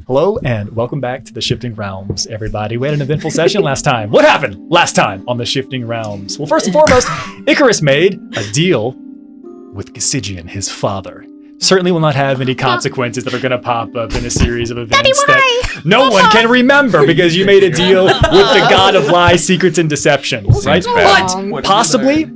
Hello and welcome back to the Shifting Realms, everybody. We had an eventful session last time. What happened last time on the Shifting Realms? Well, first and foremost, Icarus made a deal with Gasigian, his father. Certainly will not have any consequences that are going to pop up in a series of events that no one can remember because you made a deal with the god of lies, secrets, and deceptions, right? But possibly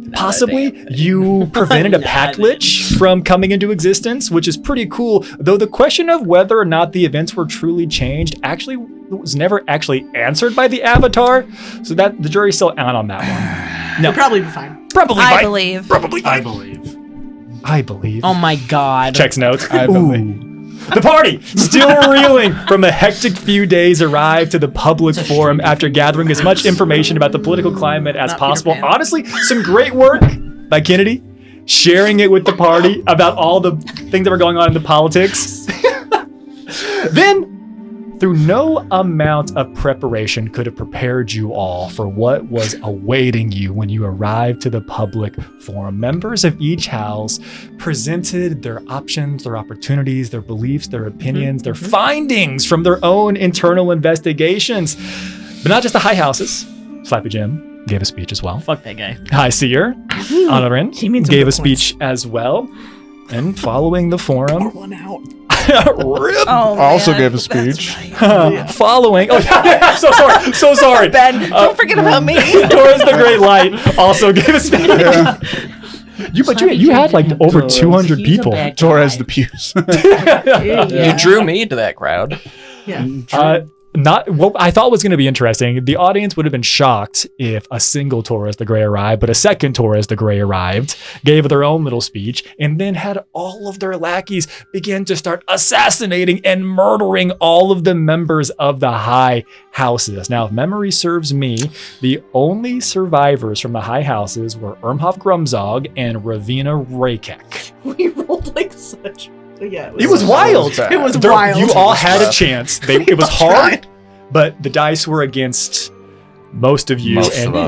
you prevented a pact lich from coming into existence, which is pretty cool. Though the question of whether or not the events were truly changed actually was never actually answered by the Avatar, so that the jury's still out on that one. No, You'll probably be fine. I believe. Probably fine. I believe. Oh my god. Checks notes. I believe. The party, still reeling from a hectic few days, arrived to the public forum after gathering as much information about the political climate as possible. Honestly, some great work by Kennedy, sharing it with the party about all the things that were going on in the politics. Then, through no amount of preparation could have prepared you all for what was awaiting you when you arrived to the public forum. Members of each house presented their options, their opportunities, their beliefs, their opinions, their findings from their own internal investigations. But not just the high houses. Slappy Jim gave a speech as well. Fuck that guy. High Seer, Honorin, gave a speech as well. And following the forum, Pour one out. Rip Also gave a speech. Following, so sorry. Ben, don't forget about me. Torres the Great Light also gave a speech. You had like over 200 people. Torres the pews. You drew me to that crowd. Yeah. Not what I thought was going to be interesting. The audience would have been shocked if a single Torres the Grey arrived, but a second Torres the Grey arrived, gave their own little speech, and then had all of their lackeys begin to start assassinating and murdering all of the members of the high houses. Now, if memory serves me, the only survivors from the high houses were Irmhoff Grumzog and Ravina Rakek. We rolled like such. Yeah, It was wild. It was wild. You all had a chance. It was hard, but the dice were against most of you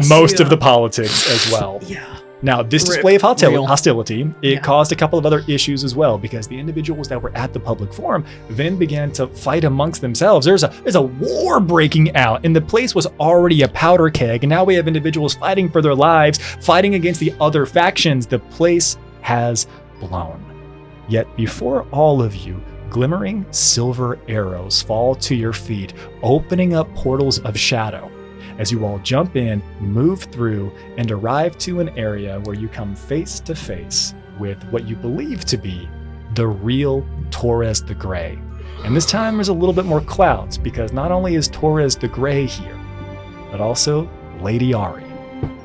most of the politics as well. Yeah. Now, this display of hostility, it caused a couple of other issues as well, because the individuals that were at the public forum then began to fight amongst themselves. There's a war breaking out, and the place was already a powder keg, and now we have individuals fighting for their lives, fighting against the other factions. The place has blown. Yet before all of you, glimmering silver arrows fall to your feet, opening up portals of shadow. As you all jump in, move through, and arrive to an area where you come face to face with what you believe to be the real Torres the Grey. And this time there's a little bit more clouds, because not only is Torres the Grey here, but also Lady Ari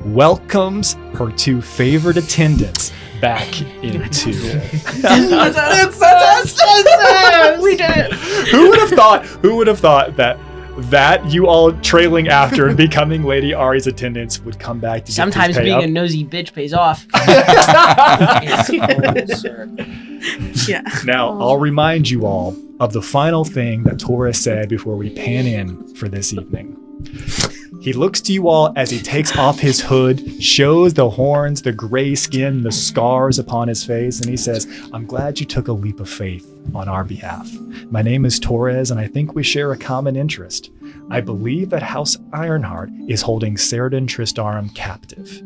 welcomes her two favorite attendants back into That's us. We did it. Who would have thought that you all trailing after and becoming Lady Ari's attendants would come back to Sometimes get being a nosy bitch pays off. Yeah. Now, I'll remind you all of the final thing that Torres said before we pan in for this evening. He looks to you all as he takes off his hood, shows the horns, the gray skin, the scars upon his face, and he says, "I'm glad you took a leap of faith on our behalf. My name is Torres, and I think we share a common interest. I believe that House Ironheart is holding Ceridan Tristarum captive.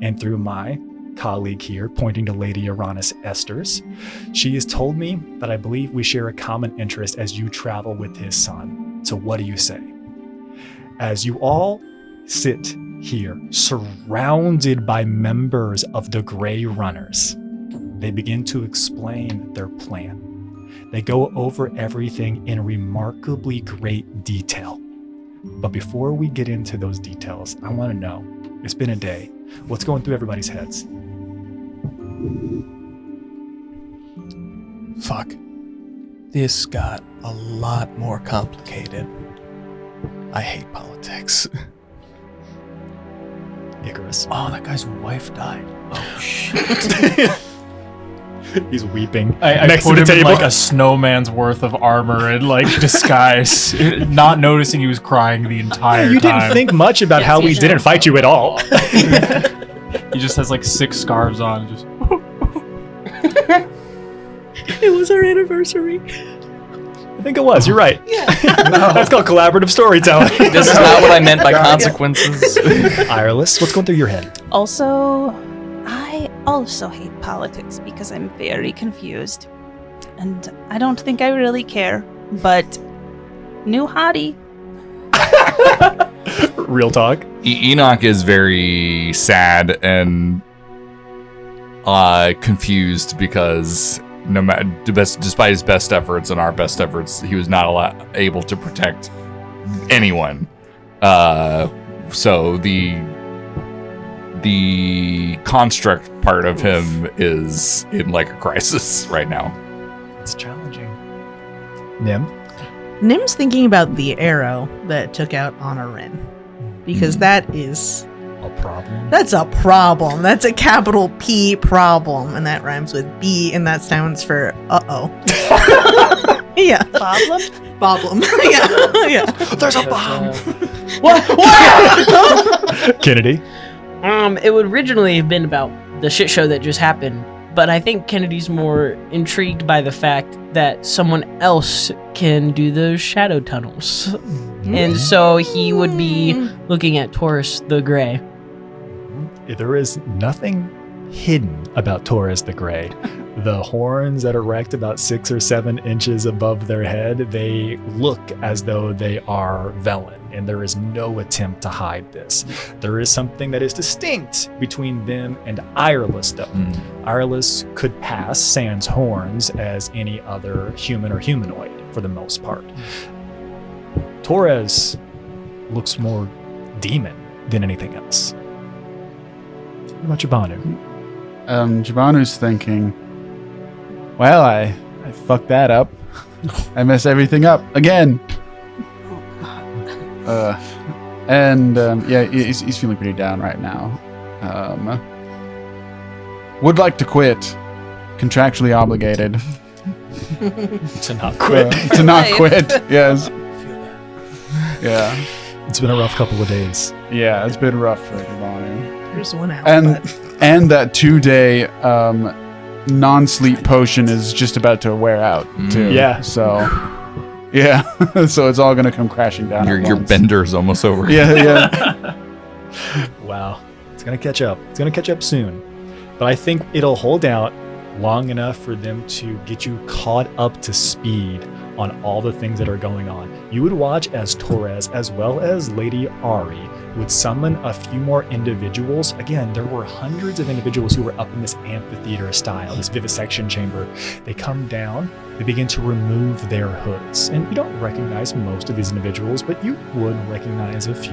And through my colleague here, pointing to Lady Uranus Esters, she has told me that I believe we share a common interest as you travel with his son. So what do you say?" As you all sit here, surrounded by members of the Grey Runners, they begin to explain their plan. They go over everything in remarkably great detail. But before we get into those details, I want to know, it's been a day, what's going through everybody's heads? Fuck. This got a lot more complicated. I hate politics. Icarus. Oh, that guy's wife died. Oh, shit. He's weeping I next put to the him in table. like a snowman's worth of armor and like disguise, not noticing he was crying the entire You time. didn't think much about how we didn't fight you at all. He just has like 6 scarves on. And just It was our anniversary. I think it was. You're right. Yeah. That's called collaborative storytelling. This is not what I meant by consequences. Ireless, what's going through your head? Also, I also hate politics because I'm very confused. And I don't think I really care, but new hottie. Real talk. Enoch is very sad and confused because despite his best efforts and our best efforts, he was not able to protect anyone. So the construct part of him is in like a crisis right now. It's challenging. Nim? Nim's thinking about the arrow that took out Honorin. Because that is... A problem? That's a problem. That's a capital P problem. And that rhymes with B, and that stands for uh-oh. Yeah. Problem? Problem. Yeah. Yeah. There's a bomb! What? Kennedy? It would originally have been about the shit show that just happened, but I think Kennedy's more intrigued by the fact that someone else can do those shadow tunnels. And so he would be looking at Taurus the Grey. There is nothing hidden about Taurus the Grey. The horns that are erect about 6 or 7 inches above their head, they look as though they are velen, and there is no attempt to hide this. There is something that is distinct between them and Ireless, though. Ireless could pass sans horns as any other human or humanoid, for the most part. Torres looks more demon than anything else. What about Jabanu? Jabanu's thinking, well, I fucked that up. I mess everything up again. He's feeling pretty down right now. Would like to quit. Contractually obligated. To not quit. To not quit, yes. Yeah. It's been a rough couple of days. Yeah, it's been rough for Jabanu. There's one out. And that 2-day non-sleep potion is just about to wear out too. Yeah. So yeah. So it's all gonna come crashing down. Your bender's almost over. Yeah. Wow. It's going to catch up. It's going to catch up soon. But I think it'll hold out long enough for them to get you caught up to speed on all the things that are going on. You would watch as Torres, as well as Lady Ari, would summon a few more individuals. Again, there were hundreds of individuals who were up in this amphitheater style, this vivisection chamber. They come down, they begin to remove their hoods. And you don't recognize most of these individuals, but you would recognize a few.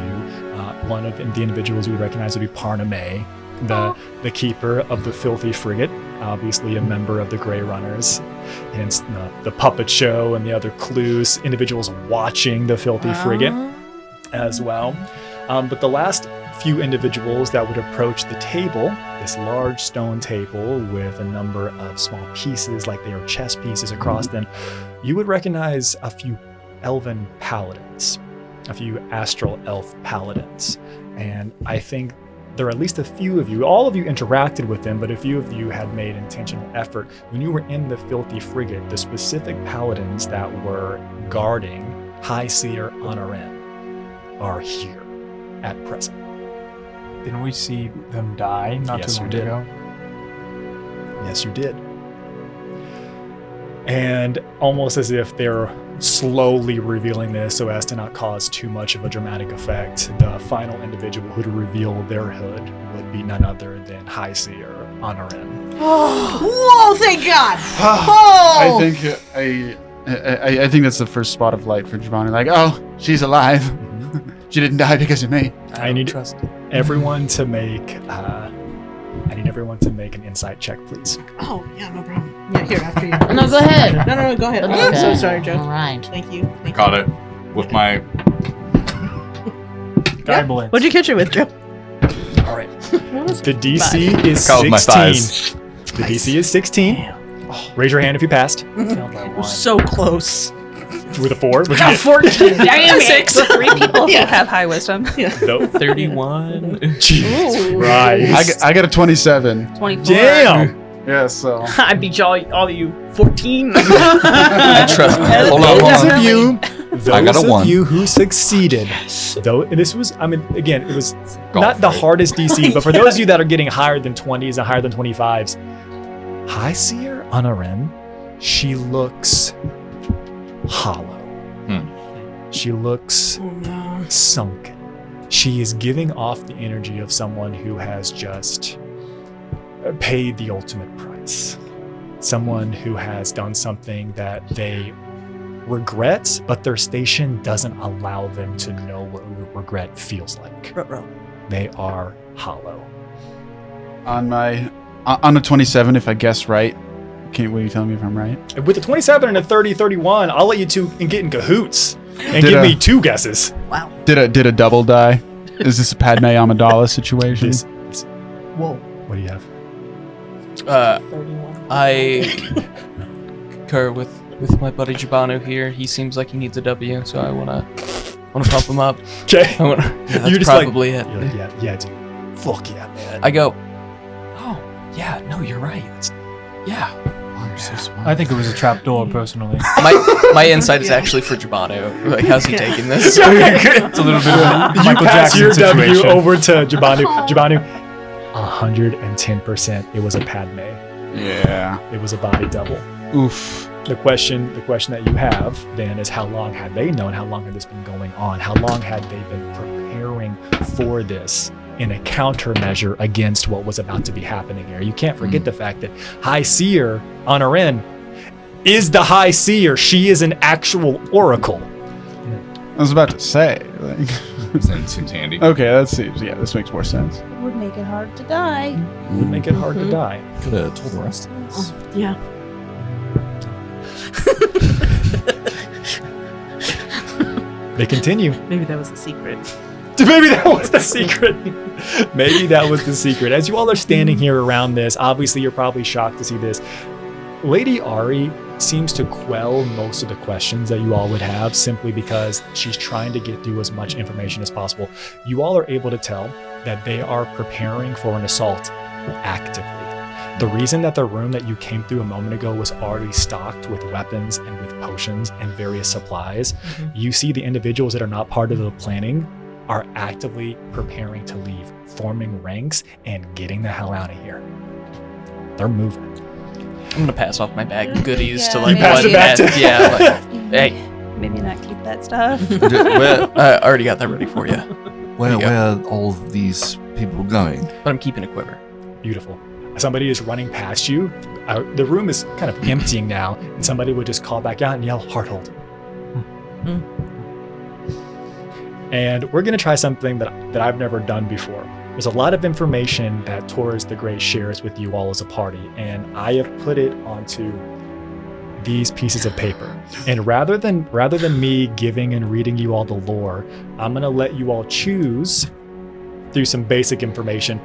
One of the individuals you would recognize would be Parname, the keeper of the filthy frigate, obviously a member of the Grey Runners, hence the puppet show and the other clues, individuals watching the filthy frigate as well. But the last few individuals that would approach the table, this large stone table with a number of small pieces like they are chess pieces across them, you would recognize a few elven paladins, a few astral elf paladins. And I think there are at least a few of you, all of you interacted with them, but a few of you had made intentional effort. When you were in the filthy frigate, the specific paladins that were guarding High Seer Honorin are here at present. Didn't we see them die not Yes, too you long did. ago? Yes, you did. And almost as if they're slowly revealing this so as to not cause too much of a dramatic effect, the final individual who to reveal their hood would be none other than High Seer Honorin. Whoa, thank God! I think that's the first spot of light for Jabanu. Like, oh, she's alive. She didn't die because of me. I need everyone to make an insight check, please. Oh, yeah, no problem. Yeah, here, after you. No, go ahead. No, go ahead. Okay. I'm so sorry, Joe. All right. Thank you. Got it. With my Yeah. Blitz. What'd you catch it with, Joe? All right. The DC is Got with my 16. thighs. The DC is 16. Raise your hand if you passed. So close. With a 4. What'd you Got get? 14. Damn it. The 3 people Yeah. who have high wisdom. No. 31. Jesus Ooh. Christ. I got a 27. 24. Damn. Yeah, so. I beat all you 14. I trust. Hold on, Those hold of on. you, I got those a of 1. you who succeeded, though this was, I mean, again, it was Golf, not the right? hardest DC, but for those of you that are getting higher than 20s and higher than 25s, High Seer Anaren, she looks hollow. She looks sunken. She is giving off the energy of someone who has just paid the ultimate price. Someone who has done something that they regret, but their station doesn't allow them to know what regret feels like. They are hollow. On a 27, if I guess right, will you tell me if I'm right? With a 27 and a 30-31, I'll let you two get in cahoots and Did give a- me 2 guesses. Wow. Did a double die? Is this a Padme Amidala situation? Whoa. What do you have? I concur with my buddy Jibanu here. He seems like he needs a W, so I wanna pump him up. Okay. That's You're just probably like, it. You're like, yeah, dude. Fuck yeah, man. I go, oh yeah, no, you're right. Yeah. You're so smart. I think it was a trapdoor, personally. My insight is actually for Jibanu. Like, how's he taking this? It's a little bit of a You Michael pass Jackson your situation. W over to Jibanu. Jibanu, 110%. It was a Padme. Yeah. It was a body double. Oof. The question that you have then is, how long had they known? How long had this been going on? How long had they been preparing for this in a countermeasure against what was about to be happening here? You can't forget the fact that High Seer Anaren is the High Seer. She is an actual oracle. I was about to say. Like, Seems handy. okay, that seems. Yeah, this makes more sense. It would make it hard to die. Would make it hard to die. Could have told the rest of us. Yeah. They continue. Maybe that was a secret. Maybe that was the secret. Maybe that was the secret. As you all are standing here around this, obviously you're probably shocked to see this. Lady Ari seems to quell most of the questions that you all would have simply because she's trying to get through as much information as possible. You all are able to tell that they are preparing for an assault actively. The reason that the room that you came through a moment ago was already stocked with weapons and with potions and various supplies, you see the individuals that are not part of the planning are actively preparing to leave, forming ranks and getting the hell out of here. They're moving. I'm gonna pass off my bag of goodies to Yeah, like You pass one it back that- to- yeah. Like, hey, Maybe not keep that stuff. well, I already got that ready for you, Where There you are all of these people going? but I'm keeping a quiver. Beautiful. Somebody is running past you. The room is kind of emptying now, and somebody would just call back out and yell, "Hearthold." And we're going to try something that I've never done before. There's a lot of information that Taurus the Great shares with you all as a party, and I have put it onto these pieces of paper. And rather than me giving and reading you all the lore, I'm going to let you all choose through some basic information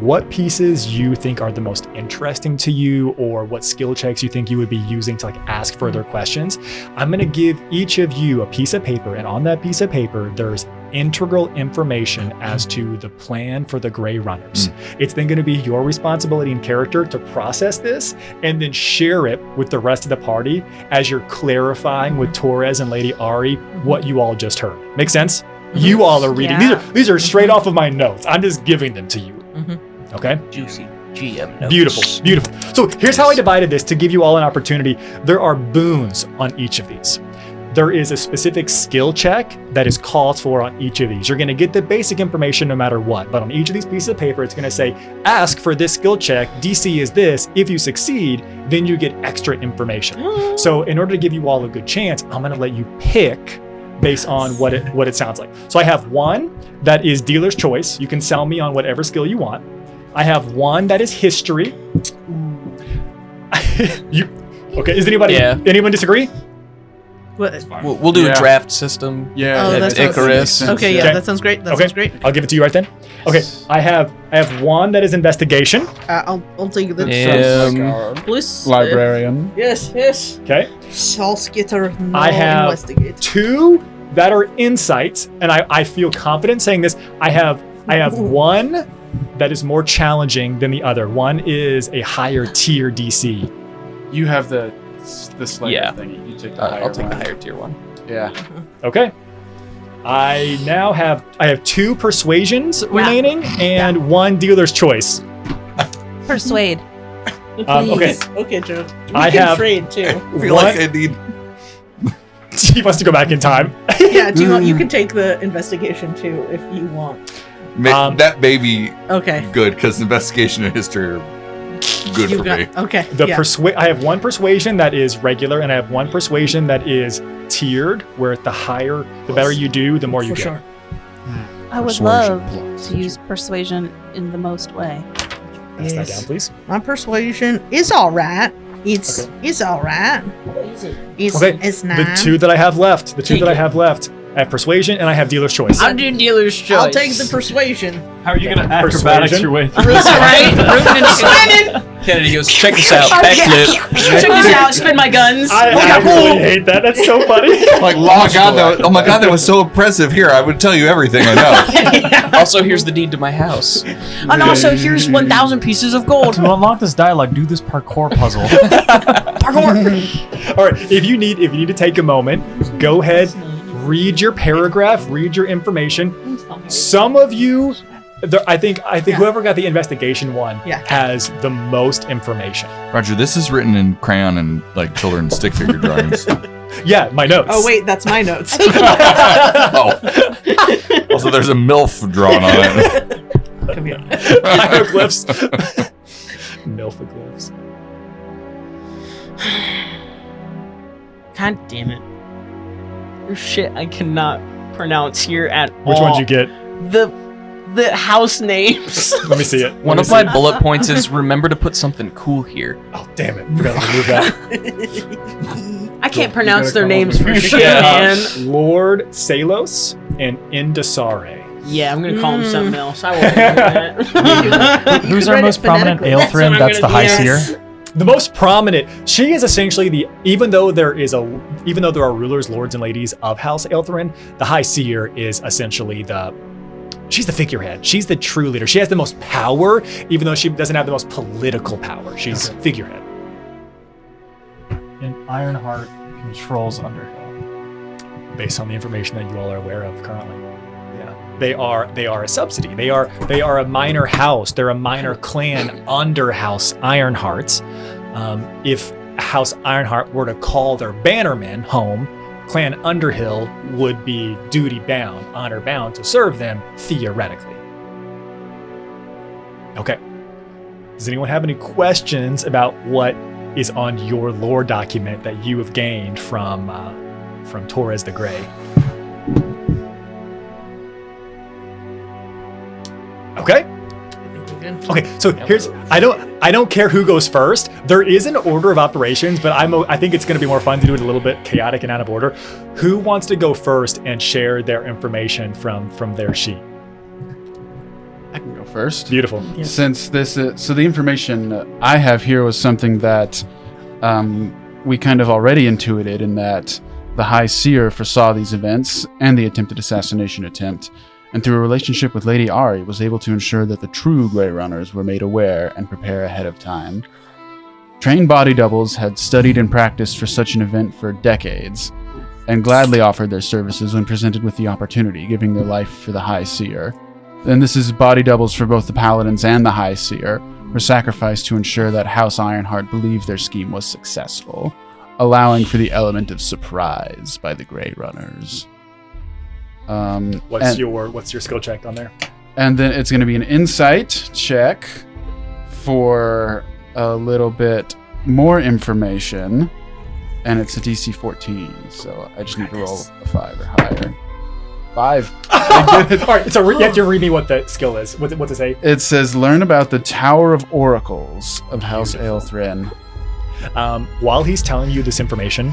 what pieces you think are the most interesting to you, or what skill checks you think you would be using to like ask further questions. I'm going to give each of you a piece of paper, and on that piece of paper there's integral information as to the plan for the Grey Runners. It's then going to be your responsibility and character to process this and then share it with the rest of the party as you're clarifying with Torres and Lady Ari what you all just heard. Make sense? You all are reading. Yeah. These are straight off of my notes. I'm just giving them to you. Okay? Juicy GM notes. Beautiful, beautiful. So here's how I divided this to give you all an opportunity. There are boons on each of these. There is a specific skill check that is called for on each of these. You're going to get the basic information no matter what, but on each of these pieces of paper, it's going to say, ask for this skill check. DC is this. If you succeed, then you get extra information. So in order to give you all a good chance, I'm going to let you pick based on what it sounds like. So I have one that is dealer's choice. You can sell me on whatever skill you want. I have one that is history. Okay? Is anyone disagree? What? We'll do Yeah. a draft system. Yeah, Oh, that that's makes Icarus. sense. Okay, yeah, Okay. that sounds great. That Okay. sounds great. I'll give it to you right then. Okay, I have one that is investigation. I'll take that. Yeah. Like our Please. librarian. Yes. Okay, Salskitter, no I have investigate. two that are insights, and I feel confident saying this. I have one that is more challenging than the other. One is a higher tier DC. You have the slider Yeah. thingy. You take the higher I'll take one. the higher tier one. Yeah. Okay. I have 2 persuasions remaining and 1 dealer's choice. Persuade. Okay. Okay, Joe. We I can have- trade too. I feel like I need. He wants to go back in time. Yeah, do you want? You can take the investigation too if you want. That may be Okay. good because investigation and history are good You for got me. okay. The yeah. I have 1 persuasion that is regular, and I have 1 persuasion that is tiered, where the better you do, the more you For get. sure. I would Persuasion love plus. to use persuasion in the most way. Pass that Yes. down, please. My persuasion is all right. It's all right. It's Okay, it's not. The 2 that I have left. I have persuasion and I have dealer's choice. I'll do dealer's choice. I'll take the persuasion. How are you gonna Persuasion. acrobatics your way through? That's right. Kennedy goes, check this out. Backflip. Check this out. Spin my guns. I Look how really cool. hate that. That's so funny. Like, oh my god, that was so impressive. Here, I would tell you everything I know. Also, here's the deed to my house. And also, here's 1,000 pieces of gold. To unlock this dialogue, do this parkour puzzle. All right, if you need to take a moment, go ahead, read your paragraph, read your information. Some of you, I think whoever got the investigation one has the most information. Roger, this is written in crayon and like children's stick figure drawings. Yeah, my notes. Oh wait, that's my notes. Oh. Also, there's a MILF drawn on it. Come here. Hieroglyphs. Milfoglyphs. God damn it. There's shit I cannot pronounce here at all. Which ones you get? The house names. Let me see it. One of my bullet points is remember to put something cool here. Oh, damn it. Forgot to remove that. I can't pronounce their names for shit, Yeah. man. Lord Salos and Indasare. Yeah, I'm gonna call him something else. I won't do that. Who's our read it most prominent phonetically. Aelthrin? That's the High Seer. The most prominent, she is essentially even though there are rulers, lords, and ladies of House Aelthrin, the High Seer is essentially she's the figurehead. She's the true leader. She has the most power, even though she doesn't have the most political power. She's figurehead. And Ironheart controls Underhill. Based on the information that you all are aware of currently. Yeah. They are a subsidy. They are a minor house. They're a minor clan under House Ironhearts. If House Ironheart were to call their bannermen home, Clan Underhill would be duty bound, honor bound to serve them theoretically. Okay. Does anyone have any questions about what is on your lore document that you have gained from Torres the Grey? Okay. Okay, so here's I don't care who goes first. There is an order of operations, but I think it's going to be more fun to do it a little bit chaotic and out of order. Who wants to go first and share their information from their sheet? I can go first. Beautiful. Since this is, so the information I have here was something that we kind of already intuited in that the High Seer foresaw these events and the attempted assassination attempt, and through a relationship with Lady Ari was able to ensure that the true Grey Runners were made aware and prepare ahead of time. Trained body doubles had studied and practiced for such an event for decades, and gladly offered their services when presented with the opportunity, giving their life for the High Seer. And this is body doubles for both the Paladins and the High Seer, were sacrificed to ensure that House Ironheart believed their scheme was successful, allowing for the element of surprise by the Grey Runners. What's your skill check on there? And then it's going to be an insight check for a little bit more information, and it's a DC 14, so I just need to roll a 5 or higher. 5. All right, so you have to read me what the skill is. What's it say? It says, learn about the Tower of Oracles of House Aelthrin. While he's telling you this information,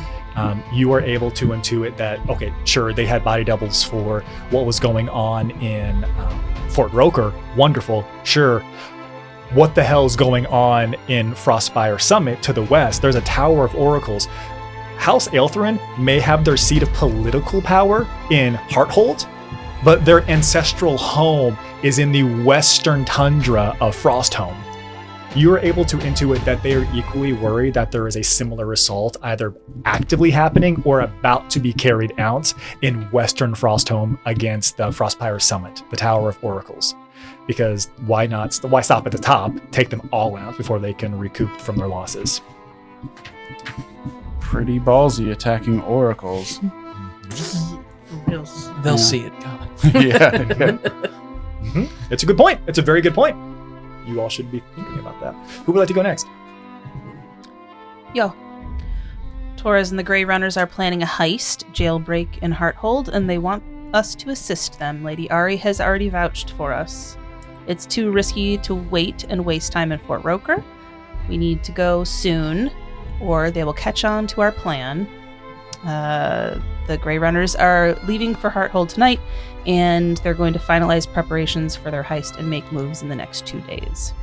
you are able to intuit that, okay, sure, they had body doubles for what was going on in Fort Rokkur. Wonderful. Sure. What the hell's going on in Frostspire Summit to the west? There's a Tower of Oracles. House Aelthrin may have their seat of political power in Hearthold, but their ancestral home is in the western tundra of Frostholm. You are able to intuit that they are equally worried that there is a similar assault either actively happening or about to be carried out in western Frostholm against the Frostpire Summit, the Tower of Oracles. Because why stop at the top, take them all out before they can recoup from their losses? Pretty ballsy attacking oracles. They'll see it coming. Yeah. It's a good point. It's a very good point. You all should be thinking about that. Who would like to go next? Yo. Torres and the Grey Runners are planning a heist, jailbreak in Hearthold, and they want us to assist them. Lady Ari has already vouched for us. It's too risky to wait and waste time in Fort Rokkur. We need to go soon, or they will catch on to our plan. The Grey Runners are leaving for Hearthold tonight, and they're going to finalize preparations for their heist and make moves in the next 2 days.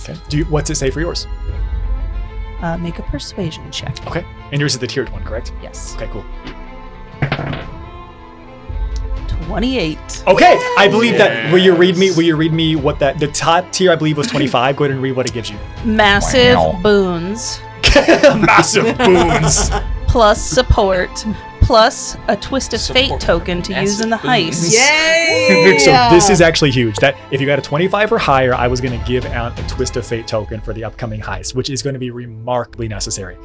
Okay. What's it say for yours? Make a persuasion check. Okay. And yours is the tiered one, correct? Yes. Okay, cool. 28. Okay, I believe that. Will you read me what the top tier I believe was 25? Go ahead and read what it gives you. Massive Wow. boons. Massive boons. Plus support. Plus a Twist of Fate Support. token to use in the Massive heist. boons. Yay! So this is actually huge. That if you got a 25 or higher, I was going to give out a Twist of Fate token for the upcoming heist, which is going to be remarkably necessary.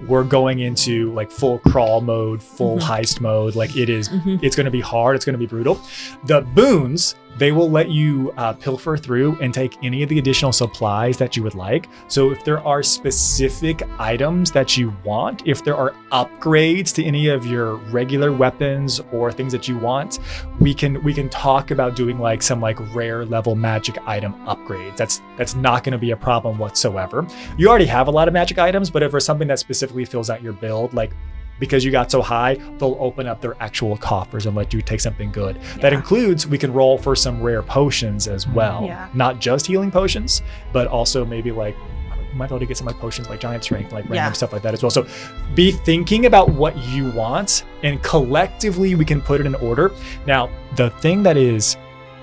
We're going into like full crawl mode, full heist mode. Like it's going to be hard. It's going to be brutal. The boons, they will let you pilfer through and take any of the additional supplies that you would like. So if there are specific items that you want, if there are upgrades to any of your regular weapons or things that you want, we can talk about doing like some like rare level magic item upgrades. That's not going to be a problem whatsoever. You already have a lot of magic items, but if there's something that specifically fills out your build, like because you got so high, they'll open up their actual coffers and let you take something good. That includes, we can roll for some rare potions as well. Yeah. Not just healing potions, but also maybe like, you might be able to get some like potions like giant strength, like random stuff like that as well. So be thinking about what you want and collectively we can put it in order. Now, the thing that is,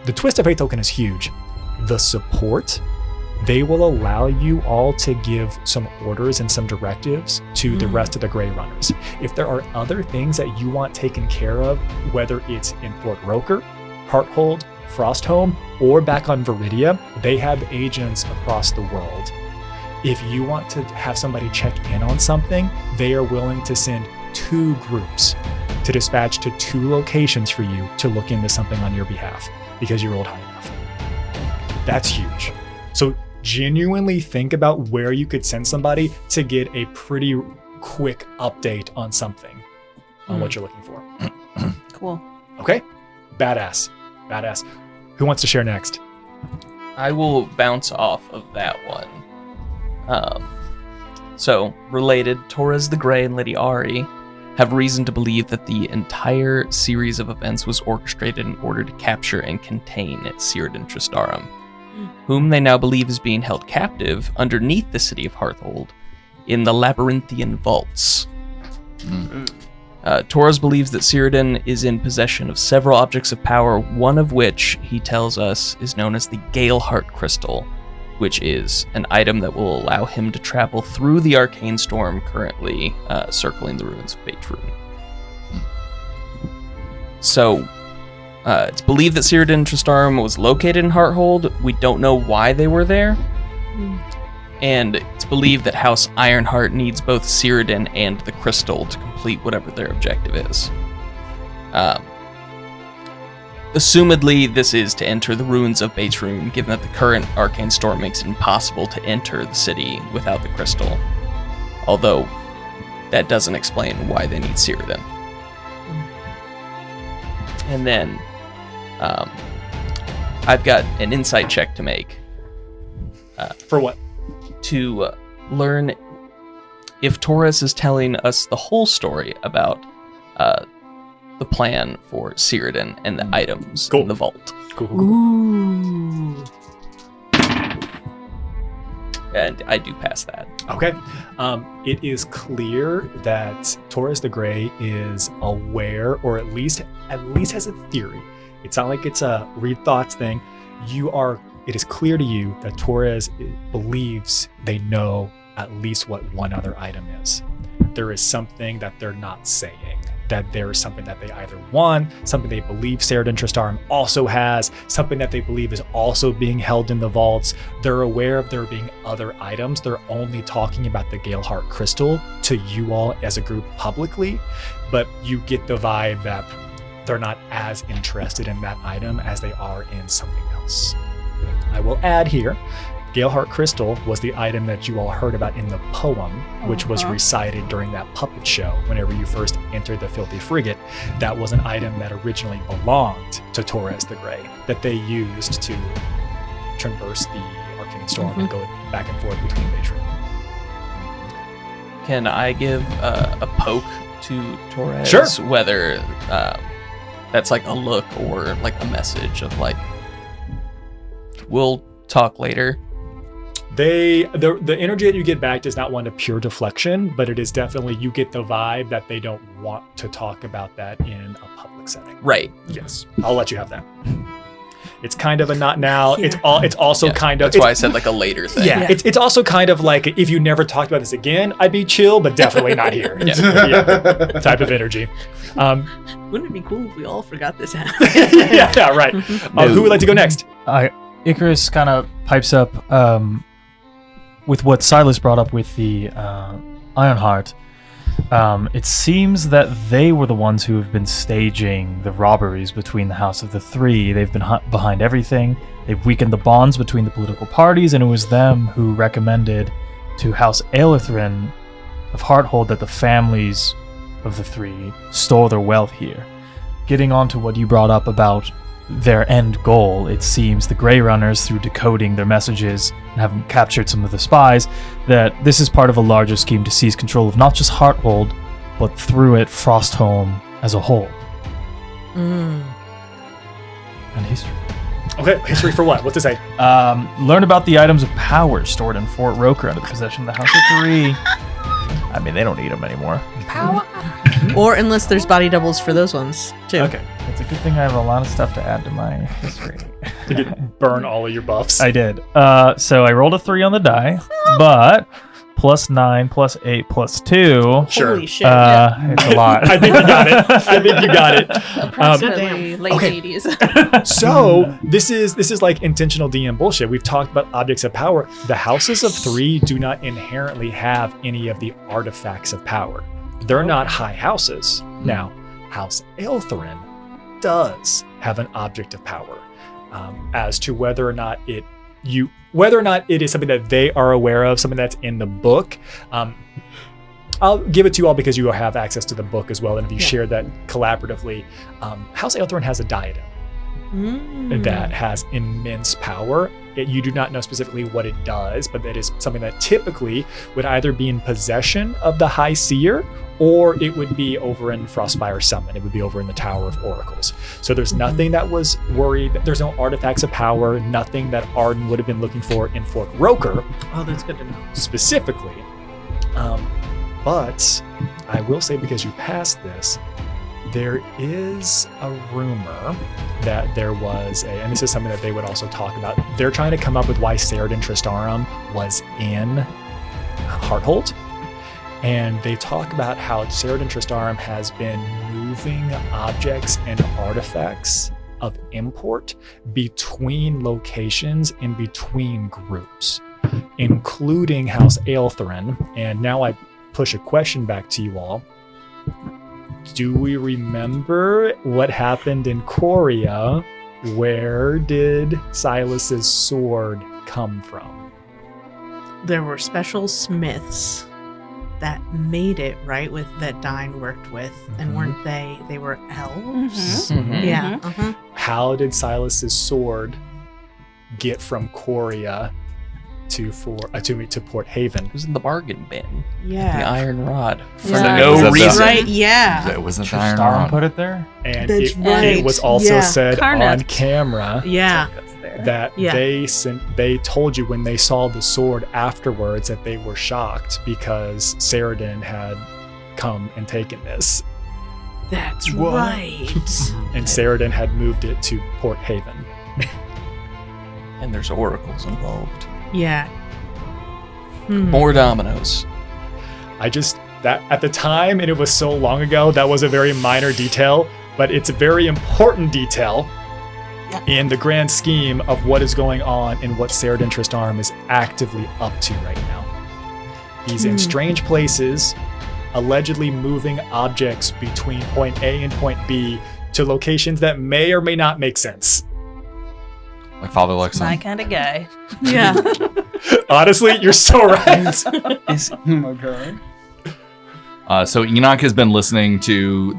the Twist of Fate token is huge. The support, they will allow you all to give some orders and some directives to the rest of the Grey Runners. If there are other things that you want taken care of, whether it's in Fort Rokkur, Hearthold, Frostholm, or back on Viridia, they have agents across the world. If you want to have somebody check in on something, they are willing to send 2 groups to dispatch to 2 locations for you to look into something on your behalf because you rolled high enough. That's huge. So genuinely think about where you could send somebody to get a pretty quick update on something, on what you're looking for. Cool. Okay? Badass. Who wants to share next? I will bounce off of that one. So, related, Torres the Grey and Lady Ari have reason to believe that the entire series of events was orchestrated in order to capture and contain Círdan Tristarum, whom they now believe is being held captive underneath the city of Hearthold in the labyrinthian vaults. Torres believes that Círdan is in possession of several objects of power, one of which, he tells us, is known as the Galeheart Crystal, which is an item that will allow him to travel through the arcane storm currently circling the ruins of Beitrun. So, it's believed that Círdan Tristarum was located in Hearthold. We don't know why they were there. And it's believed that House Ironheart needs both Círdan and the crystal to complete whatever their objective is. Assumedly, this is to enter the ruins of Beitrun, given that the current arcane storm makes it impossible to enter the city without the crystal. Although, that doesn't explain why they need Círdan. And then, I've got an insight check to make. For what? To learn if Torres is telling us the whole story about the plan for Círdan and the items in the vault. Cool. Ooh. And I do pass that. Okay. It is clear that Torres the Grey is aware, or at least has a theory. It's not like it's a read thoughts thing. It is clear to you that Torres believes they know at least what one other item is. There is something that they're not saying, that there is something that they either want, something they believe Saradan Tristarum also has, something that they believe is also being held in the vaults. They're aware of there being other items. They're only talking about the Galeheart crystal to you all as a group publicly, but you get the vibe that they're not as interested in that item as they are in something else. I will add here, Galeheart Crystal was the item that you all heard about in the poem, which was recited during that puppet show whenever you first entered the Filthy Frigate. That was an item that originally belonged to Torres the Grey, that they used to traverse the Arcane Storm and go back and forth between Baytru. Can I give a poke to Torres? Sure. Whether that's like a look or like a message of like, we'll talk later. The energy that you get back is not one of pure deflection, but it is definitely, you get the vibe that they don't want to talk about that in a public setting. Right. Yes, I'll let you have that. It's kind of a not now. It's also kind of. That's why I said like a later thing. Yeah, it's also kind of like, if you never talked about this again, I'd be chill, but definitely not here. Type of energy. Wouldn't it be cool if we all forgot this happened? yeah, right. Who would like to go next? Icarus kind of pipes up with what Silas brought up with the Ironheart. It seems that they were the ones who have been staging the robberies between the House of the Three. They've been behind everything. They've weakened the bonds between the political parties, and it was them who recommended to House Aelithrin of Hearthold that the families of the Three stole their wealth here. Getting on to what you brought up about their end goal, it seems the Grey Runners, through decoding their messages and having captured some of the spies, that this is part of a larger scheme to seize control of not just Hearthold, but through it Frostholm as a whole. And history. Okay, history for what? What's it say? Learn about the items of power stored in Fort Rokkur under the possession of the House of Three. I mean, they don't need them anymore. Power. Or unless there's body doubles for those ones, too. Okay, it's a good thing I have a lot of stuff to add to my history. You could burn all of your buffs. I did. So I rolled a 3 on the die, but +9 +8 +2. Sure. Holy shit. It's a lot. I think you got it. Approximately late okay. 80s. So this is like intentional DM bullshit. We've talked about objects of power. The houses of three do not inherently have any of the artifacts of power. They're not high houses. Now, House Aelithrin does have an object of power. As to whether or not it is something that they are aware of, something that's in the book, I'll give it to you all because you have access to the book as well. And if you share that collaboratively, House Aelithrin has a diadem that has immense power. You do not know specifically what it does, but that is something that typically would either be in possession of the High Seer, or it would be over in Frostspire Summon. It would be over in the Tower of Oracles. So there's nothing that was worried. There's no artifacts of power, nothing that Arden would have been looking for in Fort Rokkur. Oh, that's good to know. Specifically. But I will say, because you passed this, there is a rumor that there was and this is something that they would also talk about. They're trying to come up with why Saradan Tristarum was in Hearthold. And they talk about how Saradan Tristarum has been moving objects and artifacts of import between locations and between groups, including House Aelithrin. And now I push a question back to you all. Do we remember what happened in Coria? Where did Silas's sword come from? There were special smiths that made it, right, with that Dine worked with, and weren't they were elves? Yeah. How did Silas's sword get from Coria to Port Haven? It was in the bargain bin. Yeah. The iron rod. For Yeah. no reason. Right, yeah. It wasn't the Iron Starm Rod. put it there? And That's it right. was also Yeah. said Karnath. on camera Yeah. that Yeah. they told you when they saw the sword afterwards that they were shocked because Saradan had come and taken this. That's What? right. And Saradin had moved it to Port Haven. And there's oracles involved. Yeah. More dominoes. That at the time, and it was so long ago, that was a very minor detail, but it's a very important detail in the grand scheme of what is going on and what Saradin Tristarm is actively up to right now. He's in strange places, allegedly moving objects between point A and point B to locations that may or may not make sense. Like father, like My son. kind of guy. Yeah. Honestly, you're so right. Oh my god. So Enoch has been listening to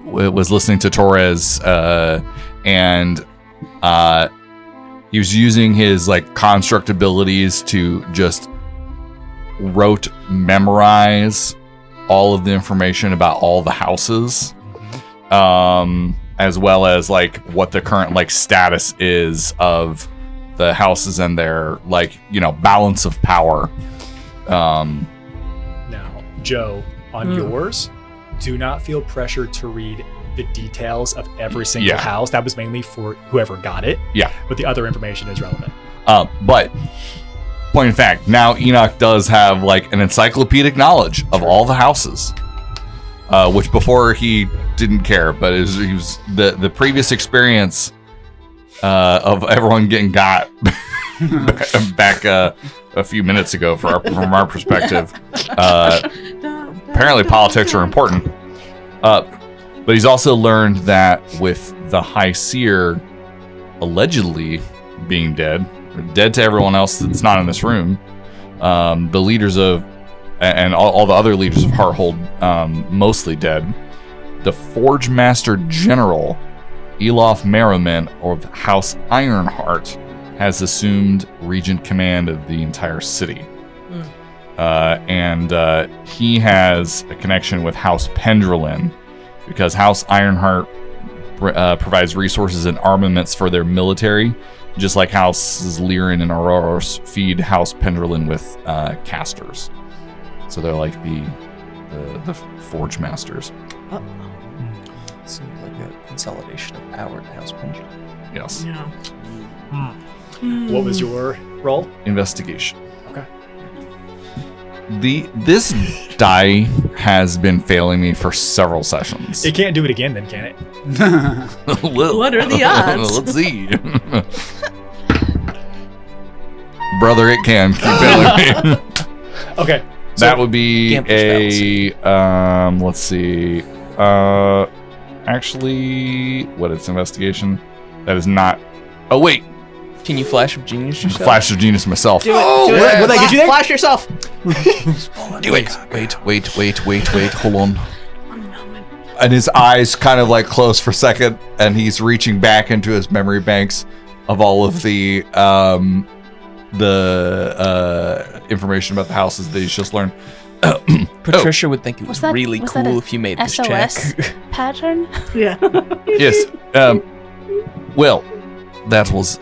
was listening to Torres, and he was using his like construct abilities to just memorize all of the information about all the houses, as well as like what the current like status is of the houses and their like balance of power. Now, Joe, on yours, do not feel pressured to read the details of every single house. That was mainly for whoever got it. Yeah. But the other information is relevant. But point in fact, now Enoch does have like an encyclopedic knowledge of all the houses, which before he didn't care. But he was the previous experience of everyone getting got back a few minutes ago from our perspective. Apparently, politics are important. But he's also learned that with the High Seer allegedly being dead to everyone else that's not in this room, the leaders of, and all the other leaders of Hearthold mostly dead, the Forge Master General, Elof Merriman of House Ironheart, has assumed regent command of the entire city. And he has a connection with House Pendrelin, because House Ironheart provides resources and armaments for their military, just like Houses Lyran and Auroros feed House Pendrelin with casters. So they're like the Forge Masters. Seems like a consolidation of power in House Pendulum. Yes. Yeah. What was your role? Investigation. Okay. This die has been failing me for several sessions. It can't do it again then, can it? Well, What are the odds? Let's see. Brother, it can keep failing me. Okay. That would be Gambler's let's see. Actually, what is investigation? That is not. Oh wait, Can you flash of genius yourself? Flash of Genius myself. Do it. Oh, do it. Will they get you there? Flash yourself. Wait. Hold on. And his eyes kind of like close for a second, and he's reaching back into his memory banks of all of the information about the houses that he's just learned. Patricia would think it was that- really was that cool a if you made this SOS check. pattern? Yeah. Yes. Well, that was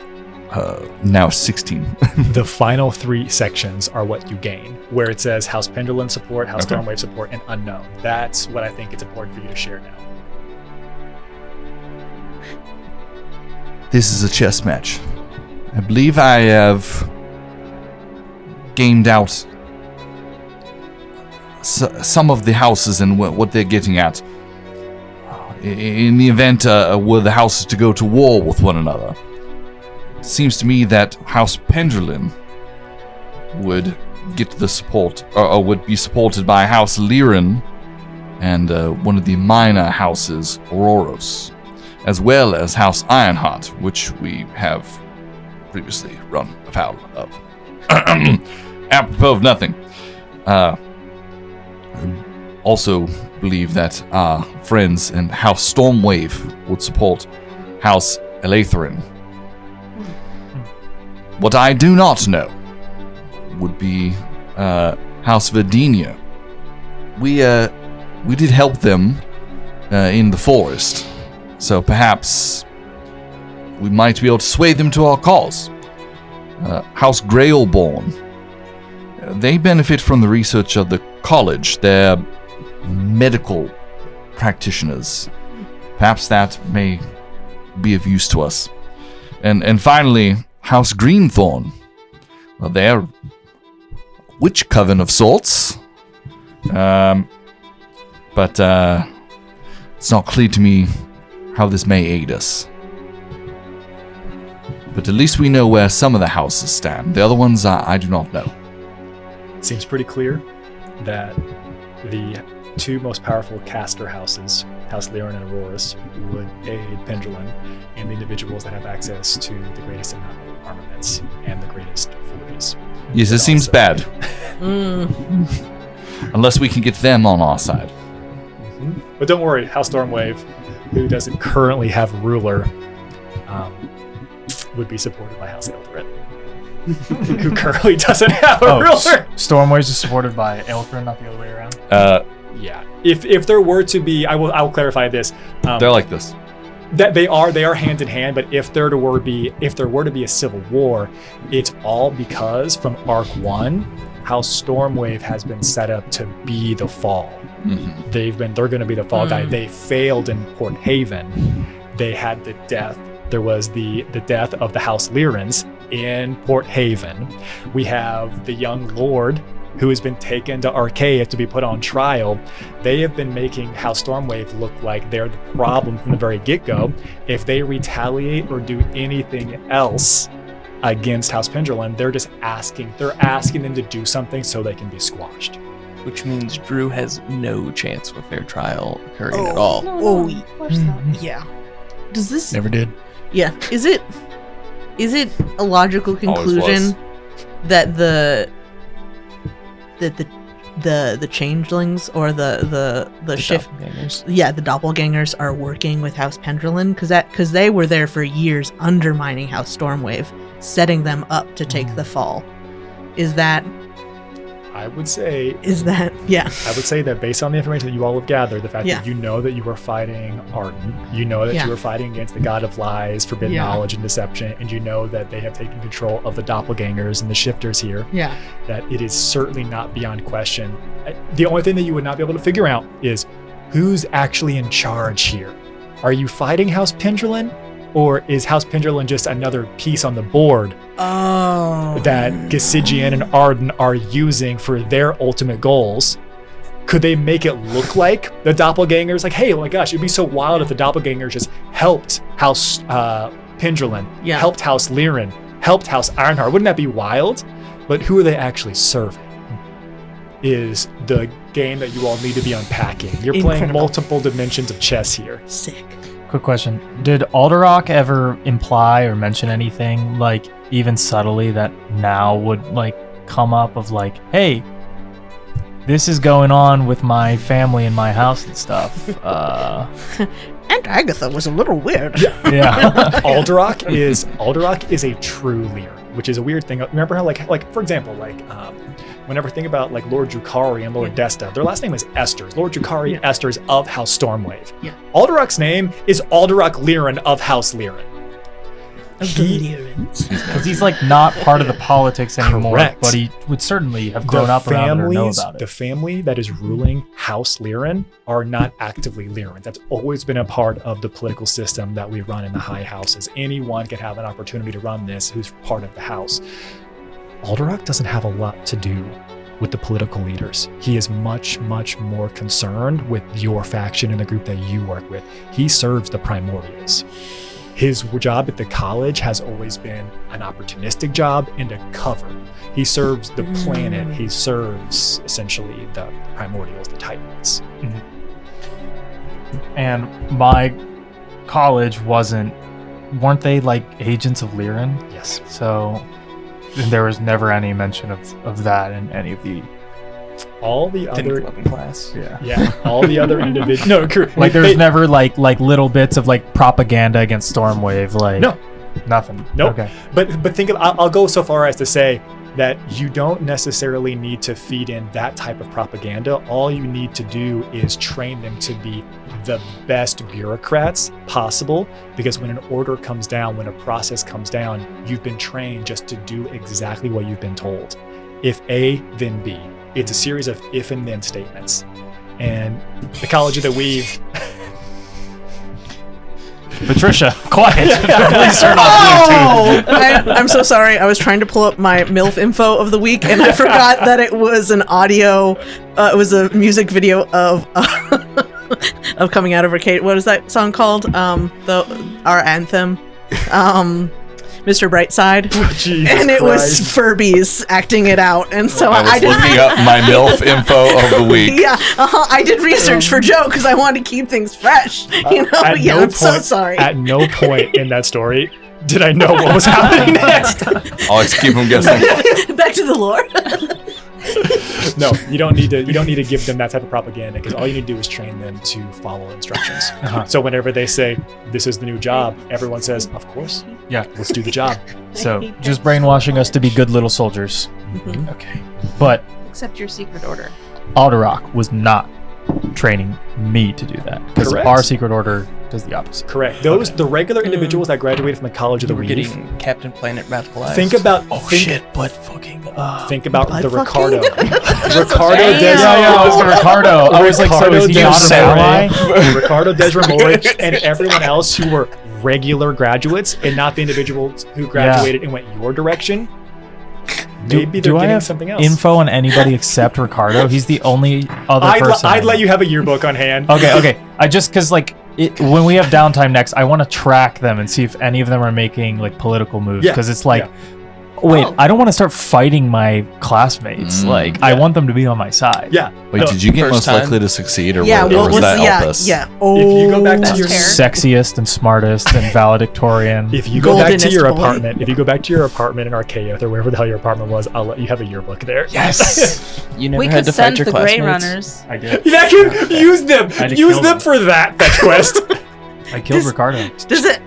now 16. The final 3 sections are what you gain, where it says House Pendulum support, House Okay. Stormwave support, and unknown. That's what I think it's important for you to share now. This is a chess match. I believe I have gamed out some of the houses and what they're getting at. In the event were the houses to go to war with one another, it seems to me that House Pendulum would get the support, or would be supported by House Lyran and one of the minor houses, Auroros, as well as House Ironheart, which we have previously run afoul of. Apropos of nothing, also believe that our friends and House Stormwave would support House Elatherin. What I do not know would be House Verdenia. We did help them in the forest, so perhaps we might be able to sway them to our cause. House Grailborn. They benefit from the research of the college. Their medical practitioners. Perhaps that may be of use to us. And finally, House Greenthorn. Well, they're a witch coven of sorts. But it's not clear to me how this may aid us. But at least we know where some of the houses stand. The other ones, I do not know. It seems pretty clear that the two most powerful caster houses, House Lyran and Aurorus, would aid Pendulum and the individuals that have access to the greatest amount of armaments and the greatest forges. Yes, it seems bad. Unless we can get them on our side. But don't worry, House Stormwave, who doesn't currently have a ruler, would be supported by House Elthred, who currently doesn't have a ruler. Stormwaves is supported by Elthrin, not the other way around. Yeah. If there were to be, I will clarify this. They're like this. That they are hand in hand. But if there were to be a civil war, it's all because from Arc 1, House Stormwave has been set up to be the fall. Mm-hmm. They're going to be the fall guy. They failed in Port Haven. They had the death. There was the death of the House Lyrans in Port Haven. We have the young lord who has been taken to Archaea to be put on trial. They have been making House Stormwave look like they're the problem from the very get-go. If they retaliate or do anything else against House Pendulum, they're asking them to do something so they can be squashed. Which means Drew has no chance of a fair trial occurring at all. Oh, Of course not. yeah. Does this? Never did. Yeah. Is it a logical conclusion that the changelings or the shift, doppelgangers. the doppelgangers are working with House Pendulum because they were there for years undermining House Stormwave, setting them up to take the fall. I would say yeah. I would say that based on the information that you all have gathered, the fact Yeah. that you know that you were fighting Arden, you know that Yeah. you were fighting against the god of lies, forbidden Yeah. knowledge, and deception, and you know that they have taken control of the doppelgangers and the shifters here, Yeah. that it is certainly not beyond question. The only thing that you would not be able to figure out is who's actually in charge here. Are you fighting House Pendulum, or is House Pendulum just another piece on the board Oh. that Gasigian and Arden are using for their ultimate goals? Could they make it look like the doppelgangers? Like, hey, oh my gosh, it'd be so wild if the doppelgangers just helped House Pendulum, Yeah. helped House Lyran, helped House Ironheart. Wouldn't that be wild? But who are they actually serving? Is the game that you all need to be unpacking. You're playing Incredible. multiple dimensions of chess here. Sick. Quick question. Did Alderrock ever imply or mention anything, like, even subtly, that now would, like, come up of, like, hey, this is going on with my family and my house and stuff? And Agatha was a little weird. Yeah. Alderrock is a true Lear, which is a weird thing. Remember how like for example, whenever I think about like Lord Drukari and Lord Desta, their last name is Esters. Lord Drukari Esters of House Stormwave. Yeah. Alderrock's name is Alderrock Lyran of House Lyran. Because he's, like, not part of the politics anymore, Correct. but he would certainly have grown up around it or know about The it. family that is ruling House Lyran are not actively Lyran. That's always been a part of the political system that we run in the high houses. Anyone can have an opportunity to run this who's part of the house. Alderrock doesn't have a lot to do with the political leaders. He is much, much more concerned with your faction and the group that you work with. He serves the primordials. His job at the college has always been an opportunistic job and a cover. He serves the planet. He serves essentially the primordials, the titans. And my college weren't they, like, agents of Lyran? Yes. So there was never any mention of that in any of the... All the Didn't other, come up in class. yeah, all the other individuals. No, Like, there was never, like little bits of, like, propaganda against Stormwave, like... No. Nothing. Nope. Okay. But think of, I'll go so far as to say that you don't necessarily need to feed in that type of propaganda. All you need to do is train them to be the best bureaucrats possible, because when an order comes down, when a process comes down, you've been trained just to do exactly what you've been told. If A, then B. It's a series of if and then statements. And the College of the Weave. Patricia, quiet. Please turn off Bluetooth. I'm so sorry. I was trying to pull up my MILF info of the week, and I forgot that it was an audio. It was a music video of of Coming Out of Arcade. What is that song called? Our anthem. Mr. Brightside, and it was Furbies acting it out, and so I was looking up my MILF info of the week. Yeah, I did research for Joe because I wanted to keep things fresh. You know, I'm so sorry. At no point in that story did I know what was happening next. I'll just keep them guessing. Back to the lore. No, you don't need to give them that type of propaganda, because all you need to do is train them to follow instructions. So whenever they say this is the new job, everyone says, of course. Yeah. Let's do the job. So just brainwashing us to be good little soldiers. Mm-hmm. Okay. But Except your secret order. Alderach was not training me to do that, because Correct. our secret order does the opposite. Correct. The regular individuals that graduated from the College of the We're Weave. getting Captain Planet radicalized. Think about Think about the Ricardo. Ricardo Des Yeah, it was Ricardo. I was like, so is he not an ally? Ricardo Desremolage and everyone else who were regular graduates and not the individuals who graduated and went your direction. Maybe they're do I getting have something else. info on anybody except Ricardo? He's the only other person. I'd let you have a yearbook on hand. Okay. I just, because like when we have downtime next, I want to track them and see if any of them are making like political moves, because it's like, wait, I don't want to start fighting my classmates. I want them to be on my side. Yeah. Wait, did you get First most time. likely to succeed, or Yeah, was that Elpis? yeah. If you go back to your Sexiest and smartest and valedictorian. If you go back to Goldenest your boy. apartment, in Archaeoth or wherever the hell your apartment was, I'll let you have a yearbook there. Yes. You never We had could to fight send your the Grey classmates. Runners. I did. You actually use them. I had to Use kill them them. for that fetch quest. I killed Ricardo. Does it?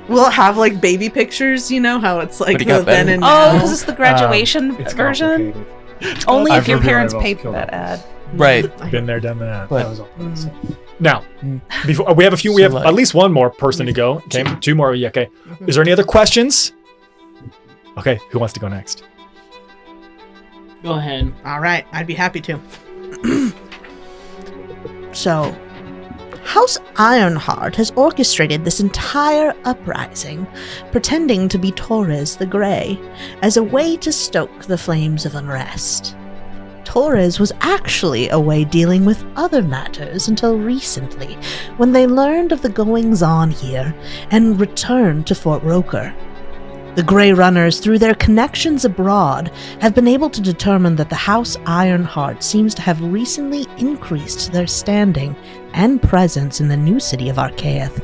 Will it have like baby pictures? You know how it's like But he got the then better. and Oh, now. because it's the graduation It's version? complicated. Only I've if your revealed parents I've paid for killed that ad. Right. Been there, done that. But- That was all. Now, before we have at least one more person to go. Okay, two more. Yeah, okay. Is there any other questions? Okay, who wants to go next? Go ahead. All right, I'd be happy to. So, House Ironheart has orchestrated this entire uprising, pretending to be Torres the Grey, as a way to stoke the flames of unrest. Torres was actually away dealing with other matters until recently, when they learned of the goings-on here and returned to Fort Rokkur. The Grey Runners, through their connections abroad, have been able to determine that the House Ironheart seems to have recently increased their standing and presence in the new city of Archaeoth,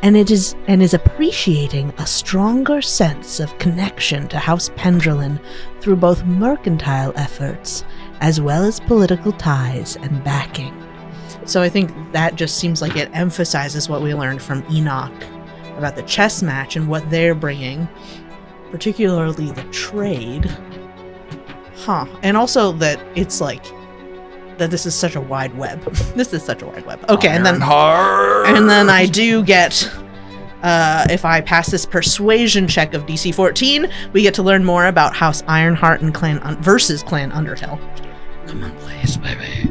and is appreciating a stronger sense of connection to House Pendrelin through both mercantile efforts as well as political ties and backing. So I think that just seems like it emphasizes what we learned from Enoch about the chess match and what they're bringing, particularly the trade. And also that it's like that this is such a wide web. This is such a wide web. Okay, and then I do get if I pass this persuasion check of DC 14, we get to learn more about House Ironheart and versus Clan Underhill. Come on, please, baby.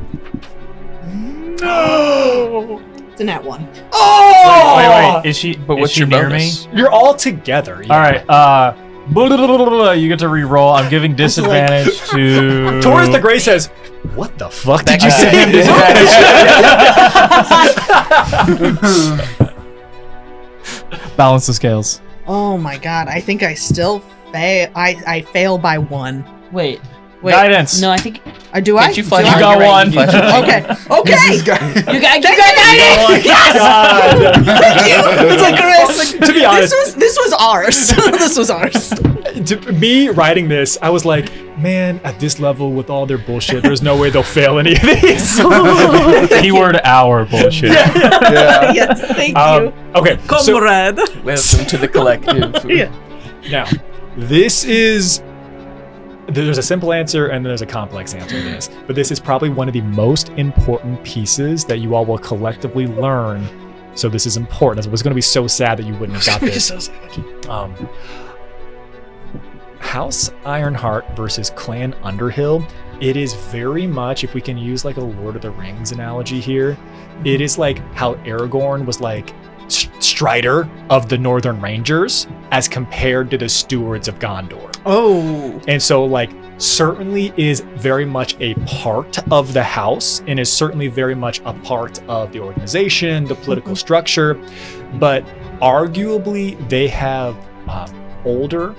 No! It's a nat 1. Wait. Is she? But is what's she your near bonus? me? You're all together. Yeah. All right. You get to re-roll. I'm giving disadvantage to. Torres the Grey says, "What the fuck did you I say?" give disadvantage. Balance the scales. Oh my god, I think I still fail. I fail by 1. Wait. Guidance. No, I think Do I? Can't you flash Do I? You got your one. flash your- Okay. Okay. you got Thank you. It's like Chris. To be honest, This was ours. This was ours. to me writing this, I was like, man, at this level with all their bullshit, there's no way they'll fail any of these. Keyword our bullshit. Yes, thank you. Okay, so Comrade. Welcome to the collective. Yeah. now this is. There's a simple answer and then there's a complex answer to this, but this is probably one of the most important pieces that you all will collectively learn. So this is important. It was going to be so sad that you wouldn't have got this. House Ironheart versus Clan Underhill it is very much, if we can use like a Lord of the Rings analogy here, it is like how Aragorn was like Strider of the Northern Rangers as compared to the Stewards of Gondor. Oh. And so like certainly is very much a part of the house and is certainly very much a part of the organization, the political structure, but arguably they have an older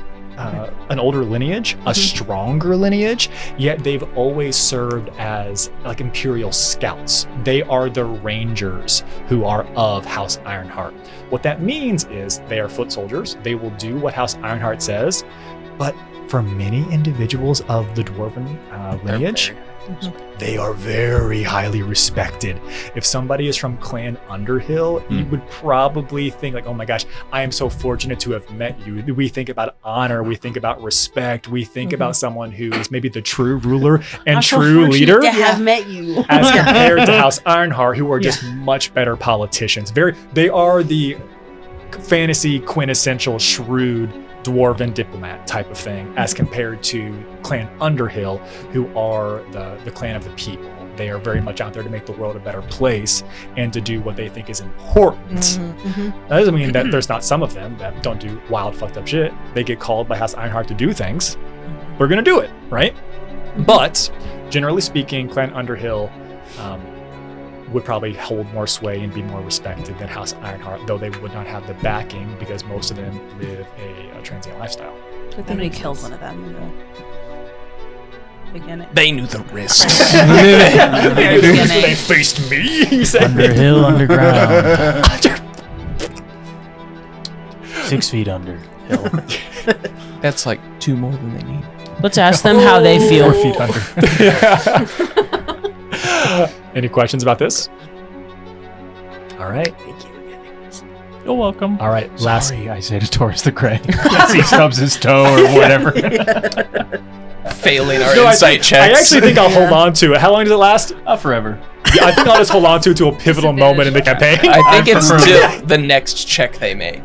lineage, a stronger lineage, yet they've always served as like Imperial scouts. They are the Rangers who are of House Ironheart. What that means is they are foot soldiers. They will do what House Ironheart says, but for many individuals of the Dwarven lineage, they are very highly respected. If somebody is from Clan Underhill, you would probably think like, oh my gosh, I am so fortunate to have met you. We think about honor, we think about respect, we think about someone who is maybe the true ruler and true leader. To have met you. As compared to House Ironheart, who are just much better politicians. They are the fantasy quintessential shrewd dwarven diplomat type of thing, as compared to Clan Underhill, who are the clan of the people. They are very much out there to make the world a better place and to do what they think is important. That doesn't mean that there's not some of them that don't do wild, fucked up shit. They get called by House Ironheart to do things. We're gonna do it, right? But generally speaking, Clan Underhill would probably hold more sway and be more respected than House Ironheart, though they would not have the backing because most of them live a transient lifestyle. Like somebody killed one of them in the beginning. They knew the risk. The very They beginning. faced me, he said. Underhill, underground. 6 feet under hill. That's like 2 more than they need. Let's ask them how they feel. 4 feet under. Any questions about this? All right. You're welcome. All right. Last. Sorry, I say to Taurus the Grey. As he stubs his toe or whatever. Failing our No, insight checks. I actually think I'll hold on to it. How long does it last? Forever. Yeah, I think I'll just hold on to it to a pivotal moment in the campaign. I think it's till the next check they make,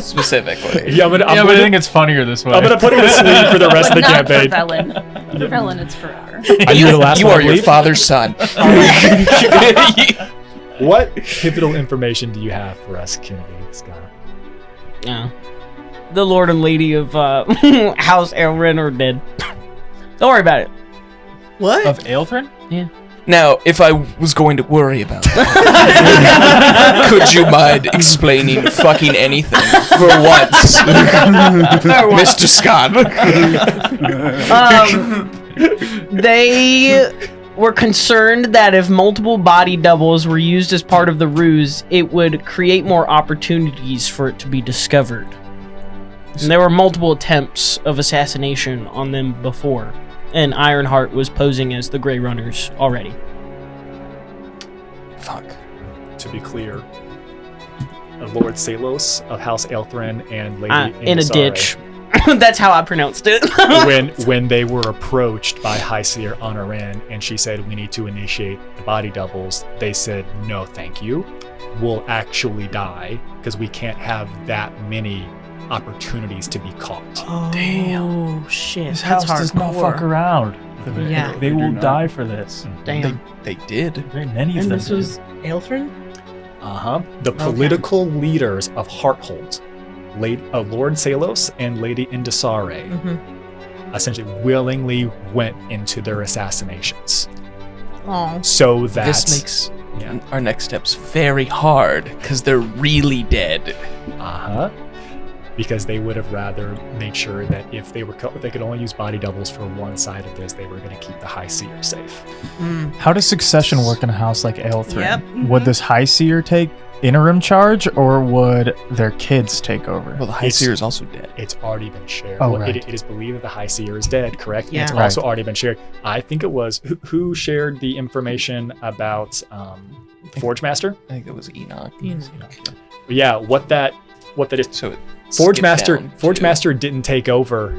specifically. Yeah, But I think it's funnier this way. I'm gonna put him to sleep for the rest of the Not campaign. for Velen. For Velen, it's forever. Are you the last You one, are I your believe? father's son. What pivotal information do you have for us, Kennedy, Scott? Yeah. The Lord and Lady of House Elrin are dead. Don't worry about it. What? Of Aelthrin? Yeah. Now, if I was going to worry about that, could you mind explaining fucking anything for once, Mr. Scott? They were concerned that if multiple body doubles were used as part of the ruse, it would create more opportunities for it to be discovered. And there were multiple attempts of assassination on them before, and Ironheart was posing as the Grey Runners already. Fuck. To be clear, Lord Salos of House Elthrin and Lady In a Indisare, ditch. That's how I pronounced it. when they were approached by High Seer Honorin and she said, we need to initiate the body doubles, they said, no thank you. We'll actually die because we can't have that many opportunities to be caught. Oh, damn. Shit. This That's house does not fuck hardcore. around. Yeah. They will die for this. Damn. They did. Very many of And them. this was Aelthrin? The political leaders of Hearthold, Lord Salos and Lady Indisare, essentially willingly went into their assassinations. Oh. So that This makes our next steps very hard because they're really dead. because they would have rather made sure that if they could only use body doubles for one side of this, they were going to keep the High Seer safe. How does succession work in a house like Aelthrin? Yep. Would this High Seer take interim charge, or would their kids take over? Well, the High Seer is also dead. It's already been shared. Oh, Well, right. it is believed that the High Seer is dead, correct? Yeah. It's Right. also already been shared. I think it was who shared the information about Forge Master. I think it was Enoch. But yeah, what that is. So it Forge skipped Master. down Forge to- Master didn't take over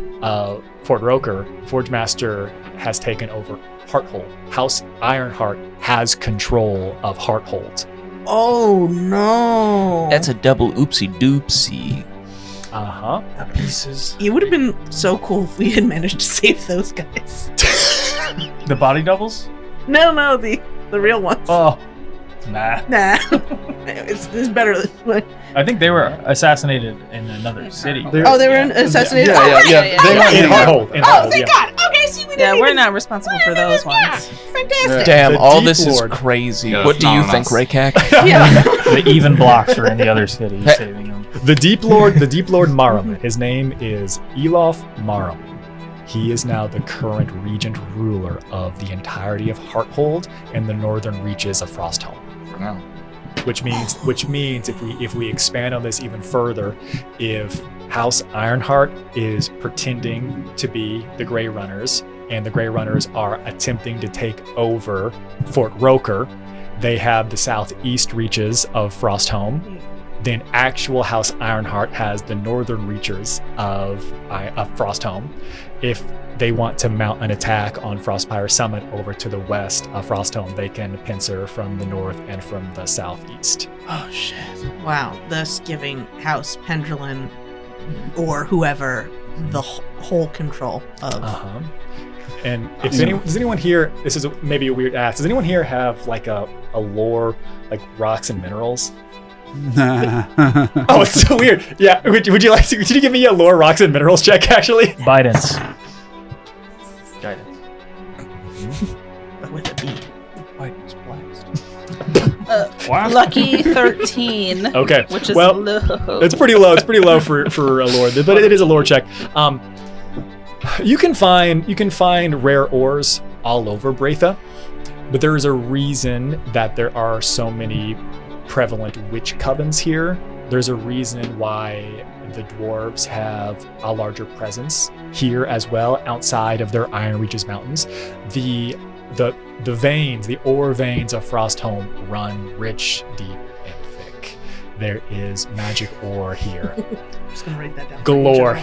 Fort Rokkur. Forge Master has taken over Hearthold. House Ironheart has control of Hearthold. Oh, no. That's a double oopsie doopsie. Uh huh. Pieces. It would have been so cool if we had managed to save those guys. The body doubles? No, the real ones. Oh, nah. Nah, it's better this way. I think they were assassinated in another city. They were assassinated. Yeah. They weren't In here. Hearthold. In Oh, Hearthold, thank yeah. God. Okay, see, we Yeah, didn't we're even... not responsible for those ones. Fantastic. Damn, The all Deep this Lord. is crazy. Yeah, What do you not think, us. Raycack? Yeah. The even blocks were in the other city, saving them. The Deep Lord Maruman. His name is Elof Maruman. He is now the current regent ruler of the entirety of Hearthold and the northern reaches of Frostholm. For now. Which means if we expand on this even further, if House Ironheart is pretending to be the Grey Runners, and the Grey Runners are attempting to take over Fort Rokkur, they have the southeast reaches of Frostholm. Then actual House Ironheart has the northern reaches of Frostholm. If they want to mount an attack on Frostpire Summit over to the west of Frostholm, they can pincer from the north and from the southeast. Oh, shit. Wow, thus giving House Pendulum or whoever the whole control of... And if does anyone here, this is maybe a weird ask, does anyone here have like a lore, like rocks and minerals? Oh, it's so weird. Yeah, would you like to, could you give me a lore, rocks, and minerals check, actually? Guidance. Guidance. But with a B. Lucky 13. Okay, Which is well, low. it's pretty low. It's pretty low for a lore, but it is a lore check. You can find rare ores all over Bratha, but there is a reason that there are so many prevalent witch covens here. There's a reason why the dwarves have a larger presence here as well, outside of their Iron Reaches mountains. The veins, the ore veins of Frostholm run rich, deep, and thick. There is magic ore here. I'm just gonna write that down. Galore.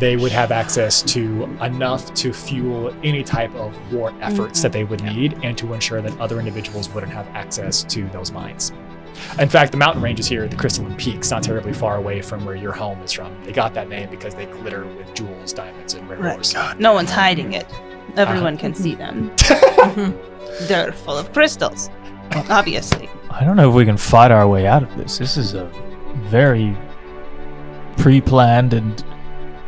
They would have access to enough to fuel any type of war efforts that they would need, and to ensure that other individuals wouldn't have access to those mines. In fact, the mountain ranges here, the Crystalline Peaks, not terribly far away from where your home is from. They got that name because they glitter with jewels, diamonds, and rare ores. No one's hiding it. Everyone can see them. They're full of crystals, obviously. I don't know if we can fight our way out of this. This is a very pre-planned and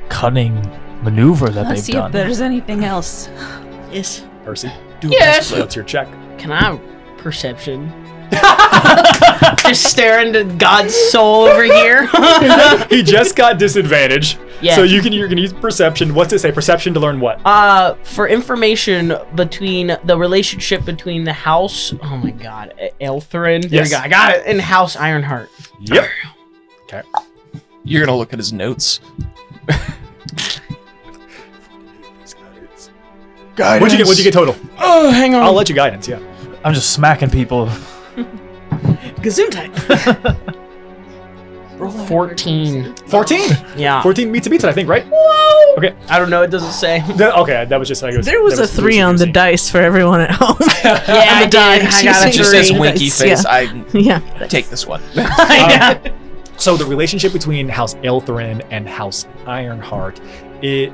cunning maneuver that Let's they've see done. if there's anything else. Yes. Percy, Yes. what's your check? Can I perception? Just staring to God's soul over here. He just got disadvantage, Yeah. so you can use perception. What's it say? Perception to learn what? For information between the relationship between the house, oh my god, Elthrin. There Yes. we go. I got it. And House Ironheart. Yep. Okay. You're gonna look at his notes. What'd you get total? Oh, hang on. I'll let you guidance. Yeah. I'm just smacking people. Gesundheit. 14. 14. Yeah. 14 meets a beats it, I think, right? Whoa. Okay. I don't know. It doesn't say. Okay, that was just like it was. There was that a 3 on the Lucy. dice for everyone at home. Yeah, I did. I got It a It just says Three. winky Nice, face. yeah. I Yeah. take this one. So the relationship between House Elthrin and House Ironheart, it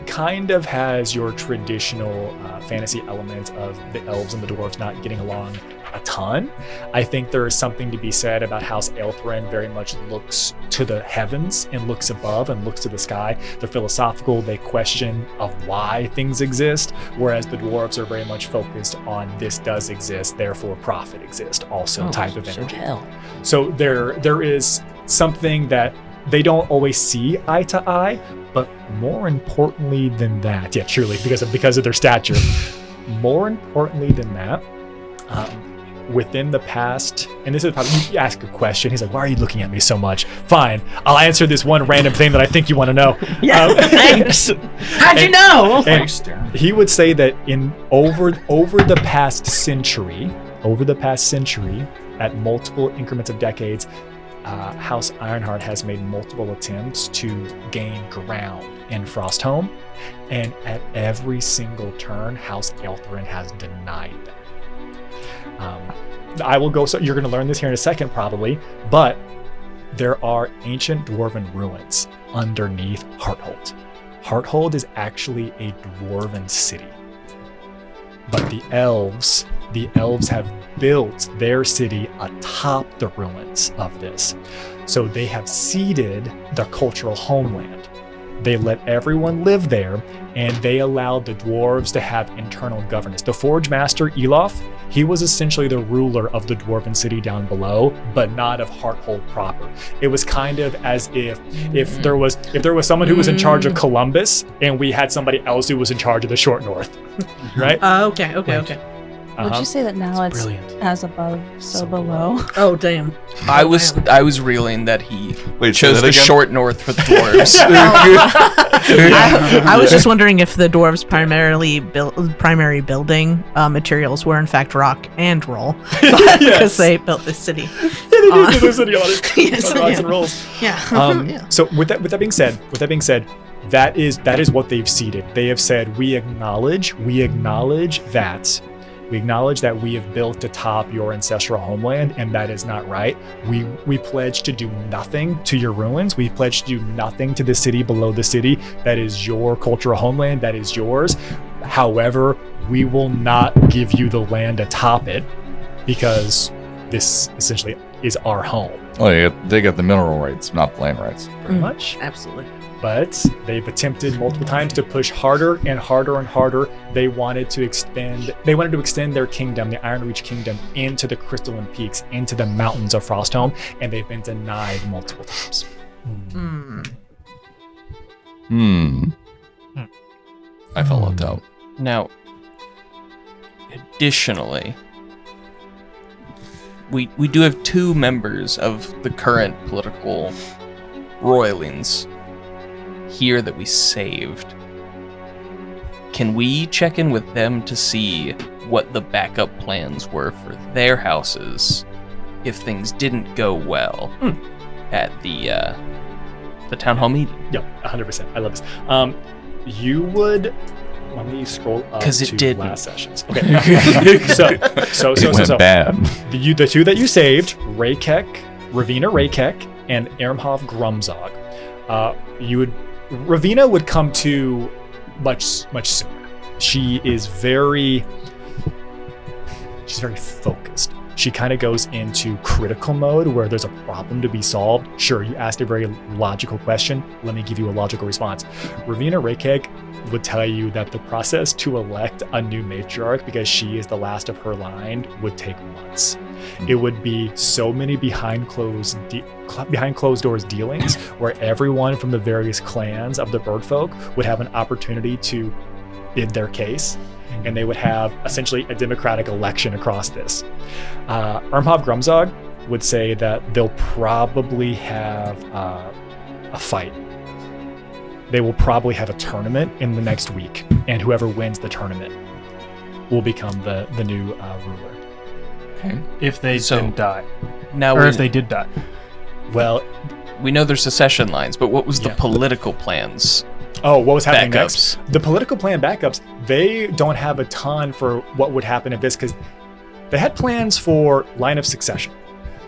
kind of has your traditional fantasy element of the elves and the dwarves not getting along a ton. I think there is something to be said about House Elthrin very much looks to the heavens and looks above and looks to the sky. They're philosophical, they question of why things exist, whereas the dwarves are very much focused on this does exist, therefore profit exists, also type of energy. So there is something that they don't always see eye to eye, but more importantly than that, yeah, truly, because of their stature, more importantly than that, within the past, and this is probably, you ask a question, he's like, why are you looking at me so much? Fine, I'll answer this one random thing that I think you want to know. Yeah, thanks. How'd you know? And he would say that over the past century, at multiple increments of decades, House Ironheart has made multiple attempts to gain ground in Frostholm, and at every single turn, House Elthrin has denied them. I will go, so you're going to learn this here in a second probably, but there are ancient dwarven ruins underneath Hearthold. Hearthold is actually a dwarven city. But the elves have built their city atop the ruins of this. So they have ceded their cultural homeland. They let everyone live there, and they allowed the dwarves to have internal governance. The Forge Master, Elof, he was essentially the ruler of the dwarven city down below, but not of Hearthold proper. It was kind of as if there was someone who was in charge of Columbus, and we had somebody else who was in charge of the Short North, right? Okay. Would you say that now it's brilliant. as above, so below? Oh, damn. I was reeling that he Wait, say chose that the again? short north for the dwarves. I was just wondering if the dwarves' primary building materials were in fact rock and roll, because they built this city. Yeah, they did build their city on it. Yes, On rocks yeah. and rolls. Yeah. So with that being said, that is what they've ceded. They have said we acknowledge that we have built atop your ancestral homeland, and that is not right. We pledge to do nothing to your ruins. We pledge to do nothing to the city below the city. That is your cultural homeland. That is yours. However, we will not give you the land atop it because this essentially is our home. Oh, yeah, they got the mineral rights, not the land rights. Pretty much. Absolutely. But they've attempted multiple times to push harder and harder and harder. They wanted to extend their kingdom, the Iron Reach kingdom, into the Crystalline Peaks, into the mountains of Frostholm, and they've been denied multiple times. I felt left out. Now, additionally, we do have two members of the current political roilings here that we saved. Can we check in with them to see what the backup plans were for their houses if things didn't go well at the town hall meeting? Yep, 100%. I love this. You would. Let me scroll up 'Cause it to didn't. last sessions. Okay. so It went bad. The two that you saved, Raykek, Ravina Raykek, and Ermhov Grumzog. Ravina would come to much sooner. She's very focused. She kind of goes into critical mode where there's a problem to be solved. Sure, you asked a very logical question. Let me give you a logical response. Ravina Raykek would tell you that the process to elect a new matriarch, because she is the last of her line, would take months. It would be so many behind closed doors dealings where everyone from the various clans of the Birdfolk would have an opportunity to bid their case, and they would have essentially a democratic election across this. Ermhov Grumzog would say that they'll probably have a fight. They will probably have a tournament in the next week, and whoever wins the tournament will become the new ruler. Okay. If they didn't die. Now Or if they did die. Well, we know there's secession lines, but what was the Yeah. political plans? what was happening Backups. next? The political plan backups, they don't have a ton for what would happen if this, because they had plans for line of succession,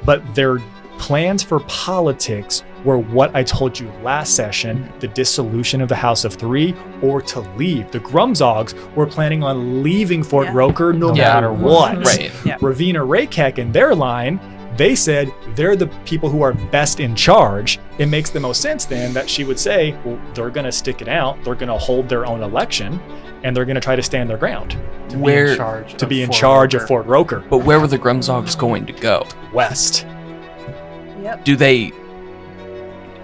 but their plans for politics were what I told you last session, the dissolution of the House of Three, or to leave. The Grumzogs were planning on leaving Fort Rokkur no Yeah. matter what. Right. Yeah. Ravina Raykek in their line, they said they're the people who are best in charge. It makes the most sense then that she would say, well, they're going to stick it out, they're going to hold their own election, and they're going to try to stand their ground To Where- be in charge to of be in Fort charge Rokkur. of Fort Rokkur. But where were the Grumzogs going to go? West. Yep.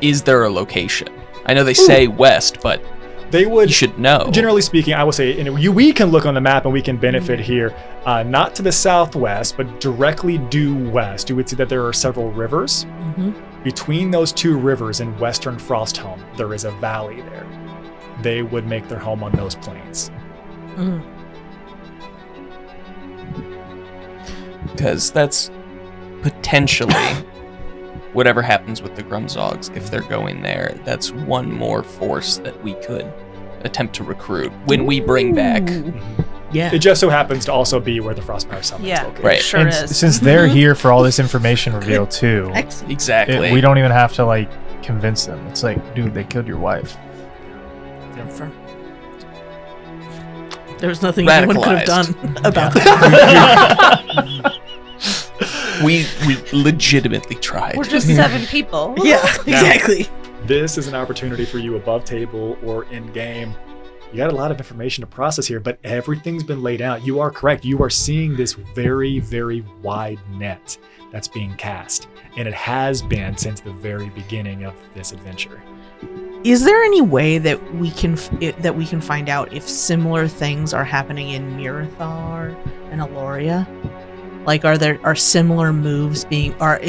Is there a location? I know they say west, but They you would, should know. generally speaking, I will say, and we can look on the map and we can benefit here, not to the southwest, but directly due west. You would see that there are several rivers. Between those two rivers in western Frostholm, there is a valley there. They would make their home on those plains. Because that's potentially whatever happens with the Grumzogs. If they're going there, that's one more force that we could attempt to recruit when we bring back. Yeah. It just so happens to also be where the Frostfire Summit Yeah. is located. Right. Sure And is. since they're here for all this information reveal too, Excellent. Exactly. we don't even have to like convince them. It's like, dude, they killed your wife. Confirm. There was nothing anyone could have done about that. We legitimately tried. We're just 7 people. Yeah, exactly. This is an opportunity for you above table or in game. You got a lot of information to process here, but everything's been laid out. You are correct. You are seeing this very, very wide net that's being cast, and it has been since the very beginning of this adventure. Is there any way that we can find out if similar things are happening in Mirathar and Aloria? Like, are similar moves being are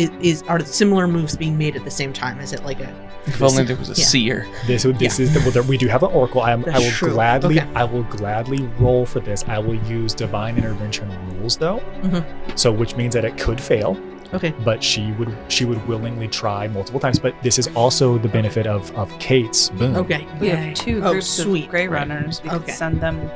similar moves being made at the same time? Is it like a? If only there was a seer. This is we do have an oracle. I will true. gladly Okay. I will gladly roll for this. I will use divine intervention rules though, so which means that it could fail. Okay. But she would willingly try multiple times. But this is also the benefit of Kate's boon. Okay. We Yay. have 2 Oh, groups sweet. of Grey Runners. We Okay. could send them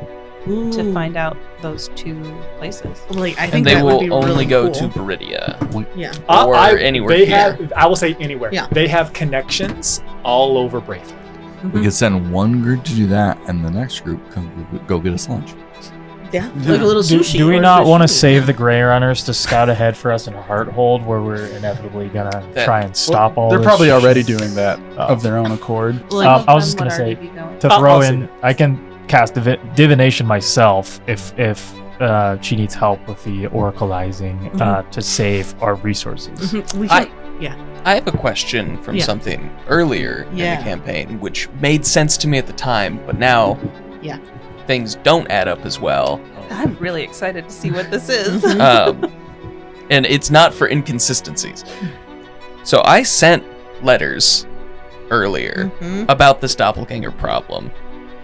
to find out those 2 places. Like, I think And they that would be will only really go cool. to Viridia. Yeah. Or anywhere They here. have. I will say anywhere. Yeah. They have connections all over Braithwaite. We could send one group to do that, and the next group go get us lunch. Yeah. Like a little sushi. Do we or not fish want to food. save the Grey Runners to scout ahead for us in a Hearthold, where we're inevitably gonna try and stop all? They're this probably shit? already doing that Oh. of their own accord. Like, I was just them gonna would already say be going. to I'll throw say in. I can cast divination myself if she needs help with the oracleizing to save our resources. We can, I have a question from Yeah. something earlier in Yeah. the campaign, which made sense to me at the time, but now Yeah. things don't add up as well. I'm really excited to see what this is. And it's not for inconsistencies. So I sent letters earlier about this doppelganger problem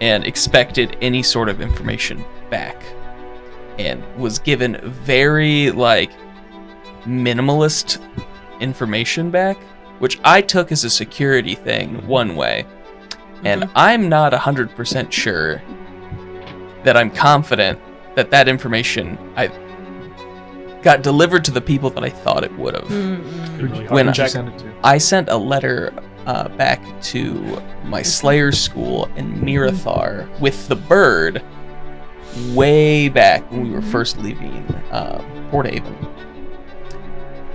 and expected any sort of information back, and was given very minimalist information back, which I took as a security thing one way, and I'm not 100% sure that I'm confident that information I got delivered to the people that I thought it would have. When I sent a letter back to my Slayer school in Mirathar with the bird way back when we were first leaving Port Haven.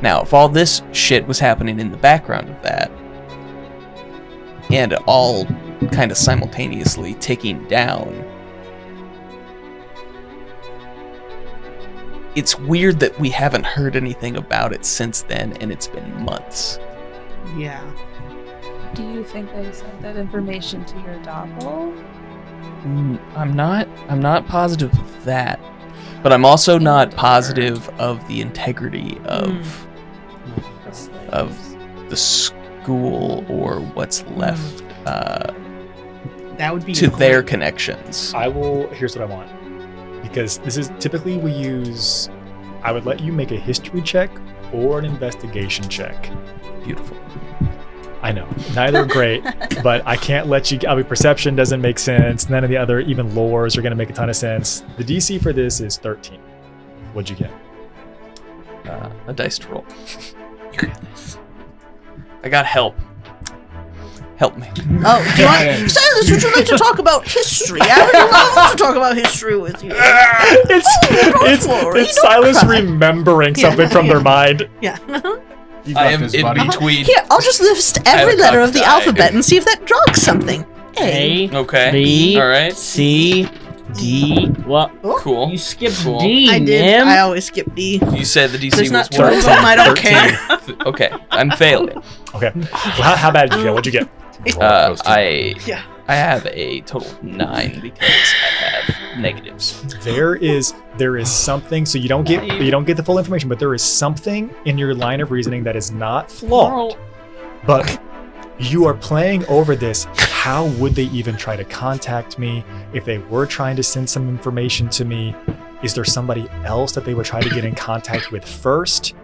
Now, if all this shit was happening in the background of that, and all kind of simultaneously ticking down, it's weird that we haven't heard anything about it since then, and it's been months. Yeah. Do you think they sent that information to your doppel? I'm not positive of that, but I'm also not positive of the integrity of the school or what's left That would be to great. their connections. Here's what I want. Because this is typically I would let you make a history check or an investigation check. Beautiful. I know, neither are great, but I can't let you. Perception doesn't make sense. None of the other, even lores, are going to make a ton of sense. The DC for this is 13. What'd you get? A dice to roll. I got help. Help me. Oh, do you want, Silas, would you like to talk about history? I would love to talk about history with you. It's Silas remembering something from their mind. Yeah. I am in between. Here, I'll just list every have a letter of the die. alphabet and see if that jogs something. A. Okay. B. All right. C. D. What? Cool. You skipped Cool. D, I did. Nim. I always skip D. You said the DC There's was not what? 12 of them, I don't care. Okay, I'm failing. Okay. Well, how bad did you get? What'd you get? I have a total of 9 because I have negatives. There is something. So you don't get the full information, but there is something in your line of reasoning that is not flawed. But you are playing over this. How would they even try to contact me if they were trying to send some information to me? Is there somebody else that they would try to get in contact with first?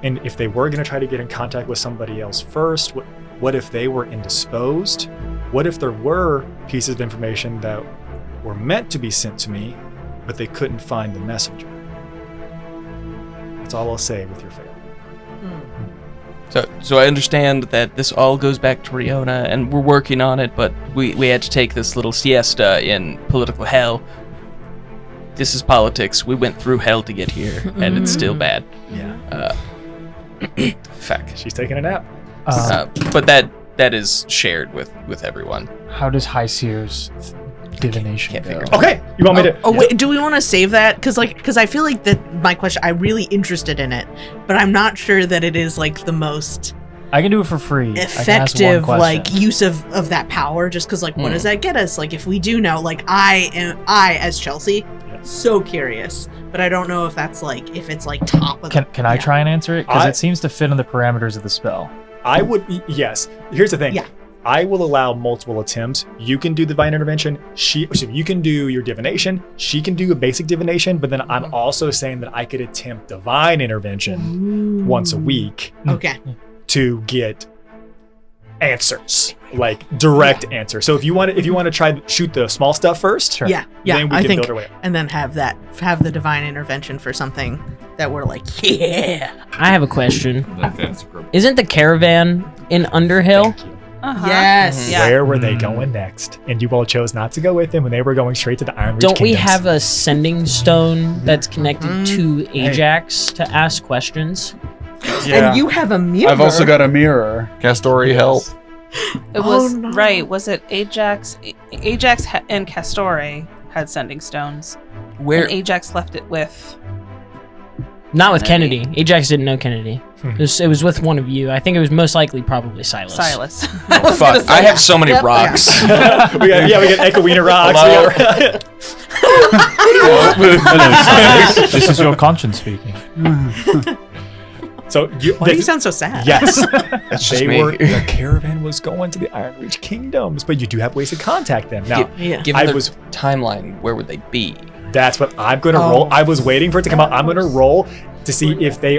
And if they were going to try to get in contact with somebody else first, what if they were indisposed? What if there were pieces of information that were meant to be sent to me, but they couldn't find the messenger? That's all I'll say with your fail. So I understand that this all goes back to Riona, and we're working on it, but we had to take this little siesta in political hell. This is politics. We went through hell to get here, and it's still bad. Yeah. Fuck. She's taking a nap. But that is shared with everyone. How does High Seer's divination Can't go? figure it Okay, you want me to? Oh wait, do we want to save that? Because I feel like that my question. I'm really interested in it, but I'm not sure that it is like the most I can do it for free. I can ask one effective question. like use of that power. Just because like what does that get us? Like if we do know, like I as Chelsea, so curious, but I don't know if that's like if it's like top of. Can I try and answer it? Because I- it seems to fit in the parameters of the spell. I would. Yes. Here's the thing. Yeah. I will allow multiple attempts. You can do divine intervention. You can do your divination. She can do a basic divination. But then I'm also saying that I could attempt divine intervention once a week Okay. to get answers, like direct answers. So if you want to try to shoot the small stuff first, Sure. Yeah. then we I can think, build our way up. and then have the divine intervention for something that we're like, yeah. I have a question. That's great. Isn't the caravan in Underhill? Thank you. Uh-huh. Yes. Yeah. Where were they going next? And you all chose not to go with them when they were going straight to the Iron Reach Don't we Kingdoms. have a sending stone that's connected to Ajax to ask questions? And you have a mirror. I've also got a mirror. Castory, help. It was no. right. Was it Ajax? Ajax and Castore had sending stones. Where And Ajax left it with. Not with Kennedy. Ajax didn't know Kennedy. Hmm. It was with one of you. I think it was most likely probably Silas. Silas. fuck, I have so many rocks. we got Echoina rocks. Hello. This is your conscience speaking. So Why do you sound so sad? yes, That's just they me. were. The caravan was going to the Iron Reach Kingdoms, but you do have ways to contact them. Now, Yeah. Given I the was- timeline, where would they be? that's what I'm going to Oh. roll. I was waiting for it to come out. I'm going to roll to see if they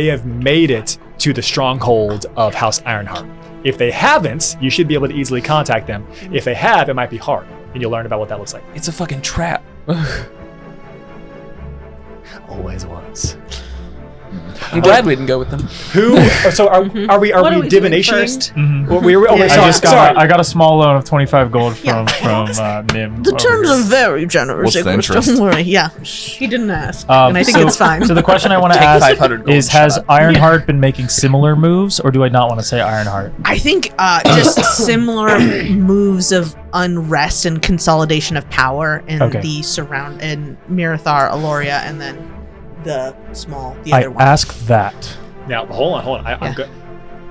have made it to the stronghold of House Ironheart. If they haven't, you should be able to easily contact them. If they have, it might be hard, and you'll learn about what that looks like. It's a fucking trap. Always was. I'm glad we didn't go with them. Who? So are we? Are What are we we doing divinationing? first? Or we were, oh, Yeah. wait, I sorry, just sorry. got I got a small loan of 25 gold Yeah. from Nim. The over terms here. are very generous. What's the Icarus, interest? Don't worry. Yeah. He didn't ask, and I think so- it's fine. So the question I want to Take ask 500 gold is: and has shut up. Ironheart been making similar moves, or do I not want to say Ironheart? I think just similar moves of unrest and consolidation of power in Okay. the surround in Mirathar, Aloria, and then the I other one. ask that. Now, hold on. I'm good.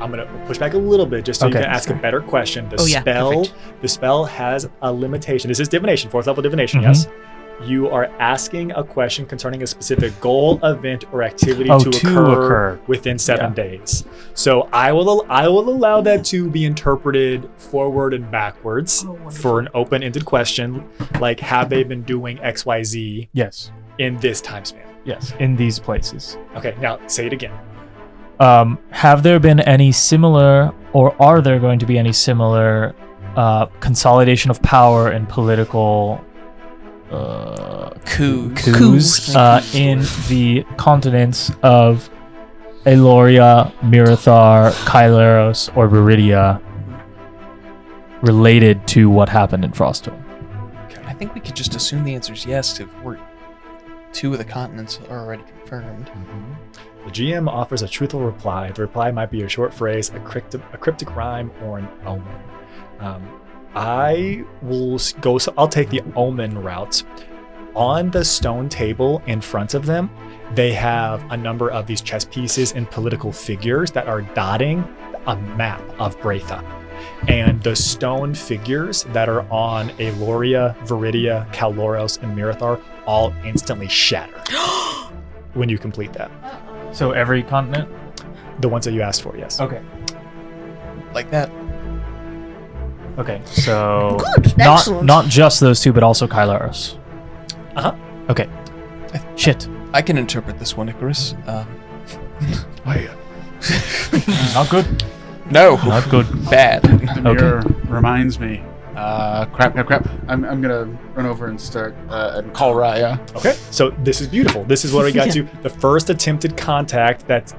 I'm gonna push back a little bit just so you Okay. can ask a better question. Oh, yeah, perfect. The spell has a limitation. This is divination, 4th level divination. Mhm. Yes. You are asking a question concerning a specific goal, event, or activity Oh, to to occur occur. within 7 days. So I will allow that to be interpreted forward and backwards for an open-ended question, like have they been doing XYZ Yes. in this time span? Yes. In these places. Okay, now say it again. Have there been any similar, or are there going to be any similar consolidation of power and political coups in the continents of Eloria, Mirathar, Kyleros, or Viridia related to what happened in Frostholm? I think we could just assume the answer is yes if we're 2 of the continents are already confirmed. The GM offers a truthful reply. The reply might be a short phrase, a cryptic rhyme, or an omen. I will go. So I'll take the omen route. On the stone table in front of them, they have a number of these chess pieces and political figures that are dotting a map of Breatha. And the stone figures that are on Eloria, Viridia, Kalloros, and Mirathar all instantly shatter when you complete that. So every continent? The ones that you asked for, yes. Okay. Like that. Okay, so Good, not excellent. not just those 2, but also Kyleros. Uh-huh. Okay. Shit. I can interpret this one, Icarus. Not good. No. Not good. Bad. The mirror reminds me. Crap. I'm gonna run over and start and call Raya. Okay, so this is beautiful. This is what we got to. The first attempted contact that's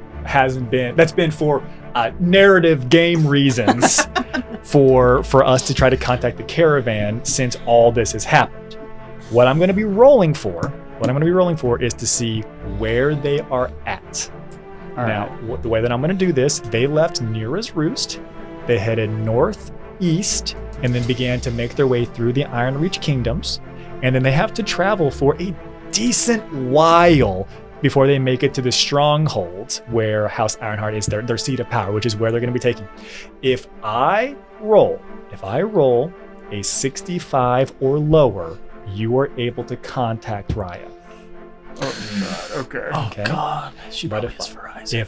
been for narrative game reasons for us to try to contact the caravan since all this has happened. What I'm going to be rolling for is to see where they are at. Now, the way that I'm going to do this, they left Nira's Roost. They headed northeast and then began to make their way through the Iron Reach Kingdoms. And then they have to travel for a decent while before they make it to the strongholds where House Ironheart is their seat of power, which is where they're going to be taking. If I roll a 65 or lower, you are able to contact Raya. Okay. Oh God, she But probably is Verizon.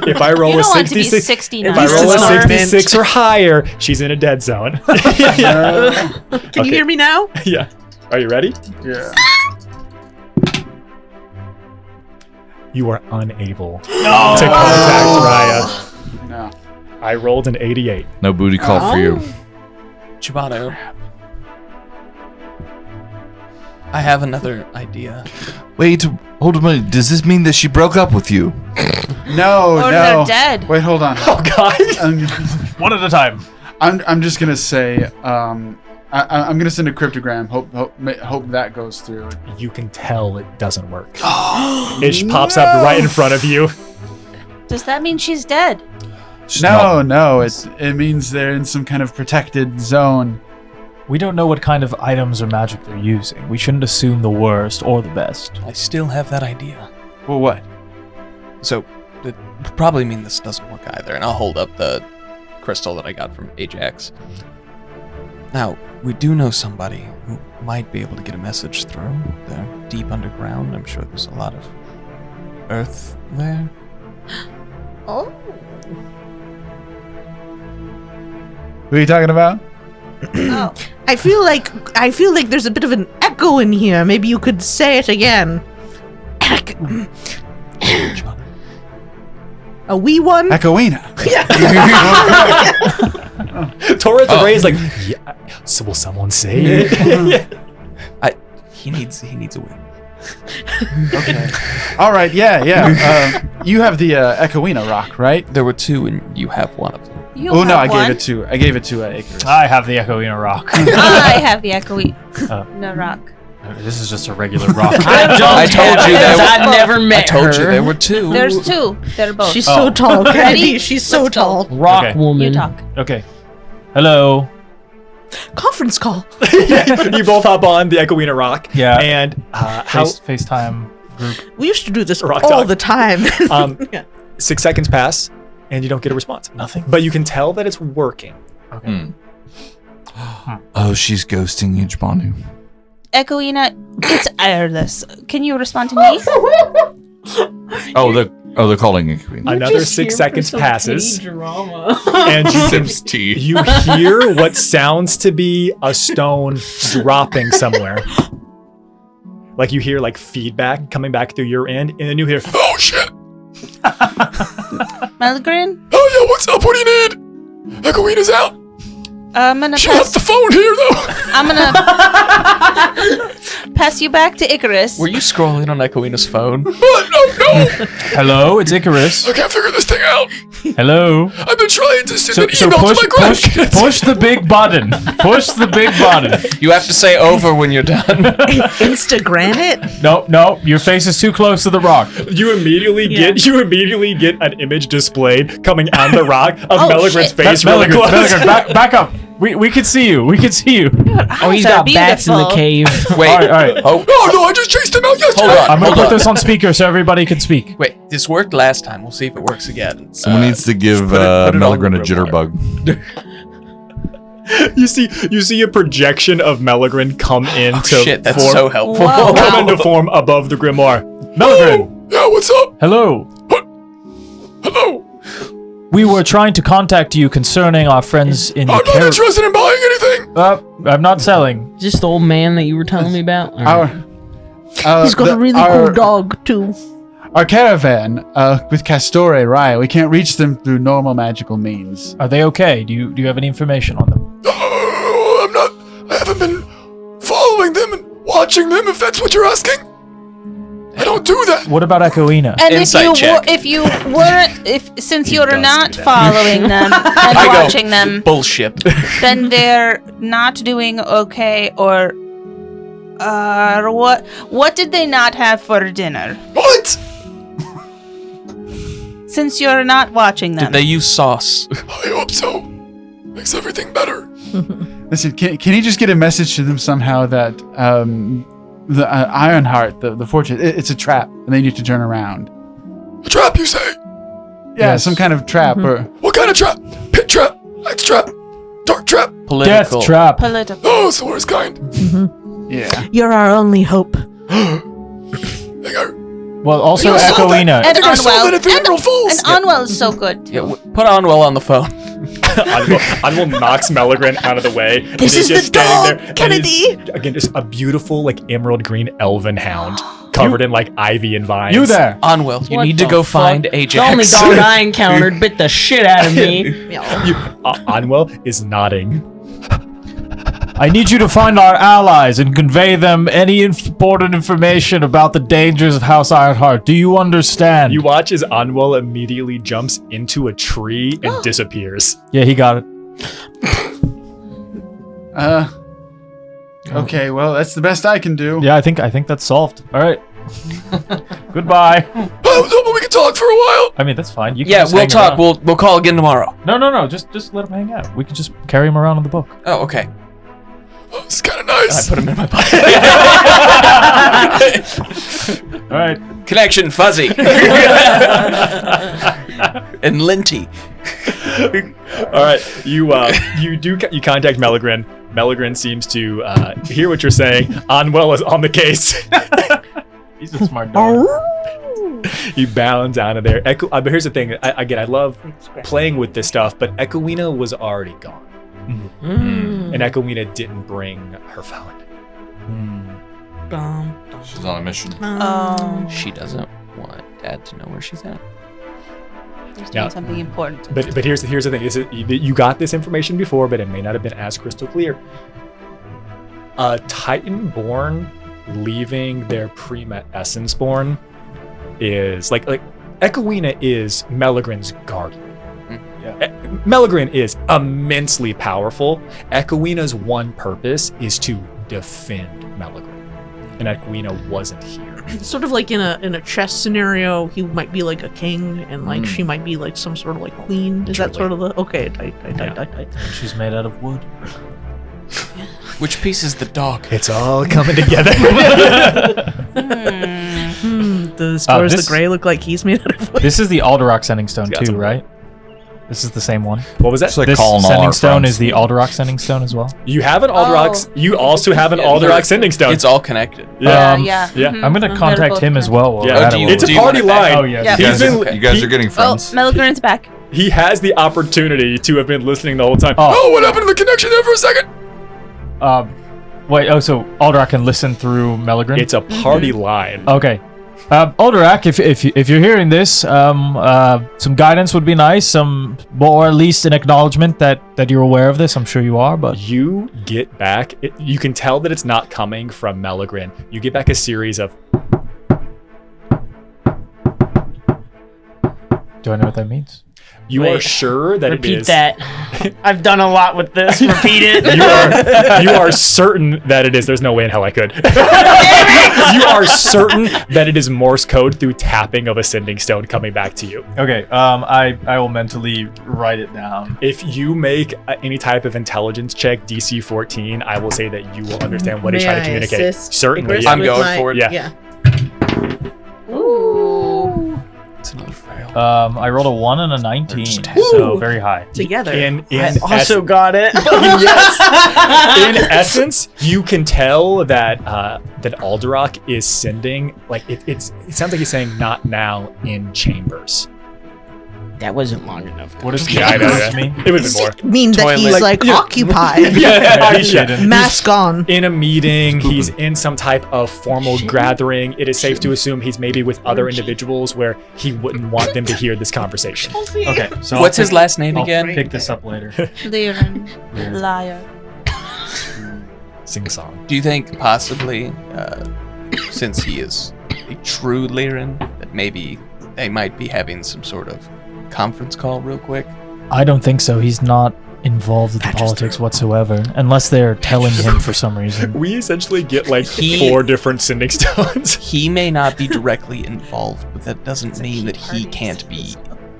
If I roll You a don't want to be 66, 69. if I roll a It's an 66 or higher, she's in a dead zone. Can you hear me now? Yeah. Are you ready? Yeah. You are unable to contact Raya. No. I rolled an 88. No booty call for you. Chibano. I have another idea. Wait, hold on a minute. Does this mean that she broke up with you? No, Or no. they're dead. Wait, hold on. Oh God. One at a time. I'm just gonna say, I'm gonna send a cryptogram. Hope that goes through. You can tell it doesn't work. It pops up right in front of you. Does that mean she's dead? No. It means they're in some kind of protected zone. We don't know what kind of items or magic they're using. We shouldn't assume the worst or the best. I still have that idea. Well, what? So, it would probably mean this doesn't work either, and I'll hold up the crystal that I got from Ajax. Now, we do know somebody who might be able to get a message through. They're deep underground. I'm sure there's a lot of earth there. Oh. Who are you talking about? Oh. I feel like there's a bit of an echo in here. Maybe you could say it again. A wee one? Echoina. Torres the Gray is like, yeah. So will someone say it? He needs a win. Okay. All right. Yeah. You have the Echoina rock, right? There were two, and you have one of them. You Oh no, have one. I gave it to Icarus. I have the Echoina rock. I have the echoey. Oh. No rock. This is just a regular rock. I told you Because there I've never met I told her. you there were two. There's two. They're both. She's so tall, Ready? Kennedy. She's so Let's go. tall. Rock Okay. woman. You talk. Okay. Hello. Conference call. You both hop on the Echoina Rock. Yeah. And how FaceTime group. We used to do this Rock all talk. the time. Yeah. 6 seconds pass and you don't get a response. Nothing. But you can tell that it's working. Oh, she's ghosting you, Jabanu. Echoina, it's wireless. Can you respond to me? They're calling you Queen. Another 6 seconds passes. Drama. And Sips tea. you hear what sounds to be a stone dropping somewhere. Like you hear like feedback coming back through your end, and then you hear, "Oh shit! Melgrin, Oh yeah, what's up? What do you need? Echoina's out. I'm gonna She left the phone here though." I'm gonna pass you back to Icarus. Were you scrolling on Echoina's phone? No. Hello, it's Icarus. I can't figure this thing out. Hello. I've been trying to send So, an so email push, to my push, grandkids. push the big button. Push the big button. You have to say over when you're done. Instagranite? No, your face is too close to the rock. you immediately get an image displayed coming on the rock of Oh, Melagrin's shit. face really close. Melagrin, back up. We can see you. We can see you. Oh, he's Eyes are got bats in the beautiful. cave. Wait. All right. Oh, No, I just chased him out yesterday. hold on. I'm gonna hold put on. this on speaker so everybody can speak. Wait, this worked last time. We'll see if it works again. Someone needs to give put it on Melagrin a the jitterbug. You see a projection of Melagrin come into Oh, shit, that's form, so helpful. Whoa. come into form above the grimoire. Melagrin, Yeah, what's up? hello. Hello. We were trying to contact you concerning our friends in the I'm not interested in buying anything. I'm not selling. Is this the old man that you were telling me about? Or- He's got a really cool dog, too. Our caravan with Castore, Raya. We can't reach them through normal magical means. Are they okay? Do you have any information on them? I haven't been following them and watching them, if that's what you're asking. I don't do that. What about Echoina? And Insight check. since He you're does not do that. following them and I go, watching them, bullshit. then they're not doing okay, or what did they not have for dinner? What? Since you're not watching them. Did they use sauce? I hope so. Makes everything better. Listen, can he just get a message to them somehow that the Ironheart, the fortress, it's a trap, and they need to turn around? A trap, you say? Yeah, some kind of trap. Or What kind of trap? Pit trap? X trap? Dark trap? Political. Death trap. Political. Oh, it's the worst kind. yeah. You're our only hope. They are. Well, also I saw that. Echoina. I think I saw Unwell. that at the Emerald Falls. And Onwell is so good. Yeah, put Onwell on the phone. Anwil knocks Melagrin out of the way. and This he's is just the standing dog, there, and Kennedy! he's- Again, just a beautiful, like, emerald green elven hound covered in, like, ivy and vines. You there? Onwell, you What need to the go fuck? find The Ajax. only dog I encountered bit the shit out of me. Anwil is nodding. I need you to find our allies and convey them any important information about the dangers of House Ironheart. Do you understand? You watch as Anwil immediately jumps into a tree and disappears. Yeah, he got it. Okay, well, that's the best I can do. Yeah, I think that's solved. All right. Goodbye. Oh, no, but we can talk for a while. I mean, that's fine. You can Yeah, just we'll hang talk. around. We'll call again tomorrow. No. Just let him hang out. We can just carry him around in the book. Oh, okay. Oh, it's kind of I nice. put him in my pocket. All right. Connection fuzzy. And linty. All right, you contact Melagrin. Melagrin seems to hear what you're saying. Anwil is on the case. He's a smart dog. He bounds out of there. But here's the thing. I love playing with this stuff, but Echoina was already gone. And Echoina didn't bring her phone. She's on a mission. Oh, She doesn't want Dad to know where she's at. she's Yeah. doing something important. But here's the thing. You got this information before, but it may not have been as crystal clear. A Titanborn leaving their pre-met Essenceborn is like Echoina is Melagrin's guardian. Melagrin is immensely powerful. Echoina's one purpose is to defend Melagrin, and Echoina wasn't here. Sort of like in a chess scenario, he might be like a king, and like she might be like some sort of like queen. Is that sort of the tight? She's made out of wood. Which piece is the dog? It's all coming together. Does Scourge this- the Grey look like he's made out of wood? This is the Alderrock Sending Stone got too, some- right? This is the same one. What was that? It's like This calling all Sending our Stone friends. is the Alderrock Sending Stone as well. You have an Alderock. You also have an Yeah, Alderock Sending Stone. It's all connected. Yeah. Yeah. yeah. mhm. I'm gonna They're contact both him as connected. well. while Yeah. we're at do it. you- It's a do you party want it back? line. Oh yeah. Yeah. You He's guys, been- you guys he- are getting Well, friends. Melagrin's back. He has the opportunity to have been listening the whole time. Oh, what happened to the connection there for a second? Wait. Oh, so Alderrock can listen through Melagrin. It's a party line. Okay. Alderrock, if you're hearing this, some guidance would be nice. Or at least an acknowledgement that you're aware of this. I'm sure you are, but You get back. You can tell that it's not coming from Melagrin. You get back a series of. do I know what that means? You Wait, are sure that it Repeat is. that. I've done a lot with this. Repeat it. You are certain that it is. There's no way in hell I could. You are certain that it is Morse code through tapping of a sending stone coming back to you. Okay. I will mentally write it down. If you make any type of intelligence check, DC 14, I will say that you will understand what he's trying to communicate. Certainly. Icarus Yeah. I'm with going my- for it. Yeah. Ooh. It's another fail. I rolled a 1 and a 19, Just so very high. Together. In I also got it. in essence, you can tell that that Alderrock is sending it sounds like he's saying not now in chambers. That wasn't long enough. What does Yeah, I know, this yeah. mean? It would have been more. mean that he's Toilet. like occupied, Yeah. mask on. In a meeting, he's in some type of formal gathering. It is safe to assume he's maybe with other individuals where he wouldn't want them to hear this conversation. Okay. So What's his last name I'll again? pick this up later. Liren. Liar. Sing song. Do you think possibly, since he is a true Lyran, that maybe they might be having some sort of conference call real quick. I don't think so. He's not involved with the politics whatsoever, unless they're telling him for some reason. We essentially get like 4 different sending stones. He may not be directly involved, but that doesn't mean that he can't be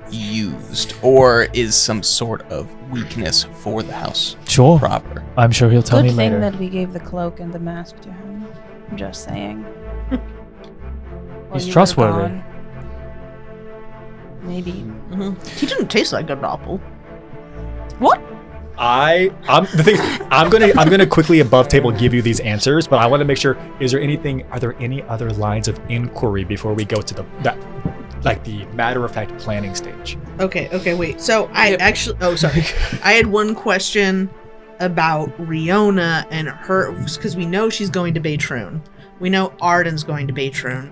used or is some sort of weakness for the house Sure. proper. I'm sure he'll tell Good me thing later. that we gave the cloak and the mask to him. I'm just saying. While He's you were trustworthy. gone. Maybe. He didn't taste like an apple. What? I'm gonna quickly above table give you these answers, but I want to make sure, are there any other lines of inquiry before we go to the matter-of-fact planning stage? Okay, wait. So I had one question about Riona and her, because we know she's going to Baytroon. We know Arden's going to Baytroon.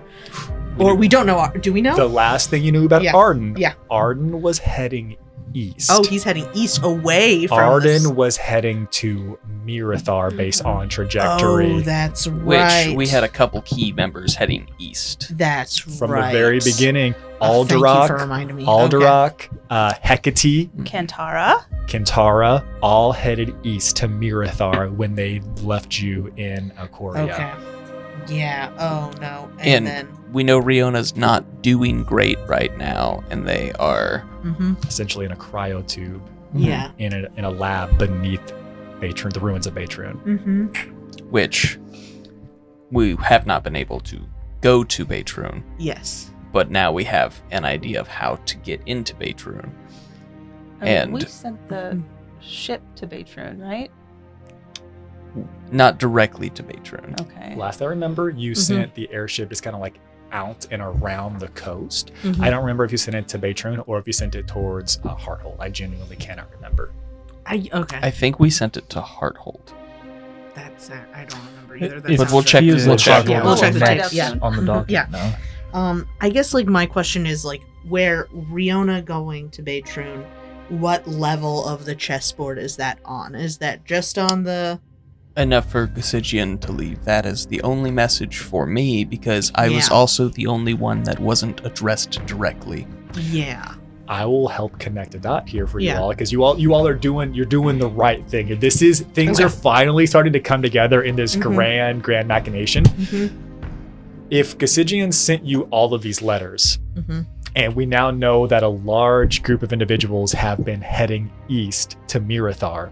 Or we don't know. Do we know? The last thing you knew about Arden. Yeah. Arden was heading east. Oh, he's heading east away from Arden was heading to Mirathar based on trajectory. Oh, that's right. Which we had a couple key members heading east. That's from right. the very beginning. Thank you for Alderok, reminding me. Hecate, Kantara. all headed east to Mirathar when they left you in Aquaria. Okay. Yeah. Oh no. And then we know Riona's not doing great right now, and they are Essentially in a cryotube. Yeah. In a lab beneath Baytroon, the ruins of Baytroon. which we have not been able to go to Baytroon. Yes. But now we have an idea of how to get into Baytroon. And we sent the ship to Baytroon, right? Not directly to Baytroon. Okay. Last I remember, you sent the airship just kind of like out and around the coast. I don't remember if you sent it to Baytroon or if you sent it towards Hearthold. I genuinely cannot remember. I think we sent it to Hearthold. That's I don't remember either. But we'll check. We'll check the tape. yeah. on the docket. Yeah. No. I guess like my question is like, where Riona going to Baytroon, what level of the chessboard is that on? Is that just on the Enough for Gasigian to leave that as the only message for me, because I was also the only one that wasn't addressed directly. Yeah. I will help connect a dot here for you all, because you all are doing the right thing. And things are finally starting to come together in this grand machination. If Gasigian sent you all of these letters, and we now know that a large group of individuals have been heading east to Mirathar,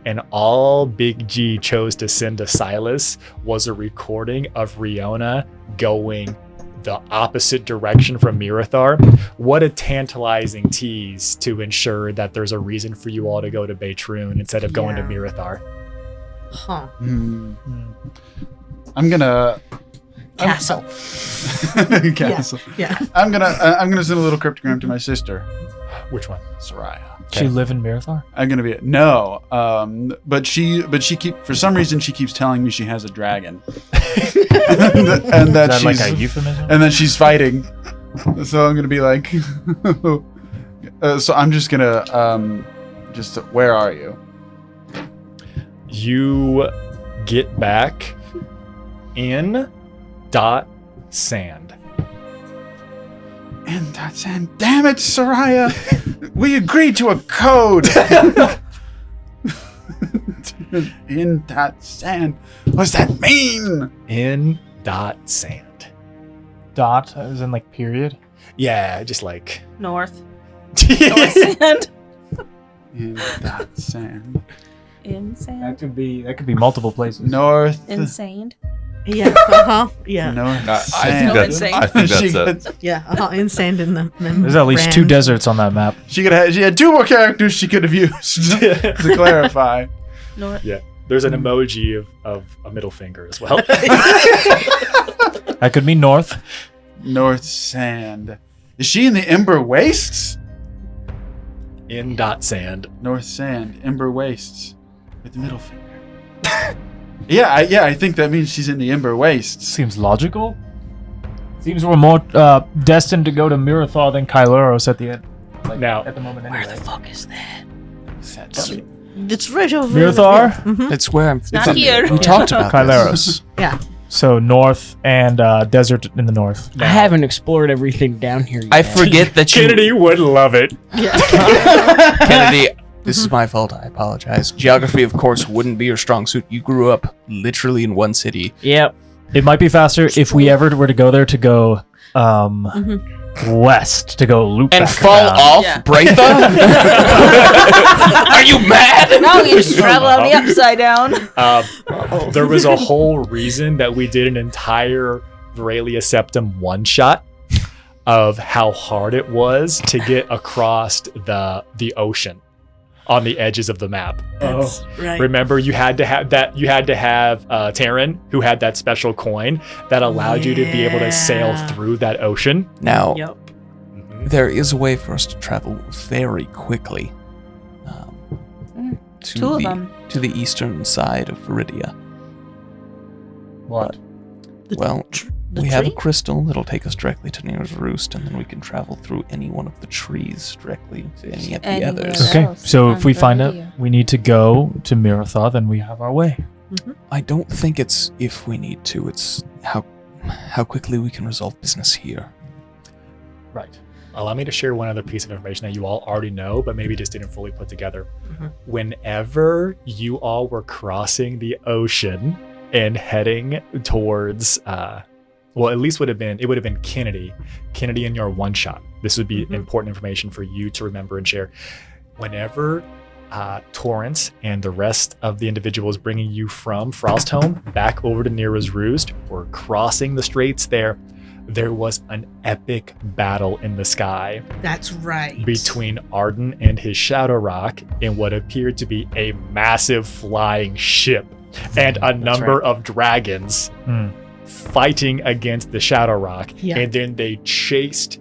and all Big G chose to send to Silas was a recording of Riona going the opposite direction from Mirathar. What a tantalizing tease to ensure that there's a reason for you all to go to Baytroon instead of going to Mirathar. Huh. I'm gonna Castle. Castle. Yeah. I'm gonna send a little cryptogram to my sister, Which one? Soraya. She live in Mirathar? I'm gonna be but she for some reason she keeps telling me she has a dragon, and that Is that she's like a euphemism? and then she's fighting. So I'm gonna be like, so I'm just gonna where are you? You get back in sand. In that sand. Damn it, Soraya! We agreed to a code. In that sand. What does that mean? In sand. Dot, as in like period? Yeah, just like North. North sand. In that sand. In That sand. could be multiple places. North. Insane. Yeah. Yeah. North. I sand. think that's it. Yeah. In sand in the. There's at least 2 deserts on that map. She had 2 more characters she could have used to clarify. North. Yeah. There's an emoji of a middle finger as well. That could mean north. North sand. Is she in the Ember Wastes? In sand. North sand, Ember Wastes, with the middle finger. I think that means she's in the Ember Wastes. Seems logical. Seems we're more destined to go to Mirathar than Kyloros at the end. Like, Now- at the moment anyway. Where the fuck is that? It's right over Mirathar? Yeah. It's where I'm. Not here. We talked about Kyloros. Yeah. So north and desert in the north. I haven't explored everything down here yet. I forget that you... Kennedy would love it. Kennedy, this is my fault. I apologize. Geography, of course, wouldn't be your strong suit. You grew up literally in one city. Yep. It might be faster if we ever were to go there to go west, to go loop And back fall around. off Yeah. Braitha? Are you mad? No, you just travel on the upside down. There was a whole reason that we did an entire Varelia Septum one-shot of how hard it was to get across the ocean on the edges of the map. That's right. Remember, you had to have that. You had to have Taryn, who had that special coin that allowed you to be able to sail Yeah. through that ocean. Now, Yep. there is a way for us to travel very quickly. To Two of the, them. To the eastern side of Viridia. What? Well, the we have a tree? crystal that'll take us directly to Near's Roost, and then we can travel through any one of the trees directly to any of the Anywhere. others. Okay, else so on if we find out Viridia. we need to go to Miratha, then we have our way. I don't think it's if we need to, it's how quickly we can resolve business here. Right. Allow me to share one other piece of information that you all already know, but maybe just didn't fully put together. Whenever you all were crossing the ocean and heading towards, well, at least it would have been Kennedy in your one shot. This would be important information for you to remember and share. Whenever Torrance and the rest of the individuals bringing you from Frostholm back over to Near's Roost were crossing the straits there was an epic battle in the sky That's right. between Arden and his Shadow Rock in what appeared to be a massive flying ship and a number of dragons fighting against the Shadow Rock. Yeah. And then they chased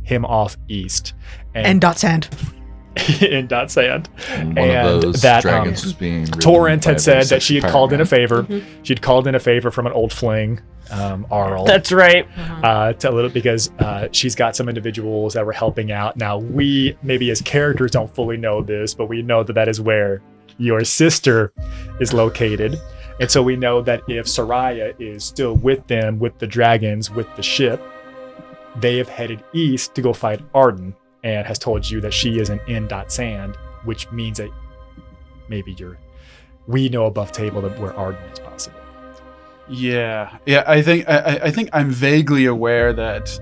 him off east. And dot sand. in Dot Sand. And one And of those that, dragons was being ridden Torrent by had a said very that she had sexy called in a paragon. favor. She'd called in a favor from an old fling, Arl. That's right. To a little because she's got some individuals that were helping out. Now we maybe as characters don't fully know this, but we know that is where your sister is located, and so we know that if Soraya is still with them, with the dragons, with the ship, they have headed east to go fight Arden, and has told you that she isn't in Dot Sand, which means that maybe we know above table that where Arden is possible. Yeah. I think I'm vaguely aware that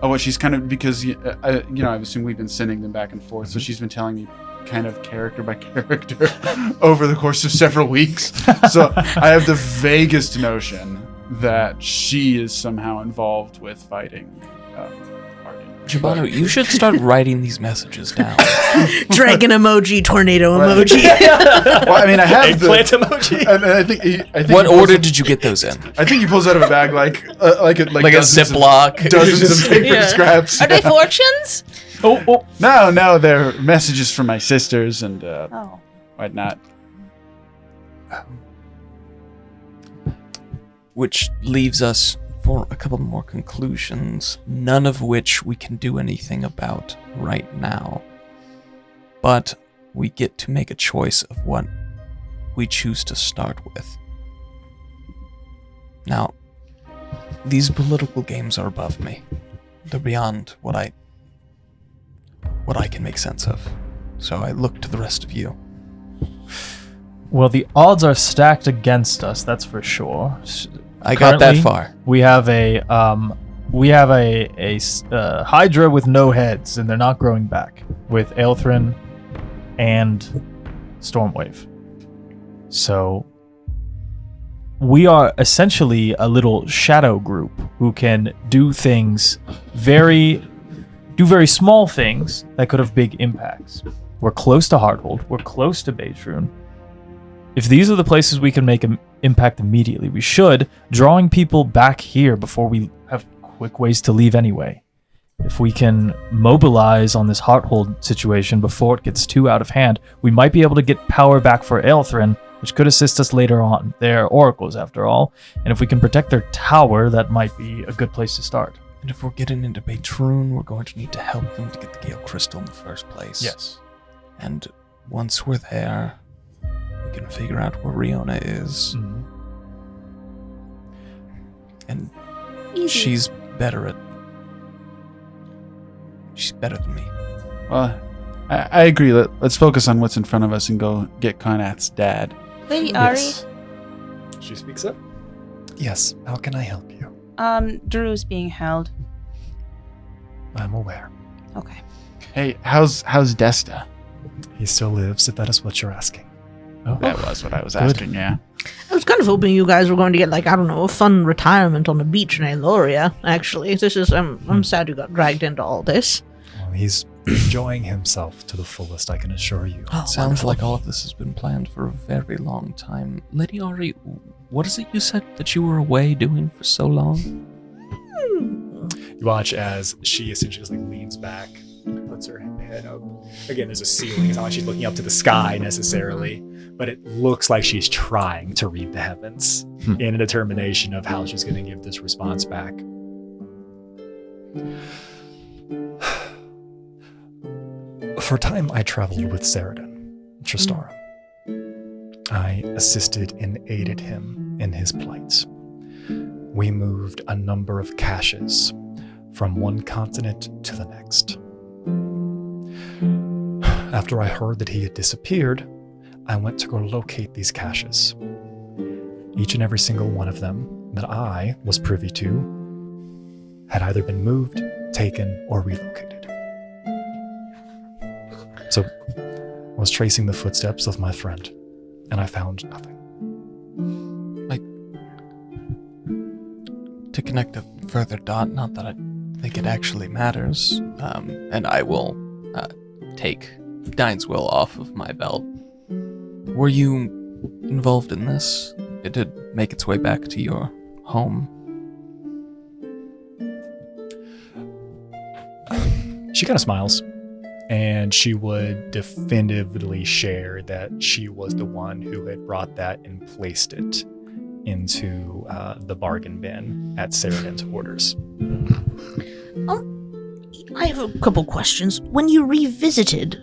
what she's kind of, because I assume we've been sending them back and forth, so she's been telling me kind of character by character over the course of several weeks. So I have the vaguest notion that she is somehow involved with fighting Arden. Jabano, you should start writing these messages down. Dragon emoji, tornado Right. emoji. Well, I mean, I have the. Eggplant emoji. And I think What he pulls order up- did you get those in? I think he pulls out of a bag like Like a dozens of- Ziploc? dozens of paper Yeah. scraps. Are they fortunes? No, they're messages from my sisters and Oh. whatnot. Which leaves us for a couple more conclusions, none of which we can do anything about right now. But we get to make a choice of what we choose to start with. Now, these political games are above me. They're beyond what I can make sense of. So I look to the rest of you. Well, the odds are stacked against us, that's for sure. I got that Currently, far. We have a Hydra with no heads, and they're not growing back, with Aelthrin and Stormwave. So we are essentially a little shadow group who can do things very small things that could have big impacts. We're close to Hearthold. We're close to Beitrun. If these are the places we can make an impact immediately, we should, drawing people back here before we have quick ways to leave anyway. If we can mobilize on this Hearthold situation before it gets too out of hand, we might be able to get power back for Aelthrin, which could assist us later on. They're oracles, after all, and if we can protect their tower, that might be a good place to start. And if we're getting into Beitrun, we're going to need to help them to get the Gale Crystal in the first place. Yes. And once we're there, we can figure out where Riona is. And Easy. she's better than me. Well, I agree. Let's focus on what's in front of us and go get Connat's dad. Lady Ari, Yes. She speaks up. Yes, how can I help you? Drew's being held. I'm aware. Okay. Hey, how's Desta? He still lives, if that is what you're asking. That was what I was asking, yeah. I was kind of hoping you guys were going to get, like, I don't know, a fun retirement on the beach in Aloria, actually. This is, I'm sad you got dragged into all this. Well, he's enjoying himself to the fullest, I can assure you. Oh, Sounds like all of this has been planned for a very long time. Lady Ari, what is it you said that you were away doing for so long? You watch as she essentially just like leans back, puts her head up. Again, there's a ceiling. It's not like she's looking up to the sky necessarily, but it looks like she's trying to read the heavens in a determination of how she's going to give this response back. For a time, I traveled with Saradin, Tristarum. I assisted and aided him in his plight. We moved a number of caches from one continent to the next. After I heard that he had disappeared, I went to go locate these caches. Each and every single one of them that I was privy to had either been moved, taken, or relocated. So I was tracing the footsteps of my friend, and I found nothing. To connect a further dot, not that I think it actually matters, and I will take Dine's will off of my belt. Were you involved in this? Did it make its way back to your home? She kind of smiles, and she would definitively share that she was the one who had brought that and placed it into the bargain bin at Saradin's orders. I have a couple questions. When you revisited,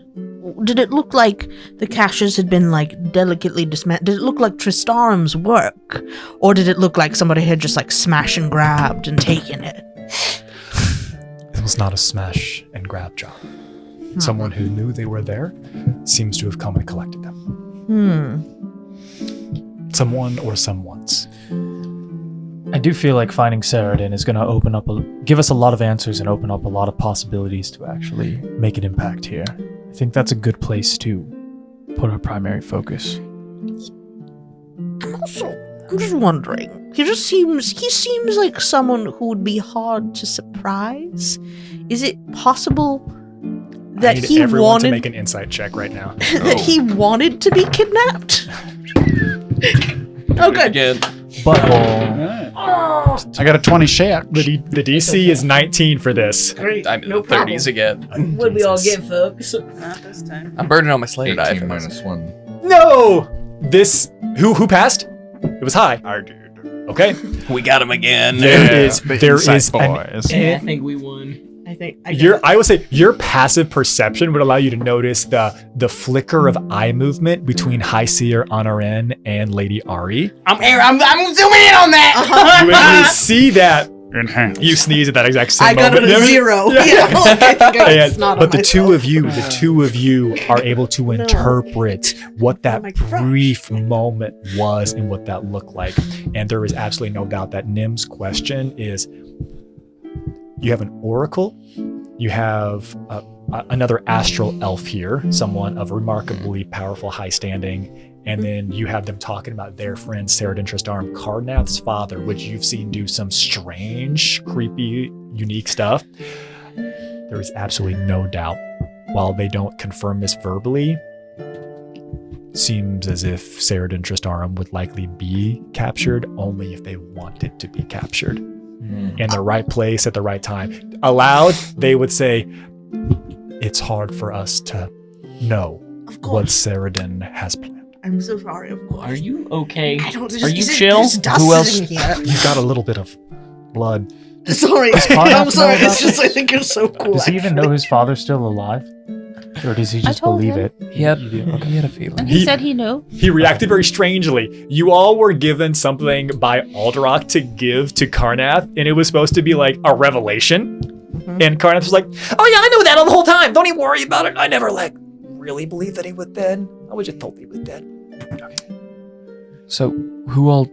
did it look like the caches had been, like, delicately dismantled? Did it look like Tristarum's work? Or did it look like somebody had just, like, smash and grabbed and taken it? It was not a smash and grab job. Someone who knew they were there seems to have come and collected them. Someone or someones. I do feel like finding Saradin is going to give us a lot of answers and open up a lot of possibilities to actually make an impact here. I think that's a good place to put our primary focus. I'm just wondering. He seems like someone who would be hard to surprise. Is it possible that I need he everyone wanted to make an insight check right now. that he wanted to be kidnapped? Oh, good. Again. Butthole. I got a 20 share. The DC is 19 for this. Great. I'm in No the 30s again. What we all Jesus. get, folks? Not this time. I'm burning on my Slayer die. 18 minus 1. No! This who passed? It was high. I did. Okay. We got him again. There is Insight an boys. I think we won. I would say your passive perception would allow you to notice the flicker of eye movement between High Seer Honoren and Lady Ari. I'm zooming in on that. You actually see that Enhance. you sneeze at that exact same I got moment. it a 0. Yeah, like, I think I And- snot on but the myself. two of you are able to interpret what that my crush. brief moment was and what that looked like. And there is absolutely no doubt that Nim's question is, you have an oracle, you have another astral elf here, someone of remarkably powerful high standing, and then you have them talking about their friend Saradin Tristarum, Cardnath's father, which you've seen do some strange, creepy, unique stuff. There is absolutely no doubt, while they don't confirm this verbally, seems as if Saradin Tristarum would likely be captured only if they wanted to be captured. In the right place at the right time. Aloud, they would say, it's hard for us to know Of what course. Saradin has planned. I'm so sorry, of course. Are you okay? I don't. Are you chill? Who else? Here. You've got a little bit of blood. Sorry, Connor I'm sorry. know It's about just I think you're so cool. Does he even know his father's still alive? Or does he just told believe him. it? He had, You do? Okay. he had a feeling. And he said he knew. He reacted very strangely. You all were given something by Alderach to give to Karnath, and it was supposed to be like a revelation. And Karnath was like, "Oh yeah, I knew that all the whole time. Don't even worry about it. I never really believed that he was dead. I was just told he was dead." So, who all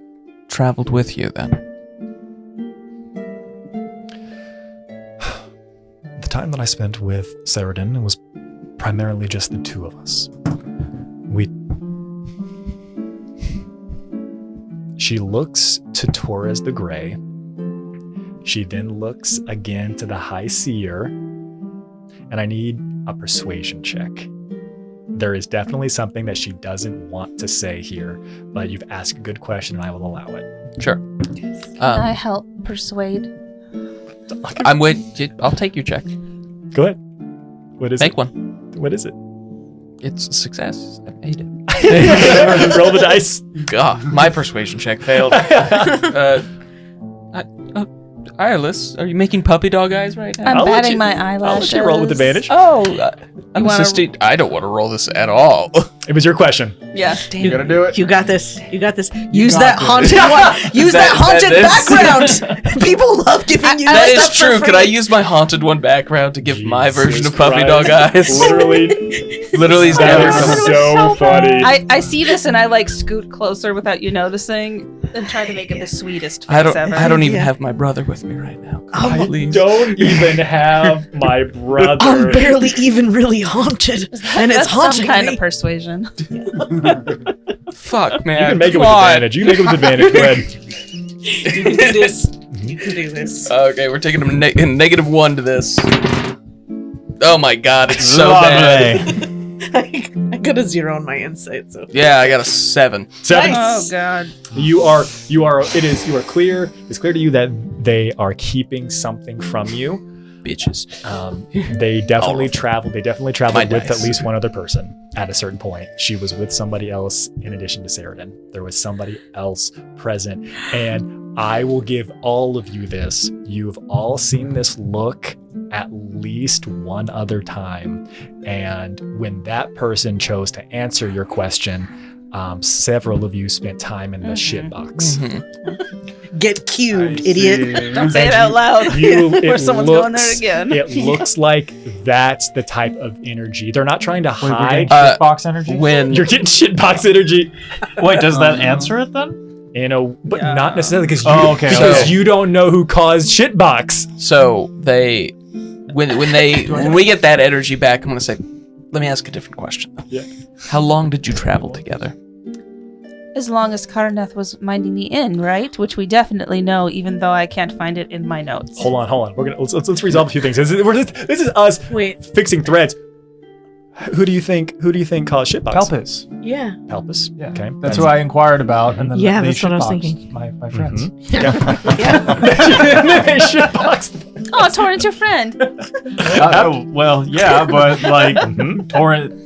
traveled with you then? The time that I spent with Saradin, it was primarily just the two of us. She looks to Torres the Grey. She then looks again to the High Seer. And I need a persuasion check. There is definitely something that she doesn't want to say here, but you've asked a good question and I will allow it. Sure. Can I help persuade? I'm waiting. I'll take your check. Go ahead. What is Make it? one. What is it? It's a success. I made it. Roll the dice. God, my persuasion check failed. Ireless, are you making puppy dog eyes right now? I'm I'll let batting you- my I'll eyelashes. let you roll with advantage. Oh, I'm You wanna- assisting. I don't want to roll this at all. It was your question. Yeah. You gotta do it. You got this. You got this. Use that this. haunted one. Use that haunted this? background. People love giving you That that is stuff true. for Could I free. use my haunted one background to give my version Jesus of puppy dog Christ. eyes? Literally, Literally, is that never is coming. so funny. I see this and I like scoot closer without you noticing and try to make it the sweetest face ever. I don't even Yeah. have my brother with me right now. I Please. don't even have my brother. I'm barely even really haunted, and it's That's haunting some kind me. of persuasion. Fuck, man. You can make it Come with on. advantage. You can make it with advantage. Go ahead. You can do this. You can do this. Okay, we're taking a -1 to this. Oh my god, it's so bad. I got a 0 on my insight, so. Yeah, I got a 7. 7. Oh god. You are clear. It's clear to you that they are keeping something from you. Bitches. They definitely traveled. My with dice. at least one other person at a certain point. She was with somebody else in addition to Saradin. There was somebody else present, and I will give all of you this. You've all seen this look at least one other time, and when that person chose to answer your question, several of you spent time in the shit box. Get cubed, idiot. Don't say it out loud. Or someone's going there again. It looks like that's the type of energy. They're not trying to Wait, we're hide. getting shitbox energy? When You're getting shitbox energy, Wait, does that answer it then? but not necessarily because Oh, okay. because So- you don't know who caused shitbox. So they, when we get that energy back, I'm gonna say, let me ask a different question. Yeah. How long did you travel together? As long as Karnath was minding the inn, right? Which we definitely know, even though I can't find it in my notes. Hold on. We're gonna let's resolve a few things. This is us Wait, fixing threads. Who do you think caused shitbox? Pelpis. yeah. Pelpis. Yeah. Okay. That's who I inquired about, and then Yeah, they that's what I was shitboxed thinking. My friends. Shitbox. Oh, Torrent's your friend. Well, yeah, but like Torrent.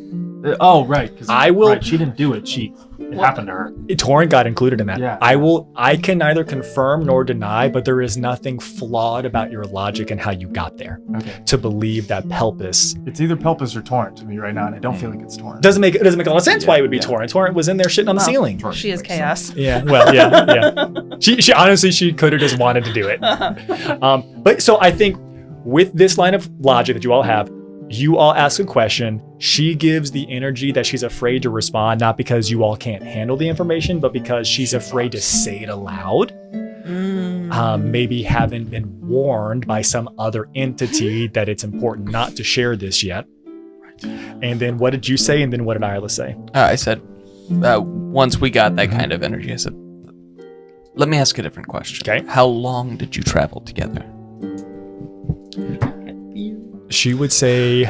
Oh, right. 'Cause- I will- Right, she didn't do it. It happened to her. Torrent got included in that. Yeah. I can neither confirm nor deny, but there is nothing flawed about your logic and how you got there Okay. to believe that Pelpis It's either Pelpis or Torrent to me right now, and I don't feel like it's Torrent. doesn't make a lot of sense why it would be Yeah. Torrent. Torrent was in there shitting on the Well, ceiling. Torrent She is makes chaos. sense. Yeah, well, yeah. She honestly, she could have just wanted to do it. But so I think with this line of logic that you all have, you all ask a question. She gives the energy that she's afraid to respond, not because you all can't handle the information, but because she's afraid to say it aloud. Maybe haven't been warned by some other entity that it's important not to share this yet. And then what did you say? And then what did Isla say? I said, once we got that kind of energy, I said, let me ask a different question. Okay. How long did you travel together? She would say,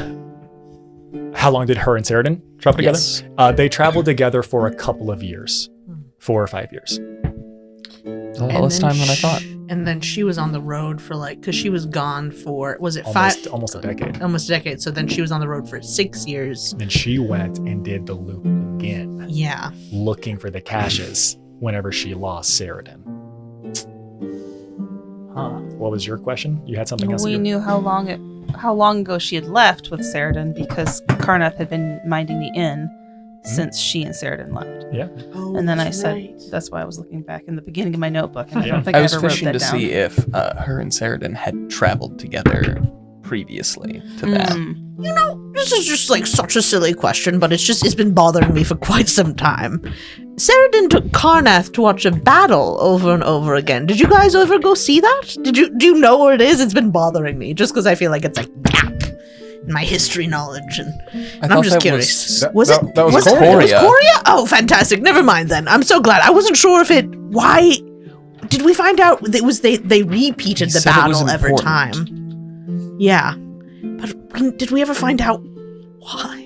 how long did her and Saradin travel together? Yes. They traveled together for a couple of years, 4 or 5 years. All this time than I thought. And then she was on the road for because she was gone for, was it 5? Almost a decade. Almost a decade. So then she was on the road for 6 years. Then she went and did the loop again, Yeah. looking for the caches whenever she lost Saradin. Huh. What was your question? You had something else? We you- knew how long it how long ago she had left with Saradin, because Karnath had been minding the inn since she and Saradin left. Yeah. And then I said, that's why I was looking back in the beginning of my notebook, and I Yeah. don't think I I was ever wrote fishing that to down. see if her and Saradin had traveled together previously to that. You know, this is just like such a silly question, but it's been bothering me for quite some time. Saradin took Karnath to watch a battle over and over again. Did you guys ever go see that? Do you know where it is? It's been bothering me just because I feel like it's like gap in my history knowledge, and I'm just curious. Was it Korea. Korea? Oh, fantastic. Never mind then. I'm so glad. I wasn't sure if it. Why did we find out it was they repeated He the said it was battle every important. time? Yeah, but did we ever find out why?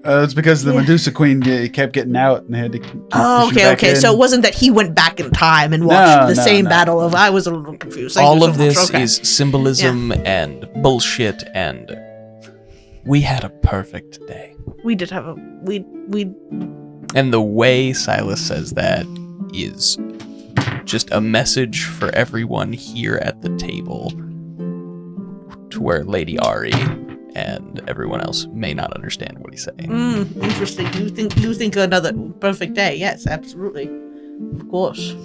It's because the Medusa Queen kept getting out and they had to. Oh, okay. So it wasn't that he went back in time and watched the same battle of. I was a little confused. Thank All you so of much. this Okay. is symbolism and bullshit, and we had a perfect day. We did have a we. And the way Silas says that is just a message for everyone here at the table, to where Lady Ari and everyone else may not understand what he's saying. Interesting. You think another perfect day? Yes, absolutely. Of course.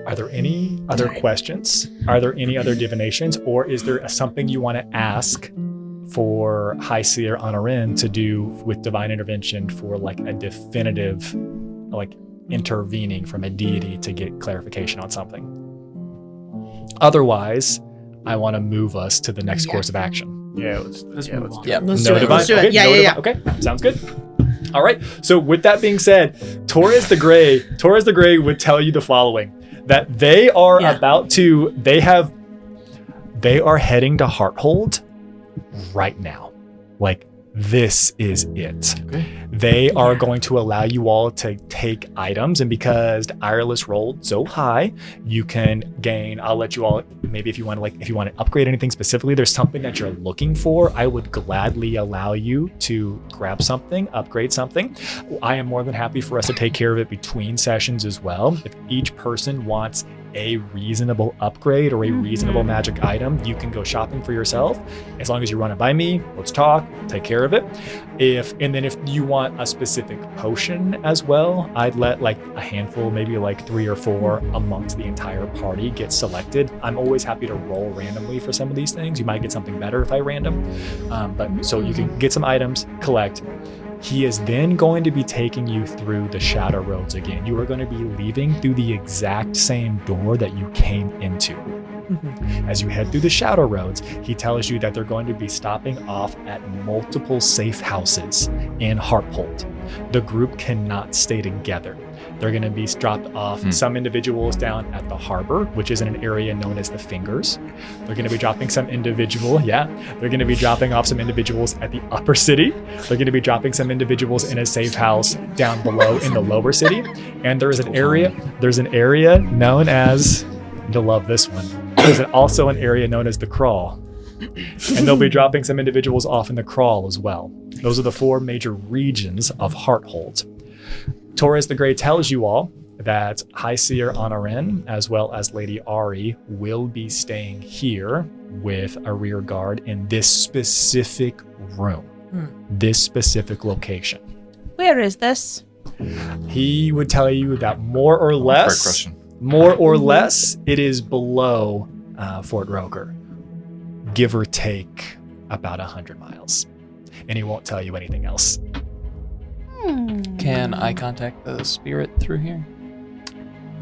Are there any other questions? Are there any other divinations? Or is there something you want to ask for High Seer Honorin to do with divine intervention for like a definitive, like intervening from a deity to get clarification on something? Otherwise, I want to move us to the next course of action. Yeah, let's move on. Yeah. Let's No do it. divine. Let's do Okay, it. Yeah, no yeah, yeah. divine. Okay, sounds good. All right. So with that being said, Torres the Grey would tell you the following: that they are about to. They are heading to Hearthold right now. Like, this is it. Okay. They are going to allow you all to take items, and because Ireless rolled so high, you can gain. I'll let you all, maybe if you want to upgrade anything specifically, there's something that you're looking for, I would gladly allow you to grab something, upgrade something. I am more than happy for us to take care of it between sessions as well. If each person wants a reasonable upgrade or a reasonable magic item, you can go shopping for yourself. As long as you run it by me, let's talk, take care of it. And then if you want a specific potion as well, I'd let like a handful, maybe like 3 or 4 amongst the entire party get selected. I'm always happy to roll randomly for some of these things. You might get something better if I random. But so you can get some items, collect. He is then going to be taking you through the Shadow Roads again. You are going to be leaving through the exact same door that you came into. As you head through the Shadow Roads, he tells you that they're going to be stopping off at multiple safe houses in Hearthold. The group cannot stay together. They're going to be dropped off, some individuals down at the harbor, which is in an area known as the Fingers. They're going to be dropping some they're going to be dropping off some individuals at the upper city. They're going to be dropping some individuals in a safe house down below in the lower city. And there's an area known as, you'll love this one, there's also an area known as the Crawl. And they'll be dropping some individuals off in the Crawl as well. Those are the 4 major regions of Hearthold. Torres the Grey tells you all that High Seer Honorin, as well as Lady Ari, will be staying here with a rear guard in this specific room, this specific location. Where is this? He would tell you that more or less, it is below Fort Rokkur, give or take about 100 miles. And he won't tell you anything else. Can I contact the spirit through here?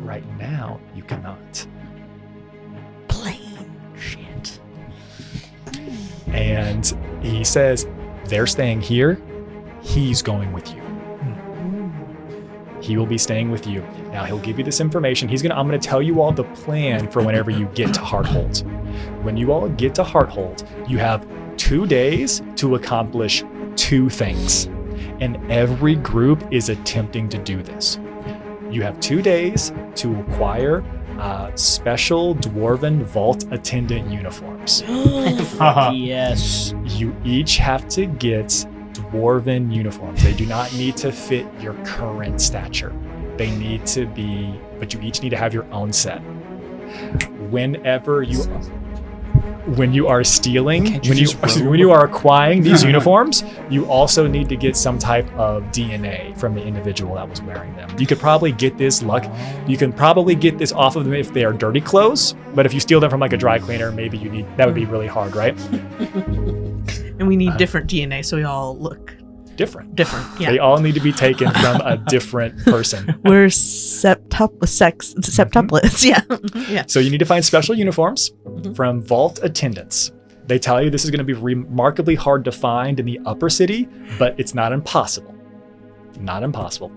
Right now, you cannot. Plain shit. And he says, they're staying here. He's going with you. He will be staying with you. Now, he'll give you this information. I'm going to tell you all the plan for whenever you get to Hearthold. When you all get to Hearthold, you have 2 days to accomplish 2 things. And every group is attempting to do this. You have 2 days to acquire special Dwarven Vault Attendant uniforms. Yes. You each have to get Dwarven uniforms. They do not need to fit your current stature. They need to be, but you each need to have your own set. Whenever you... when you are stealing, Can't you when you just robe? when you are acquiring these uniforms, you also need to get some type of DNA from the individual that was wearing them. You could probably get this You can probably get this off of them if they are dirty clothes, but if you steal them from like a dry cleaner, maybe that would be really hard, right? And we need different DNA so we all look Different. yeah. They all need to be taken from a different person. We're septuplets. Yeah. Yeah. So you need to find special uniforms from vault attendants. They tell you this is going to be remarkably hard to find in the upper city, but it's not impossible. Not impossible.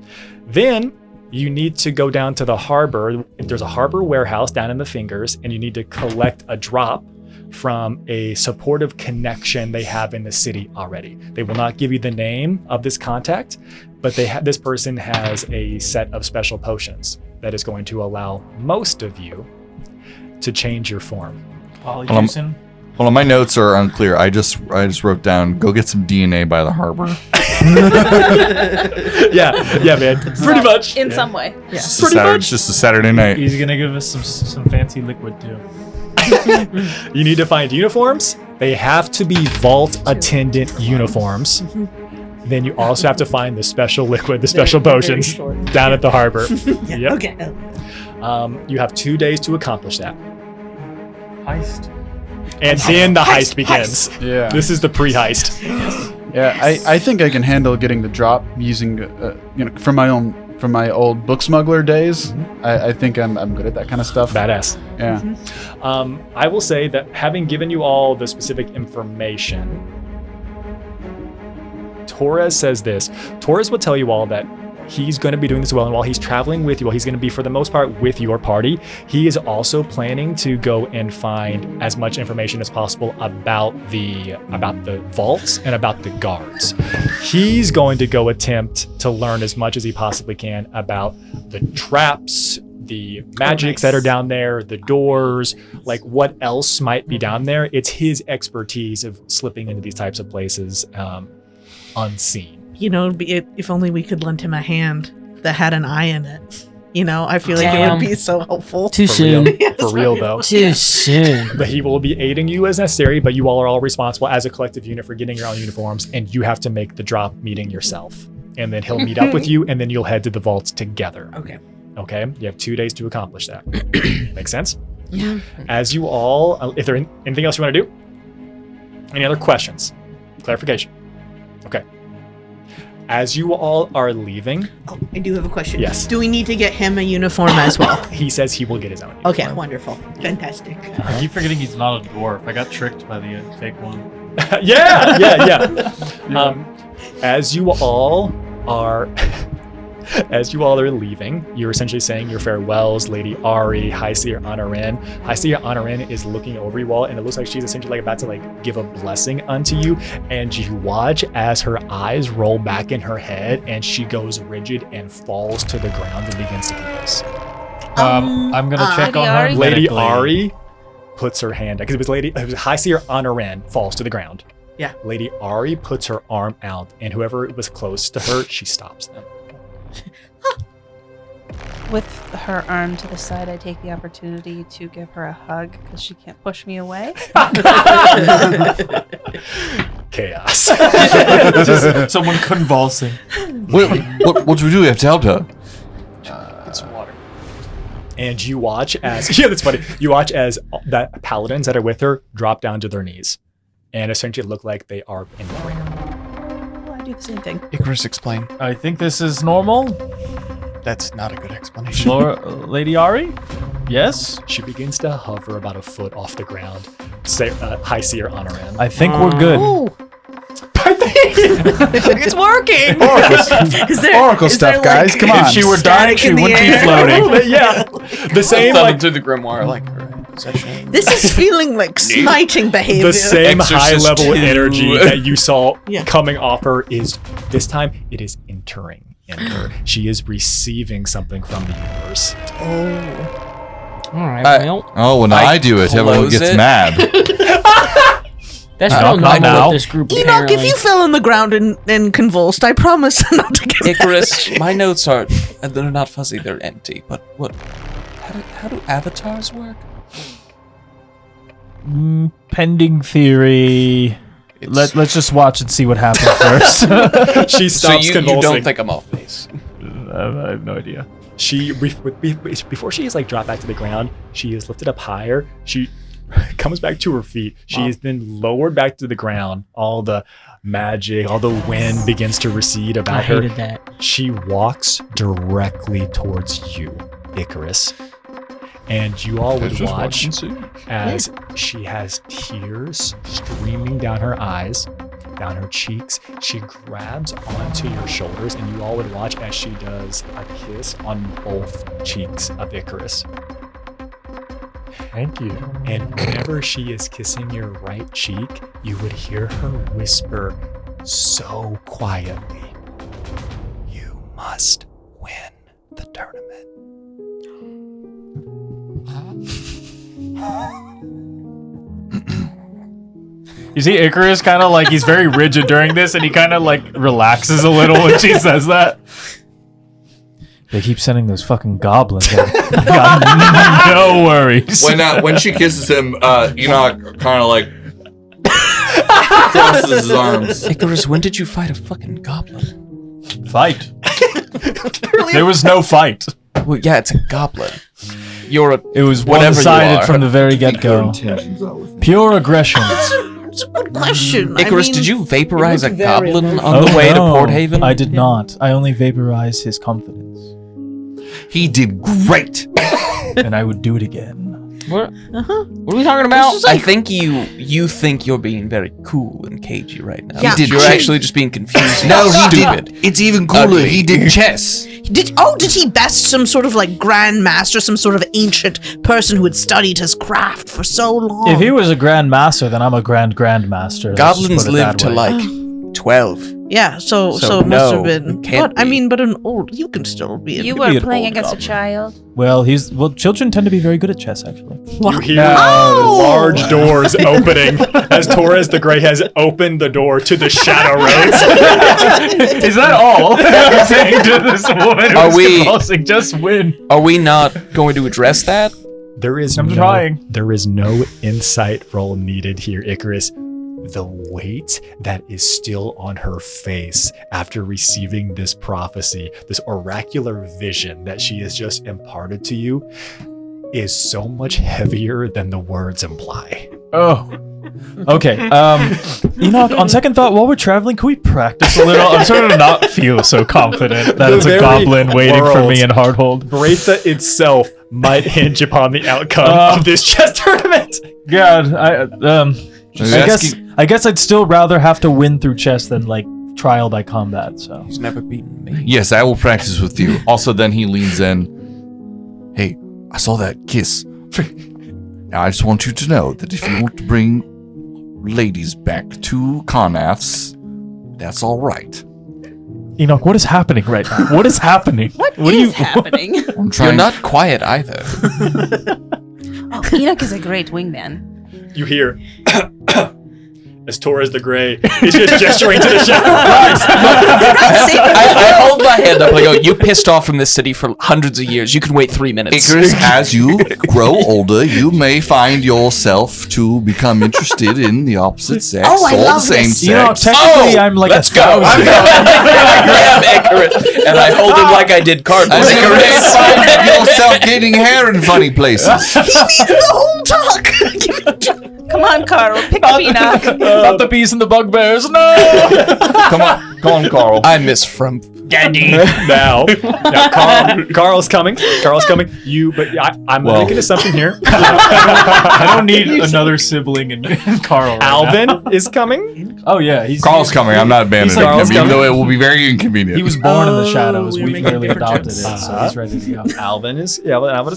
Then you need to go down to the harbor. There's a harbor warehouse down in the Fingers, and you need to collect a drop from a supportive connection they have in the city already. They will not give you the name of this contact, but this person has a set of special potions that is going to allow most of you to change your form. Polyjuicin. Well, my notes are unclear. I just wrote down, go get some DNA by the harbor. yeah, man. Pretty much. In some way. Yeah. It's just a Saturday night. He's gonna give us some fancy liquid too. You need to find uniforms. They have to be vault attendant uniforms. Then you also have to find the special liquid, the special potions down at the harbor. Yeah. Yep. Okay. You have 2 days to accomplish that. Heist. And then the heist begins. Yeah. This is the pre-heist. Yeah, I think I can handle getting the drop using, from my old book smuggler days. I think I'm good at that kind of stuff. Badass. Yeah. I will say that having given you all the specific information, Torres says this. Torres will tell you all that he's going to be doing this well, and while he's traveling with you, while he's going to be for the most part with your party, he is also planning to go and find as much information as possible about the vaults and about the guards. He's going to go attempt to learn as much as he possibly can about the traps, the magics that are down there, the doors, like what else might be down there. It's his expertise of slipping into these types of places unseen. If only we could lend him a hand that had an eye in it. I feel like it Damn. would be so helpful. Too For soon. real, for real though. Too soon. But he will be aiding you as necessary, but you all are all responsible as a collective unit for getting your own uniforms, and you have to make the drop meeting yourself. And then he'll meet up with you, and then you'll head to the vaults together. Okay? You have 2 days to accomplish that. Make sense? Yeah. As you all, if there anything else you want to do? Any other questions? Clarification? Okay. As you all are leaving, Oh, I do have a question. Yes. Do we need to get him a uniform as well? he says he will get his own Okay, uniform. wonderful. Fantastic. I keep forgetting he's not a dwarf. I got tricked by the fake one. yeah. As you all are leaving, you're essentially saying your farewells. Lady Ari, High Seer Honorin. High Seer Honorin is looking over you all, and it looks like she's essentially about to give a blessing unto you. And you watch as her eyes roll back in her head, and she goes rigid and falls to the ground and begins to convulse. I'm gonna check Lady on her. Ari? Lady medically. Ari puts her hand, because it was High Seer Honorin falls to the ground. Yeah. Lady Ari puts her arm out, and whoever was close to her, she stops them. With her arm to the side, I take the opportunity to give her a hug because she can't push me away. Chaos. Just someone convulsing. Wait, what do we do? We have to help her. It's water. And you watch as that's funny. You watch as that paladins that are with her drop down to their knees, and essentially look like they are in prayer. Well, I do the same thing. Icarus, explain. I think this is normal. That's not a good explanation. Lady Ari? Yes? She begins to hover about a foot off the ground. High Seer Honorin. I think we're good. Oh, It's working! Oracle stuff, guys. Come on. If she were dying, she wouldn't be floating. Yeah, the same Thumbing through the grimoire like possession. this is feeling like smiting behavior. the same high Exorcist level 2. energy that you saw Yeah. coming off her is this time it is entering in her. She is receiving something from the universe. All right, I- well, Oh, when I do it, everyone close gets it. mad. that's not not normal now. with this group, Enoch, apparently. if you fell on the ground and convulsed, I promise not to get Icarus, my notes are, they're not fuzzy, they're empty. But how do avatars work? Pending theory. Let's just watch and see what happens first. She stops you convulsing. don't think I'm off base? I have no idea. She before she is like dropped back to the ground, she is lifted up higher. She comes back to her feet. She is then lowered back to the ground. All the magic, all the wind begins to recede I about her. hated that. She walks directly towards you, Icarus. And you all would watch as she has tears streaming down her eyes, down her cheeks. She grabs onto your shoulders, and you all would watch as she does a kiss on both cheeks of Icarus. Thank you. And whenever she is kissing your right cheek, you would hear her whisper so quietly, "You must win the tournament." You see Icarus kind of like, he's very rigid during this, and he kind of like relaxes a little when she says that. They keep sending those fucking goblins. I got no worries. When she kisses him, Enoch kind of like crosses his arms. Icarus, when did you fight a fucking goblin? Fight. There was no fight. Well, yeah, it's a goblin. You're a It was whatever you one-sided are. from the very get-go. Pure aggression. It's a good question. Icarus, I mean, did you vaporize a looked very goblin emotional. on the way to no, Port Haven? I did not. I only vaporized his confidence. He did great. And I would do it again. What are we talking about? I think you think you're being very cool and cagey right now. Yeah, You're I- actually just being confused. No, he stupid. did. It's even cooler. Ugly. He did chess. Did he best some sort of like grand master, some sort of ancient person who had studied his craft for so long? If he was a grand master, then I'm a grand master. Let's just Goblins put it live that to way. like 12. Yeah, so So it must no, have been. can't But I be. mean, but an old, you can still be. You be were an playing old against a goblin. child. Well, children tend to be very good at chess, actually. You hear Oh! large doors opening as Torres the Grey has opened the door to the Shadow Roads. Is that all you're saying to this woman Are who's we- convulsing? Just win. Are we not going to address that? I'm trying. There is no insight roll needed here, Icarus. The weight that is still on her face after receiving this prophecy, this oracular vision that she has just imparted to you, is so much heavier than the words imply. Oh. Okay. Enoch, on second thought, while we're traveling, can we practice a little? I'm starting to not feel so confident that The it's a very goblin waiting for world- me in Hardhold. Breitha itself might hinge upon the outcome of this chess tournament. God, Asking- I guess I'd still rather have to win through chess than like trial by combat. So He's never beaten me. Yes, I will practice with you. Also, then he leans in. Hey, I saw that kiss. Now, I just want you to know that if you want to bring ladies back to Connath's, that's all right. Enoch, what is happening right now? What is happening? What are is happening? I'm You're trying. not quiet either. Oh, Enoch is a great wingman. You hear as Torres the Grey is just gesturing to the Shadow Roads. I hold my hand up. I go, you pissed off from this city for hundreds of years. You can wait 3 minutes. Icarus, as you grow older, you may find yourself to become interested in the opposite sex Oh, I or the love same this. Enoch, sex. technically, I'm like let's a go. thousand. I grab Icarus and I hold him like I did cardboard. As you may find yourself getting hair in funny places. the whole talk. Come on, Carl, pick up Enoch. Not the bees and the bugbears. No. Come on, Carl. I miss from now Carl's coming. Carl's coming. I'm gonna make an assumption here. I don't need another sibling in Carl. Right Alvin now. is coming. Oh yeah, Carl's coming. I'm not abandoning Carl's him, even coming. though it will be very inconvenient. He was born in the Oh, shadows. we're We've making merely different adopted it, jokes. so he's ready to go. Alvin is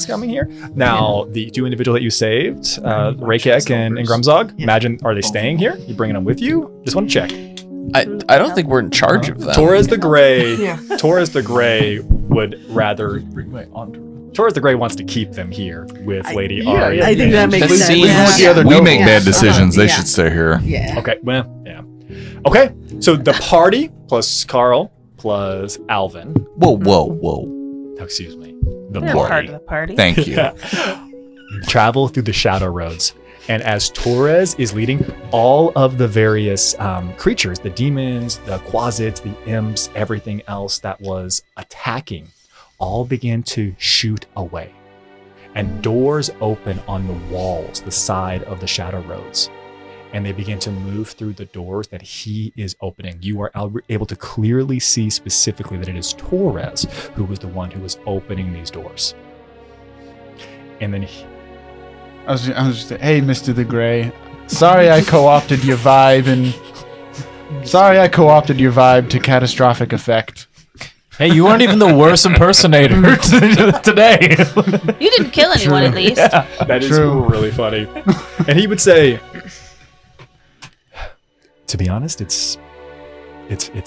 coming here. Now the two individuals that you saved, Rakek and Grumzog. Imagine, are they staying here? You bringing them with you? Just want to check. I don't think we're in charge of them. Torres the Grey. Torres the Grey would rather. Bring my entourage. Torres the Grey wants to keep them here with Lady Ari. I think that makes That sense. seems- We make Yeah. bad decisions. They Yeah. should stay here. Yeah. Okay, well, yeah. Okay, so the party plus Carl plus Alvin. Whoa. Oh, excuse me. The They're part party. of the party. Thank you. Travel through the Shadow Roads. And as Torres is leading, all of the various creatures, the demons, the quasits, the imps, everything else that was attacking, all begin to shoot away. And doors open on the walls, the side of the shadow roads. And they begin to move through the doors that he is opening. You are able to clearly see specifically that it is Torres who was the one who was opening these doors. And then I was just hey, Mr. the Gray. Sorry I co-opted your vibe to catastrophic effect. Hey, you weren't even the worst impersonator today. You didn't kill anyone, at least. Yeah. that is True. really funny. And he would say, to be honest, it's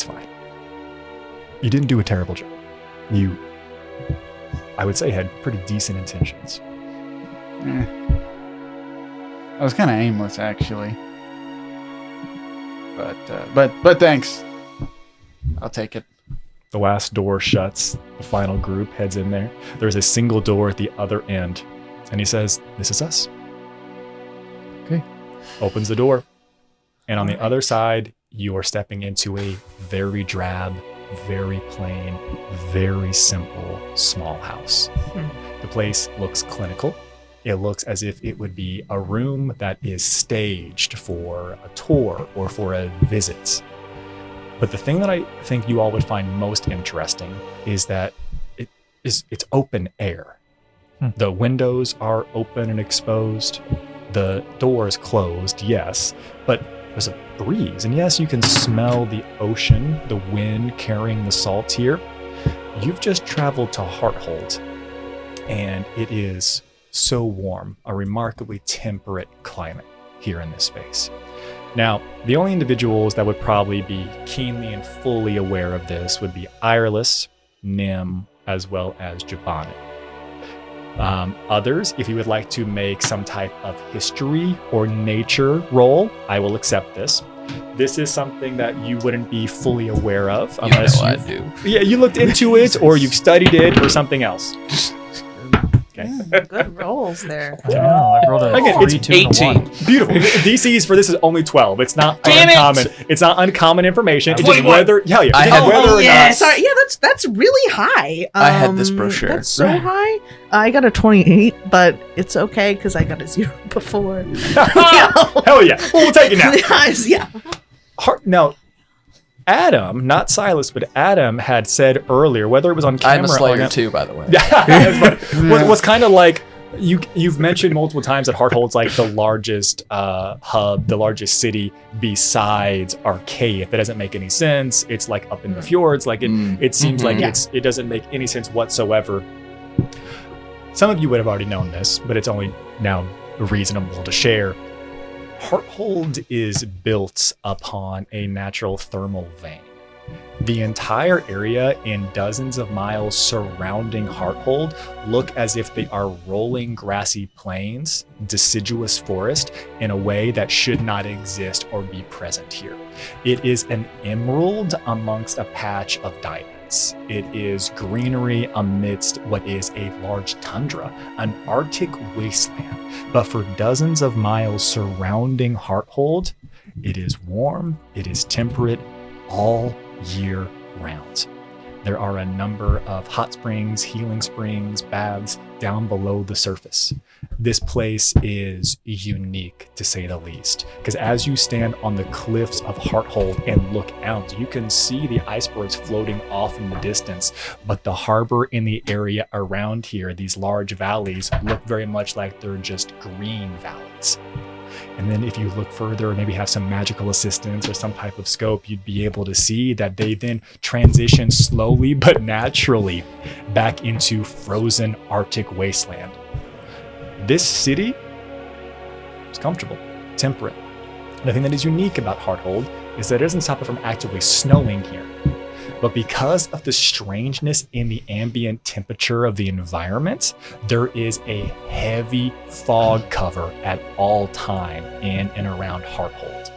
fine. You didn't do a terrible job. You, I would say, had pretty decent intentions. I was kind of aimless, actually. But thanks. I'll take it. The last door shuts. The final group heads in there. There's a single door at the other end. And he says, "This is us." Okay. Opens the door. And on the other side, you are stepping into a very drab, very plain, very simple, small house. The place looks clinical. It looks as if it would be a room that is staged for a tour or for a visit. But the thing that I think you all would find most interesting is that it's open air. The windows are open and exposed. The door is closed, yes, but there's a breeze. And yes, you can smell the ocean, the wind carrying the salt here. You've just traveled to Hearthold, and it is so warm, a remarkably temperate climate here in this space. Now, the only individuals that would probably be keenly and fully aware of this would be Ireless, Nim, as well as Jabana. Others, if you would like to make some type of history or nature roll, I will accept this. This is something that you wouldn't be fully aware of unless I do. Yeah, you looked into it or you've studied it or something else. Okay. Good rolls there. I don't know. I rolled a Again, 3, it's 2, and a 1. Beautiful. DCs for this is only 12. It's not Damn it! uncommon. It's not uncommon information. It's just 21. whether I it's had- whether or yeah, not. sorry. Yeah, that's really high. I had this brochure. That's so high. I got a 28, but it's okay because I got a 0 before. Hell yeah. Well, we'll take it now. Yeah. Now, Adam, not Silas, but Adam had said earlier, whether it was on camera I'm a or Slayer not, too, by the way. was kind of like you've mentioned multiple times that Hearthold's like the largest hub, the largest city besides Arcade. That doesn't make any sense. It's like up in the fjords. Like it seems like it doesn't make any sense whatsoever. Some of you would have already known this, but it's only now reasonable to share. Hearthold is built upon a natural thermal vein. The entire area and dozens of miles surrounding Hearthold look as if they are rolling grassy plains, deciduous forest, in a way that should not exist or be present here. It is an emerald amongst a patch of diamonds. It is greenery amidst what is a large tundra, an Arctic wasteland. But for dozens of miles surrounding Hearthold, it is warm, it is temperate, all year round. There are a number of hot springs, healing springs, baths down below the surface. This place is unique, to say the least, because as you stand on the cliffs of Hearthold and look out, you can see the icebergs floating off in the distance, but the harbor in the area around here, these large valleys, look very much like they're just green valleys. And then if you look further, maybe have some magical assistance or some type of scope, you'd be able to see that they then transition slowly but naturally back into frozen Arctic wasteland. This city is comfortable, temperate. And the thing that is unique about Hearthold is that it doesn't stop it from actively snowing here. But because of the strangeness in the ambient temperature of the environment, there is a heavy fog cover at all time in and around Hearthold.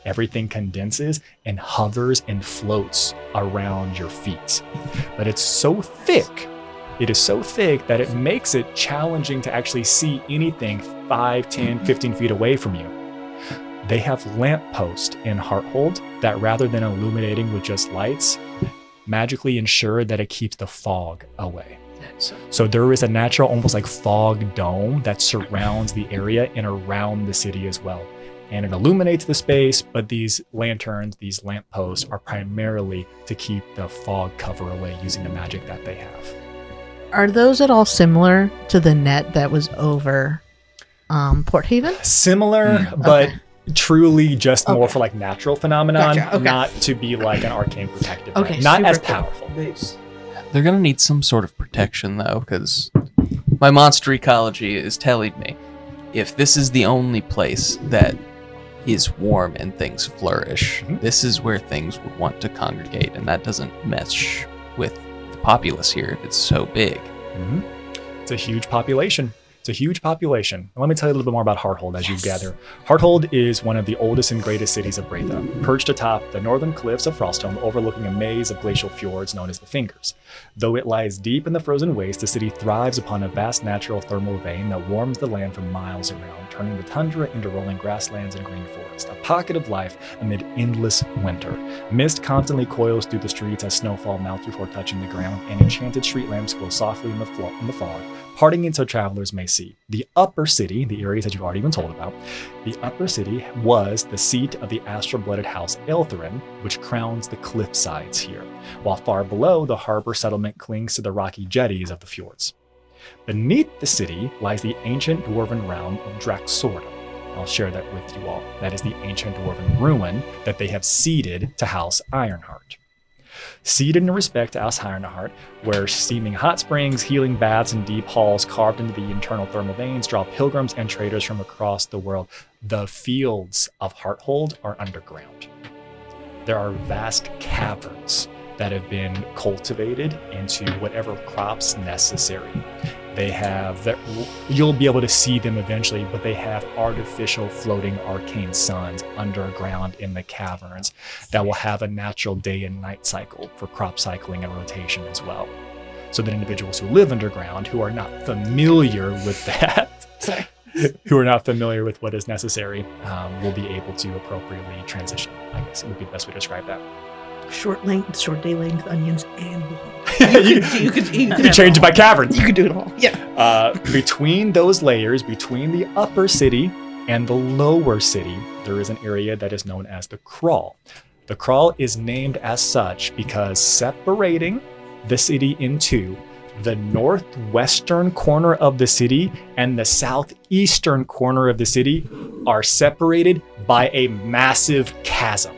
Everything condenses and hovers and floats around your feet. But it's so thick It is so thick that it makes it challenging to actually see anything 5, 10, 15 feet away from you. They have lampposts in Hearthold that, rather than illuminating with just lights, magically ensure that it keeps the fog away. So there is a natural, almost like fog dome that surrounds the area and around the city as well. And it illuminates the space, but these lanterns, these lampposts, are primarily to keep the fog cover away using the magic that they have. Are those at all similar to the net that was over Port Haven? Similar, but Okay. truly just more Okay. for like natural phenomenon, Gotcha, okay. not to be like an arcane protective. Okay, net. Not super as cool. powerful. They're gonna need some sort of protection though, because my monster ecology is telling me if this is the only place that is warm and things flourish, this is where things would want to congregate, and that doesn't mesh with the populace here if it's so big. Mhm. It's a huge population. It's a huge population. And let me tell you a little bit more about Hearthold as you gather. Hearthold is one of the oldest and greatest cities of Breatha, perched atop the northern cliffs of Frostholm, overlooking a maze of glacial fjords known as the Fingers. Though it lies deep in the frozen waste, the city thrives upon a vast natural thermal vein that warms the land for miles around, turning the tundra into rolling grasslands and green forest, a pocket of life amid endless winter. Mist constantly coils through the streets as snowfall melts before touching the ground, and enchanted street lamps glow softly in the fog, parting it so travelers may see. The upper city, the areas that you've already been told about, the upper city was the seat of the astral-blooded house Eltherin, which crowns the cliff sides here, while far below, the harbor settlement clings to the rocky jetties of the fjords. Beneath the city lies the ancient dwarven realm of Draxordum. I'll share that with you all. That is the ancient dwarven ruin that they have ceded to House Ironheart. Ceded in respect to House Ironheart, where steaming hot springs, healing baths, and deep halls carved into the internal thermal veins draw pilgrims and traders from across the world. The fields of Hearthold are underground. There are vast caverns that have been cultivated into whatever crops necessary. They have that you'll be able to see them eventually, but they have artificial floating arcane suns underground in the caverns that will have a natural day and night cycle for crop cycling and rotation as well. So that individuals who live underground, who are not familiar with that, who are not familiar with what is necessary, will be able to appropriately transition. I guess it would be the best way to describe that. Short day length, onions, and long. you could change it by caverns. You could do it all. Yeah. Between those layers, between the upper city and the lower city, there is an area that is known as the Crawl. The Crawl is named as such because separating the city in two, the northwestern corner of the city and the southeastern corner of the city are separated by a massive chasm.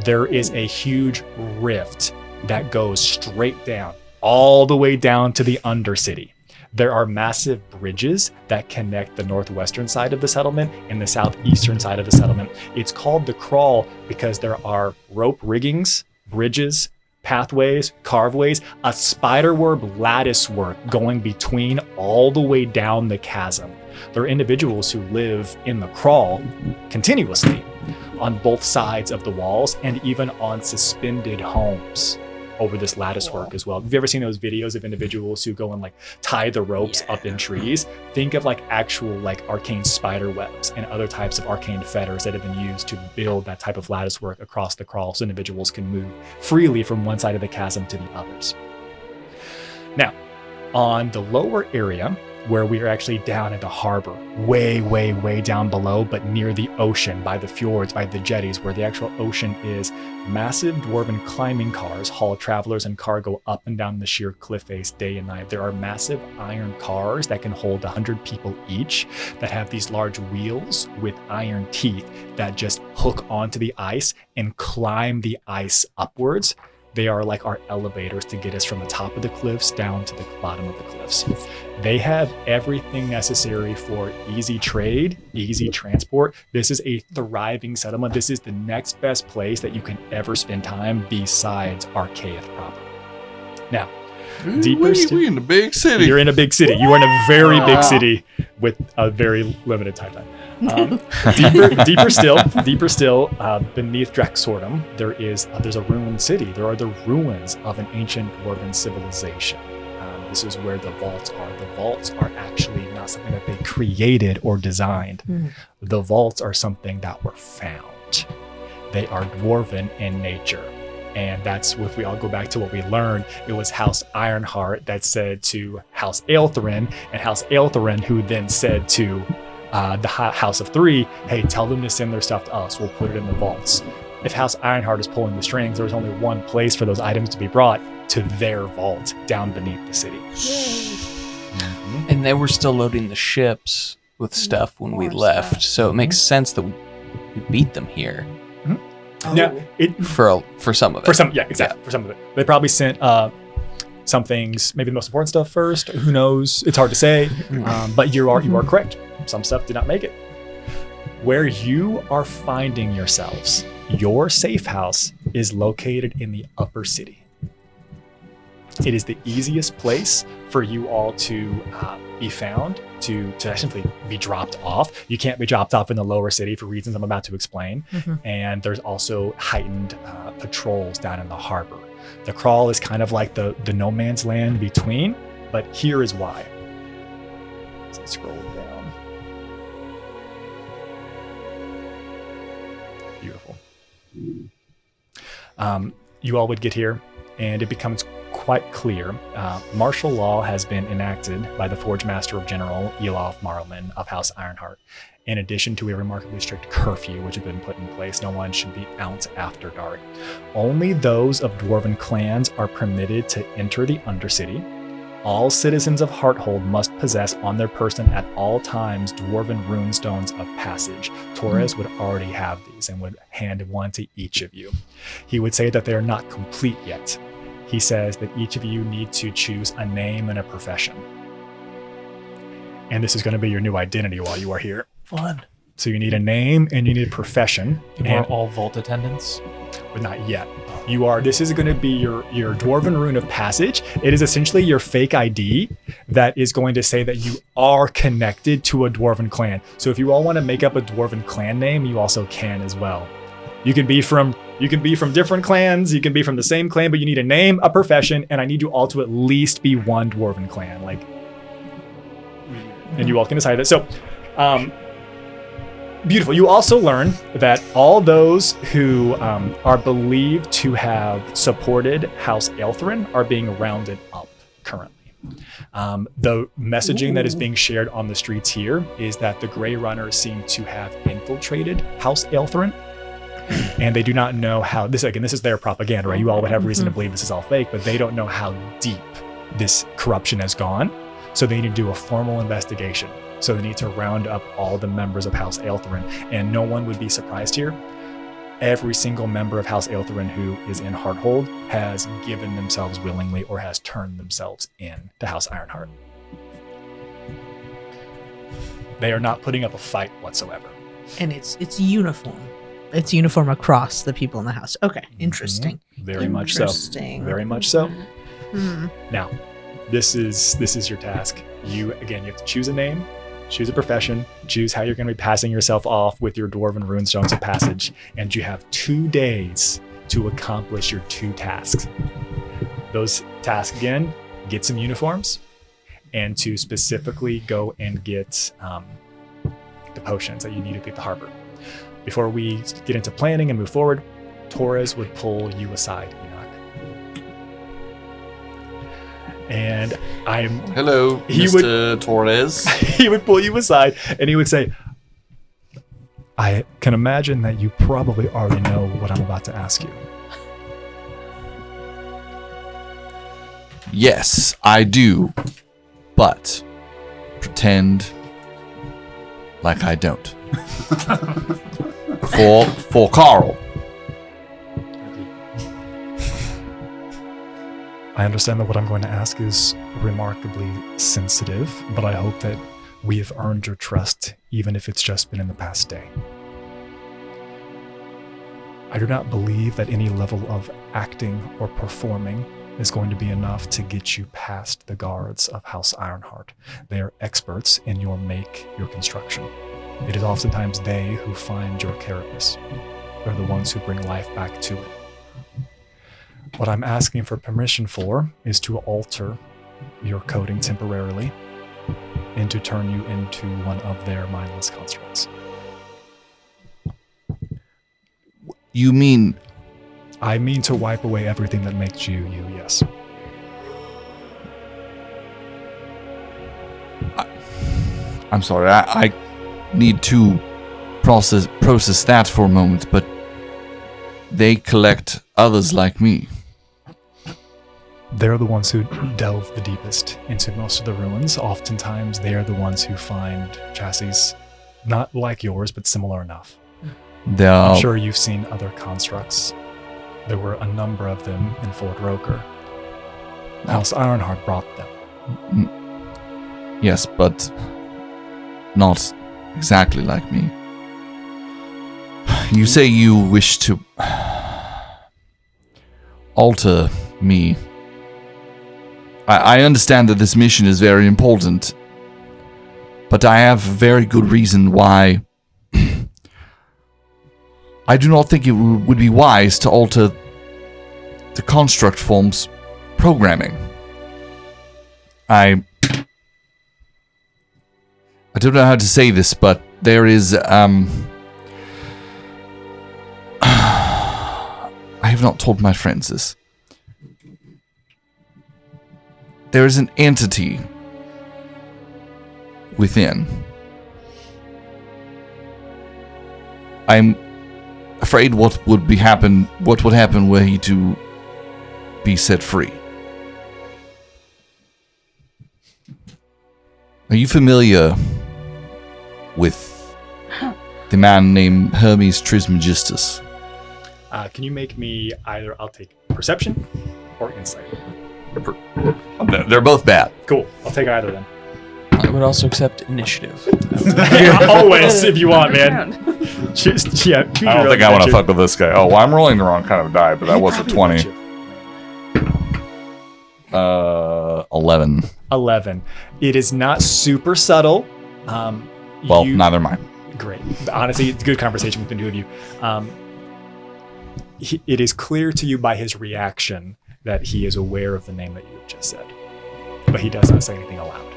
There is a huge rift that goes straight down, all the way down to the Undercity. There are massive bridges that connect the northwestern side of the settlement and the southeastern side of the settlement. It's called the Crawl because there are rope riggings, bridges, pathways, carveways, a spiderweb lattice work going between all the way down the chasm. There are individuals who live in the Crawl continuously on both sides of the walls and even on suspended homes over this lattice work as well. Have you ever seen those videos of individuals who go and like tie the ropes up in trees? Think of like actual like arcane spider webs and other types of arcane fetters that have been used to build that type of lattice work across the Crawl so individuals can move freely from one side of the chasm to the others. Now, on the lower area, where we are actually down at the harbor, way down below, but near the ocean, by the fjords, by the jetties, where the actual ocean is, massive dwarven climbing cars haul travelers and cargo up and down the sheer cliff face day and night. There are massive iron cars that can hold 100 people each that have these large wheels with iron teeth that just hook onto the ice and climb the ice upwards. They are like our elevators to get us from the top of the cliffs down to the bottom of the cliffs. They have everything necessary for easy trade, easy transport. This is a thriving settlement. This is the next best place that you can ever spend time besides Archaeith proper. Now, deeper still, we in the big city. You're in a big city. You are in a very big city with a very limited time. Deeper still, beneath Draxordum, there's a ruined city. There are the ruins of an ancient dwarven civilization. The this is where the vaults are. The vaults are actually not something that they created or designed. The vaults are something that were found. They are dwarven in nature. And that's if we all go back to what we learned, it was House Ironheart that said to House Aeltherin, and House Aeltherin who then said to the House of Three, hey, tell them to send their stuff to us. We'll put it in the vaults. If House Ironheart is pulling the strings, there was only one place for those items to be brought, to their vault down beneath the city. And they were still loading the ships with stuff when we left, so it makes sense that we beat them here. No, For some of it. For some, yeah, exactly. For some of it, they probably sent some things, maybe the most important stuff first. Who knows? It's hard to say. But you are correct. Some stuff did not make it. Where you are finding yourselves, your safe house is located in the upper city. It is the easiest place for you all to be found, to essentially be dropped off. You can't be dropped off in the lower city for reasons I'm about to explain. And there's also heightened patrols down in the harbor. The crawl is kind of like the no man's land between, but here is why. So let's scroll down. Beautiful. You all would get here, and it becomes quite clear. Martial law has been enacted by the Forge Master of General Elof Marlman of House Ironheart, in addition to a remarkably strict curfew which has been put in place. No one should be out after dark. Only those of dwarven clans are permitted to enter the Undercity. All citizens of Hearthold must possess on their person at all times dwarven runestones of passage. Torres would already have these and would hand one to each of you. He would say that they are not complete yet. He says that each of you need to choose a name and a profession. And this is going to be your new identity while you are here. Fun. So you need a name and you need a profession. And we're all vault attendants? But not yet. This is going to be your dwarven rune of passage. It is essentially your fake ID that is going to say that you are connected to a dwarven clan. So if you all want to make up a dwarven clan name, you also can as well. You can be from different clans, you can be from the same clan, but you need a name, a profession, and I need you all to at least be one dwarven clan. And you all can decide that. So, beautiful. You also learn that all those who are believed to have supported House Aeltherin are being rounded up currently. The messaging that is being shared on the streets here is that the Grey Runners seem to have infiltrated House Aeltherin. And they do not know how this is their propaganda, right? You all would have reason to believe this is all fake, but they don't know how deep this corruption has gone. So they need to do a formal investigation. So they need to round up all the members of House Aeltherin. And no one would be surprised here. Every single member of House Aeltherin who is in Hearthold has given themselves willingly or has turned themselves in to House Ironheart. They are not putting up a fight whatsoever. And it's uniform. It's uniform across the people in the house. Okay, interesting. Very much so. Very much so. Now, this is your task. You have to choose a name, choose a profession, choose how you're going to be passing yourself off with your dwarven runestones of passage, and you have 2 days to accomplish your 2 tasks. Those tasks, again, get some uniforms, and to specifically go and get the potions that you need at the harbor. Before we get into planning and move forward, Torres would pull you aside, Enoch. And Hello, Mr. Torres. He would pull you aside and he would say, I can imagine that you probably already know what I'm about to ask you. Yes, I do. But pretend like I don't. For Carl. I understand that what I'm going to ask is remarkably sensitive, but I hope that we have earned your trust, even if it's just been in the past day. I do not believe that any level of acting or performing is going to be enough to get you past the guards of House Ironheart. They are experts in your construction. It is oftentimes they who find your carapace. They're the ones who bring life back to it. What I'm asking for permission for is to alter your coding temporarily and to turn you into one of their mindless constructs. You mean I mean to wipe away everything that makes you you, yes. I'm sorry, I need to process that for a moment, but they collect others like me. They're the ones who delve the deepest into most of the ruins. Oftentimes, they are the ones who find chassis not like yours, but similar enough. I'm sure you've seen other constructs. There were a number of them in Fort Rokkur. House Ironheart brought them. Yes, but not exactly like me. You say you wish to alter me. I understand that this mission is very important, but I have a very good reason why I do not think it would be wise to alter the construct form's programming. I don't know how to say this, but there is I have not told my friends this. There is an entity within. I'm afraid what would happen were he to be set free. Are you familiar with the man named Hermes Trismegistus? Can you make me either, I'll take perception or insight. They're both bad. Cool, I'll take either then. I would also accept initiative. Always, if you want, man. Choose I don't think I want to fuck with this guy. Oh, well, I'm rolling the wrong kind of die, but that was a 20. 11. 11. It is not super subtle. Neither am I. Great. Honestly, it's a good conversation between the two of you. It is clear to you by his reaction that he is aware of the name that you have just said, but he does not say anything aloud.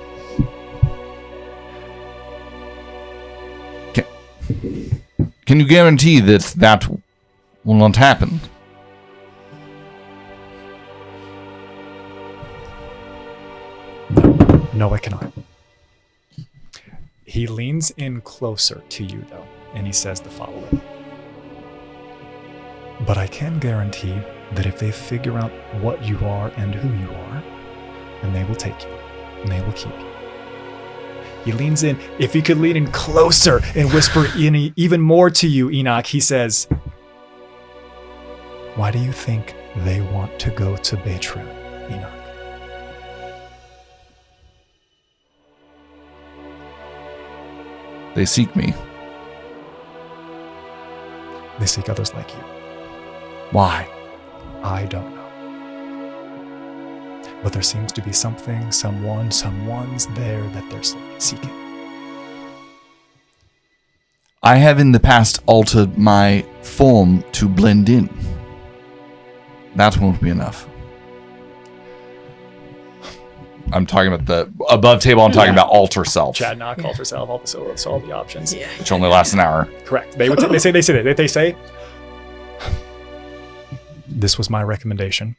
Can you guarantee that will not happen? No, I cannot. He leans in closer to you, though, and he says the following. But I can guarantee that if they figure out what you are and who you are, then they will take you, and they will keep you. He leans in. If he could lean in closer and whisper even more to you, Enoch, he says, why do you think they want to go to Beirut, Enoch? They seek me. They seek others like you. Why? I don't know. But there seems to be something, someone's there that they're seeking. I have in the past altered my form to blend in. That won't be enough. I'm talking about the above table. I'm talking about alter self. Chad knock, alter self, all the options. Yeah. Which only lasts an hour. Correct. They say that. They say, this was my recommendation,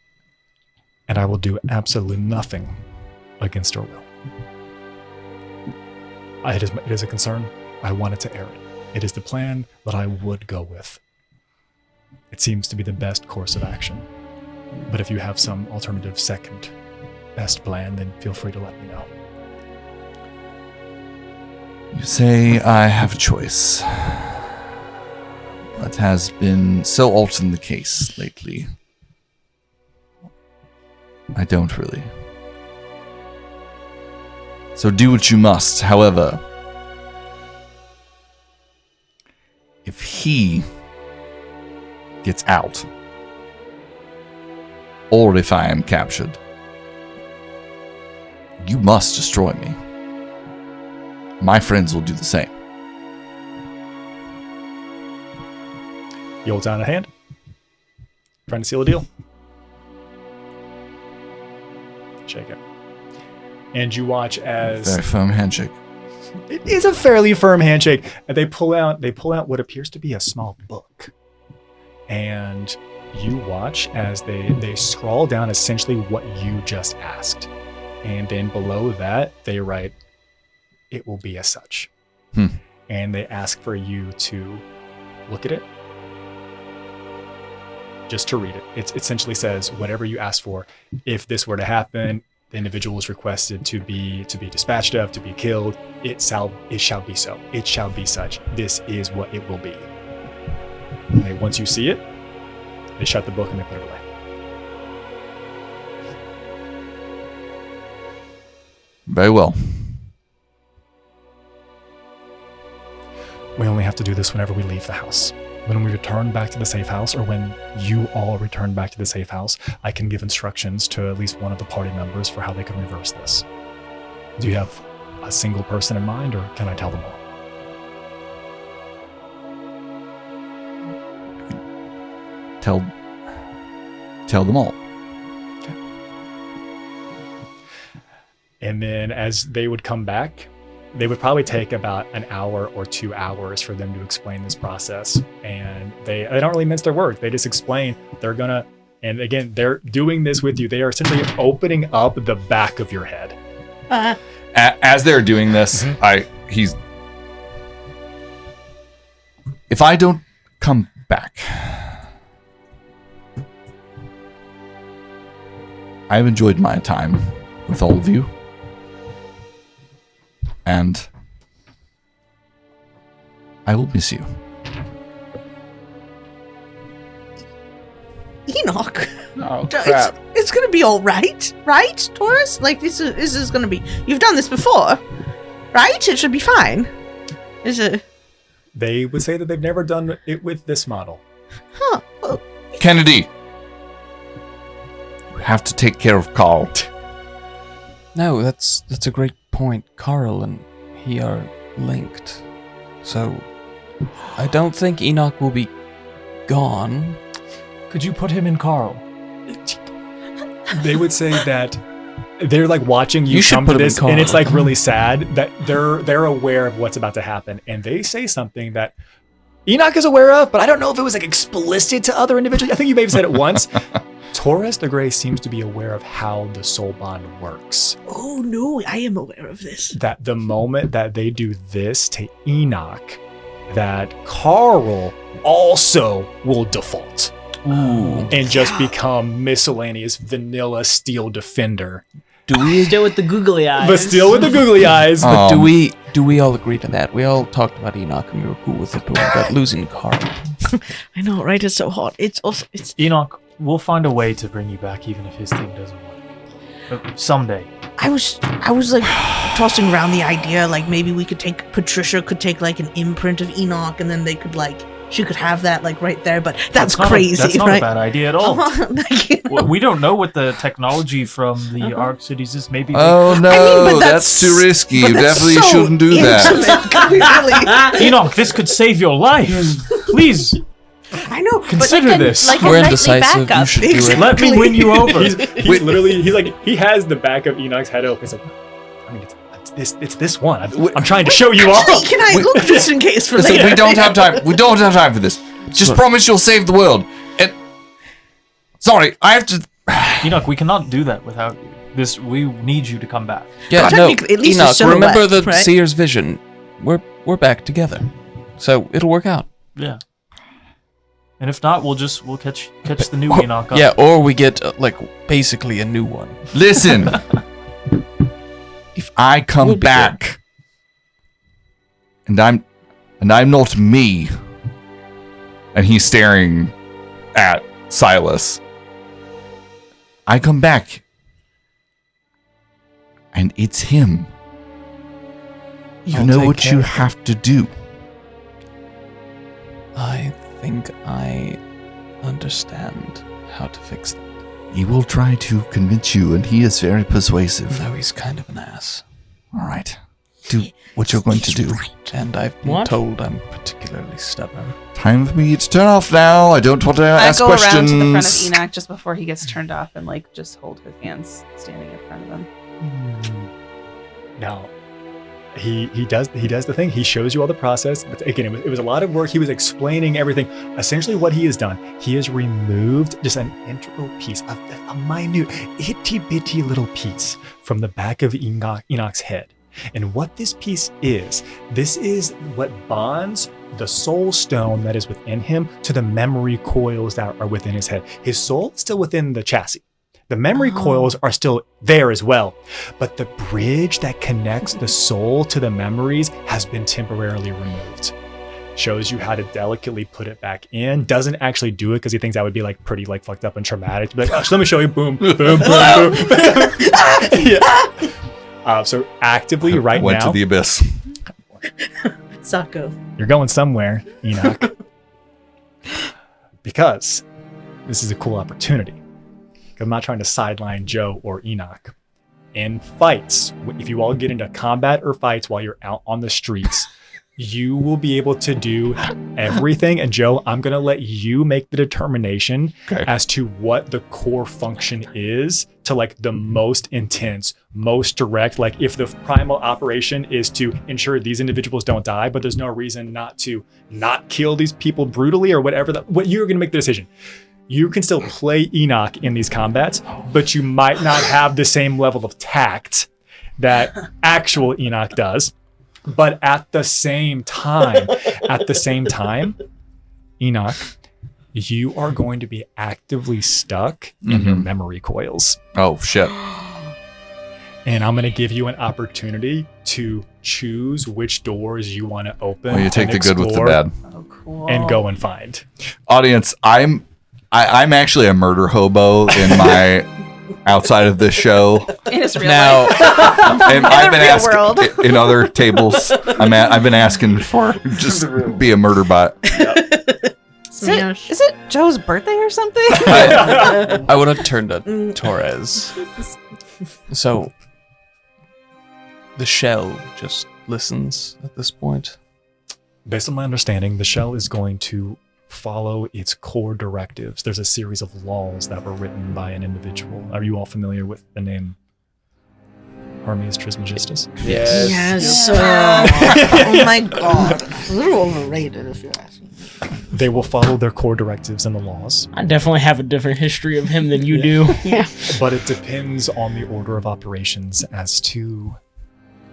and I will do absolutely nothing against your will. It is a concern. I wanted to air it. It is the plan that I would go with. It seems to be the best course of action. But if you have some alternative second best plan, then feel free to let me know. You say I have a choice. What has been so often the case lately? I don't really. So do what you must. However, if he gets out, or if I am captured, you must destroy me. My friends will do the same. You hold down a hand. Trying to seal a deal. Shake it. And you watch as Very firm handshake. it is a fairly firm handshake. And they pull out what appears to be a small book. And you watch as they scroll down essentially what you just asked. And then below that, they write, "It will be as such." And they ask for you to look at it. Just to read it. It essentially says, whatever you asked for, if this were to happen, the individual is requested to be dispatched of, to be killed. It shall be so. It shall be such. This is what it will be. And once you see it, they shut the book and they put it away. Very well. We only have to do this whenever we leave the house. When we return back to the safe house, or when you all return back to the safe house, I can give instructions to at least one of the party members for how they can reverse this. Do you have a single person in mind, or can I tell them all? Tell them all. Okay. And then as they would come back, they would probably take about an hour or 2 hours for them to explain this process. And they don't really mince their words. They just explain and again, they're doing this with you. They are essentially opening up the back of your head. As they're doing this, if I don't come back, I've enjoyed my time with all of you. And I will miss you. Enoch. Oh, crap. It's gonna be all right, Taurus? Like this is gonna be. You've done this before, right? It should be fine. Is it? They would say that they've never done it with this model. Huh? Well, Kennedy, you have to take care of Carl. No, that's a great point. Carl and he are linked. So I don't think Enoch will be gone. Could you put him in Carl? They would say that they're like watching you should come put to him in this, Carl. and it's like really sad that they're aware of what's about to happen, and they say something that Enoch is aware of, but I don't know if it was like explicit to other individuals. I think you may have said it once. Taurus the Grey seems to be aware of how the soul bond works. oh no, I am aware of this. That the moment that they do this to Enoch, that Carl also will default. Ooh. And just become miscellaneous vanilla steel defender. Do we Still with the googly eyes. But still with the googly eyes. But do we all agree to that? We all talked about Enoch and we were cool with it, but we got losing Carl. I know, right? It's so hot. It's Enoch, we'll find a way to bring you back, even if his thing doesn't work. Someday. I was like tossing around the idea, like maybe Patricia could take like an imprint of Enoch, and then they could she could have that like right there. But that's crazy, That's not right? a bad idea at all. Like, you know. Well, we don't know what the technology from the Ark cities is. Maybe. Oh no, I mean, but that's too risky. but You that's definitely so shouldn't do that. intimate, clearly. Enoch, this could save your life. Please I know. consider this. like a We're nightly indecisive. You backup. should do it. Exactly. Let me win you over. He's literally, he has the back of Enoch's head open. He's like, I mean, it's this one. I'm trying to show you all. Can I look just in case for Listen, later? we don't have time. We don't have time for this. Just promise you'll save the world. And sorry, I have to. Enoch, we cannot do that without you. We need you to come back. Yeah, But no, technically, at least a Enoch, silhouette, remember the right? seer's vision. We're back together. So it'll work out. Yeah. And if not, we'll catch the new Enoch up. Yeah, or we get basically a new one. Listen. If I come We'll be back, and I'm not me, and he's staring at Silas. I come back, and it's him. You I'll know take what care you of it. have to do. I think I understand how to fix that. He will try to convince you, and he is very persuasive. Though he's kind of an ass. All right. Do what you're going to do. And I've been What? told I'm particularly stubborn. Time for me to turn off now. I don't want to I ask go questions. around to the front of Enoch just before he gets turned off and just hold his hands standing in front of him. No. He does the thing. He shows you all the process. But again, it was a lot of work. He was explaining everything. Essentially, what he has done, he has removed just an integral piece, a minute, itty bitty little piece from the back of Enoch's head. And what this piece is, this is what bonds the soul stone that is within him to the memory coils that are within his head. His soul is still within the chassis. The memory coils are still there as well, but the bridge that connects the soul to the memories has been temporarily removed. Shows you how to delicately put it back in. Doesn't actually do it because he thinks that would be like pretty like fucked up and traumatic. Like, oh, let me show you. Boom, boom, boom, boom. Yeah. So actively right Went now. to the abyss. Sako. You're going somewhere, Enoch. Because this is a cool opportunity. I'm not trying to sideline Joe or Enoch. In fights, if you all get into combat or fights while you're out on the streets, you will be able to do everything. And Joe, I'm going to let you make the determination as to what the core function is to like the most intense, most direct. Like if the primal operation is to ensure these individuals don't die, but there's no reason not to not kill these people brutally or whatever, what you're going to make the decision. You can still play Enoch in these combats, but you might not have the same level of tact that actual Enoch does. But at the same time, Enoch, you are going to be actively stuck in your memory coils. Oh, shit. And I'm going to give you an opportunity to choose which doors you want to open. Well, you take and the good with the explore bad. Oh, cool. and go and find. Audience, I'm actually a murder hobo in my outside of this show. In his real Now, life. And I've been real asking world. in other tables. I've been asking for just be a murder bot. Smash. Is it Joe's birthday or something? I want to turn to Torres. So, the shell just listens at this point. Based on my understanding, the shell is going to follow its core directives. There's a series of laws that were written by an individual. Are you all familiar with the name Hermes Trismegistus? Yes. Oh my god. A little overrated if you're asking. They will follow their core directives and the laws, I definitely have a different history of him than you do. but it depends on the order of operations as to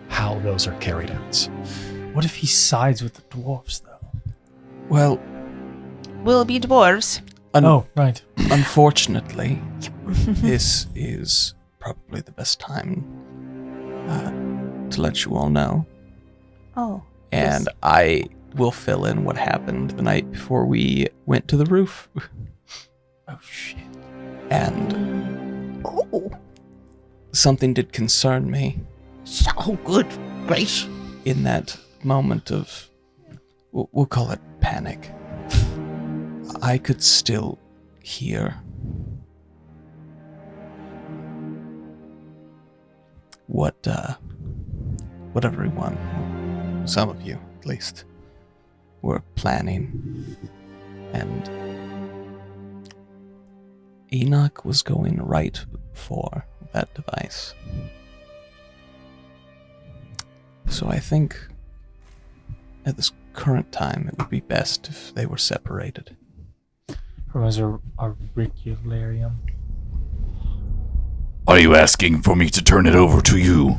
how those are carried out. What if he sides with the dwarves, though? Well, Will be dwarves. Oh, right. unfortunately, this is probably the best time to let you all know. Oh. And I will fill in what happened the night before we went to the roof. Oh, shit. And Oh, something did concern me so good. Great. in that moment of, we'll call it panic. I could still hear what everyone, some of you at least, were planning. And Enoch was going right for that device. So I think at this current time it would be best if they were separated. Was a auricularium. Are you asking for me to turn it over to you?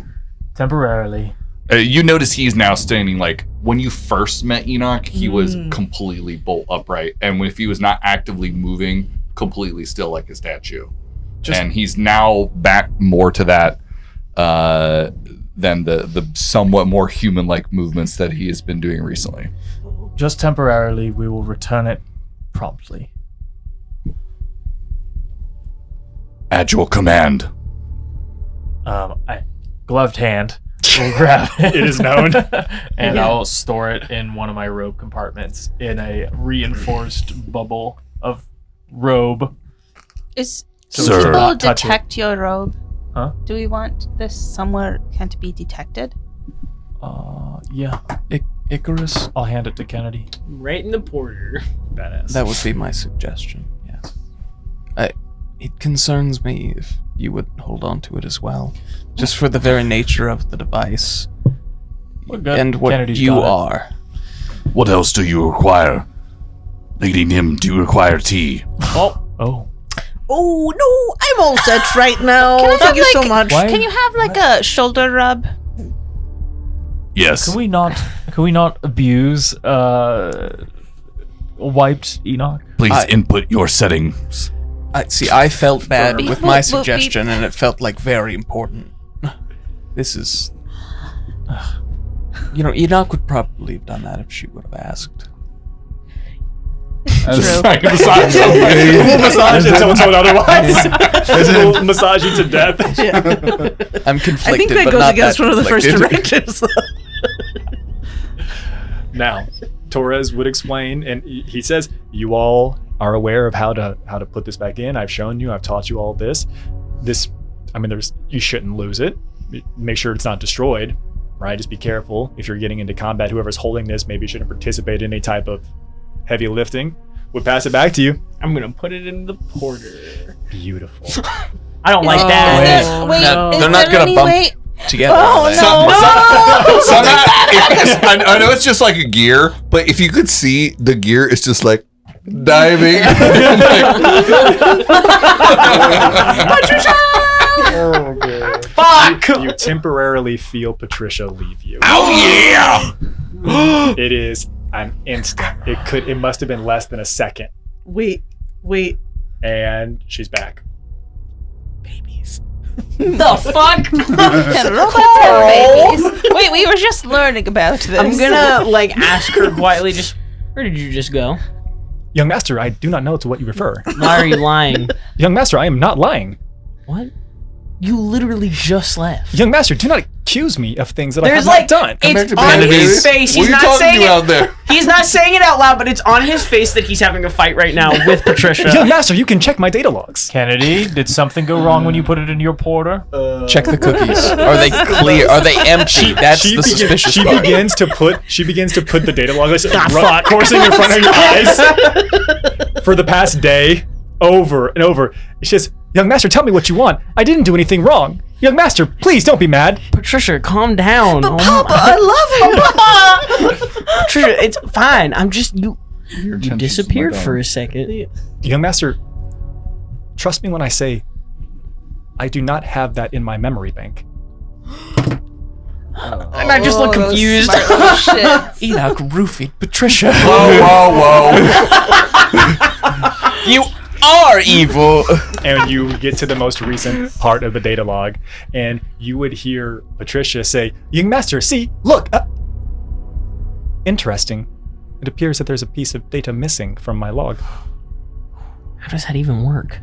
Temporarily. You notice he's now standing like when you first met Enoch, he was completely bolt upright, and if he was not actively moving, completely still like a statue. And he's now back more to that than the somewhat more human-like movements that he has been doing recently. Just temporarily, we will return it promptly. At your command. I gloved hand will grab it. It is known. And I'll store it in one of my robe compartments in a reinforced bubble of robe. Is Sir. people Not touch it. detect your robe? Huh? Do we want this somewhere can't be detected? Yeah. Icarus, I'll hand it to Kennedy. Right in the porter. Badass. that would be my suggestion, yes. It concerns me if you would hold on to it as well. Just for the very nature of the device. And what Kennedy's you got it. are. What else do you require? Lady Nim, do you require tea? Oh. Oh no, I'm all set right now. Can I Thank have, you so like- much. Why? Can you have like a shoulder rub? Yes. Can we not abuse wiped Enoch? Please input your settings. I felt bad Beep, with boop, my boop, suggestion, and it felt like very important. This is... Enoch would probably have done that if she would have asked. Just True. trying to massage We'll massage it until told otherwise. We'll massage you to death. I'm I conflicted, think that but goes not against that one of the first conflicted. directives. Now, Torres would explain, and he says, "You all are aware of how to put this back in. I've shown you. I've taught you all this. You shouldn't lose it. Make sure it's not destroyed, right? Just be careful if you're getting into combat. Whoever's holding this maybe shouldn't participate in any type of heavy lifting. Would pass it back to you. I'm gonna put it in the porter. Beautiful. I don't like Is that. there, wait, No, is they're not there gonna any bump way? Together. Oh, are they? no. I know it's just like a gear, but if you could see the gear, it's just like diving. Fuck! You temporarily feel Patricia leave you. Oh yeah! It is an instant. It must have been less than a second, Wait. and she's back. The fuck? Can robots have babies? Wait, we were just learning about this. I'm gonna ask her quietly. Just where did you just go? Young master, I do not know to what you refer. Why are you lying? Young master, I am not lying. What? You literally just left. Young master, do not accuse me of things that I have There's not done. It's on Kennedy. his face. What He's are you not talking saying to it. out there? He's not saying it out loud, but it's on his face that he's having a fight right now with Patricia. Young master, you can check my data logs. Kennedy, did something go wrong when you put it in your porter? Check the cookies. Are they clear? Are they empty? That's the suspicious She part. begins to put the data logs coursing in front of your eyes for the past day, over and over. It's just, young master, tell me what you want. I didn't do anything wrong. Young master, please don't be mad. Patricia, calm down. But Papa, I love you. Patricia, it's fine. I'm just you attention's disappeared my for dog. a second. Young master, trust me when I say I do not have that in my memory bank. And I just look confused. Enoch roofied Patricia. Whoa. You are evil. And you get to the most recent part of the data log, and you would hear Patricia say, "Young master, see, look. Interesting. It appears that there's a piece of data missing from my log." How does that even work?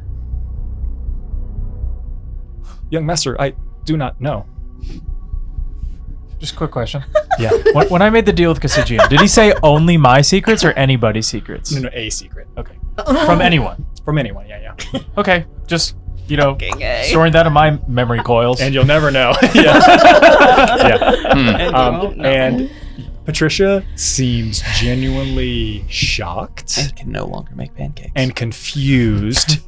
Young master, I do not know. Just a quick question. Yeah. When I made the deal with Kasijian, did he say only my secrets or anybody's secrets? No, a secret. Okay. From anyone. From anyone, yeah. Okay, just, storing that in my memory coils. And you'll never know. Yeah. And Patricia seems genuinely shocked I can no longer make pancakes. and confused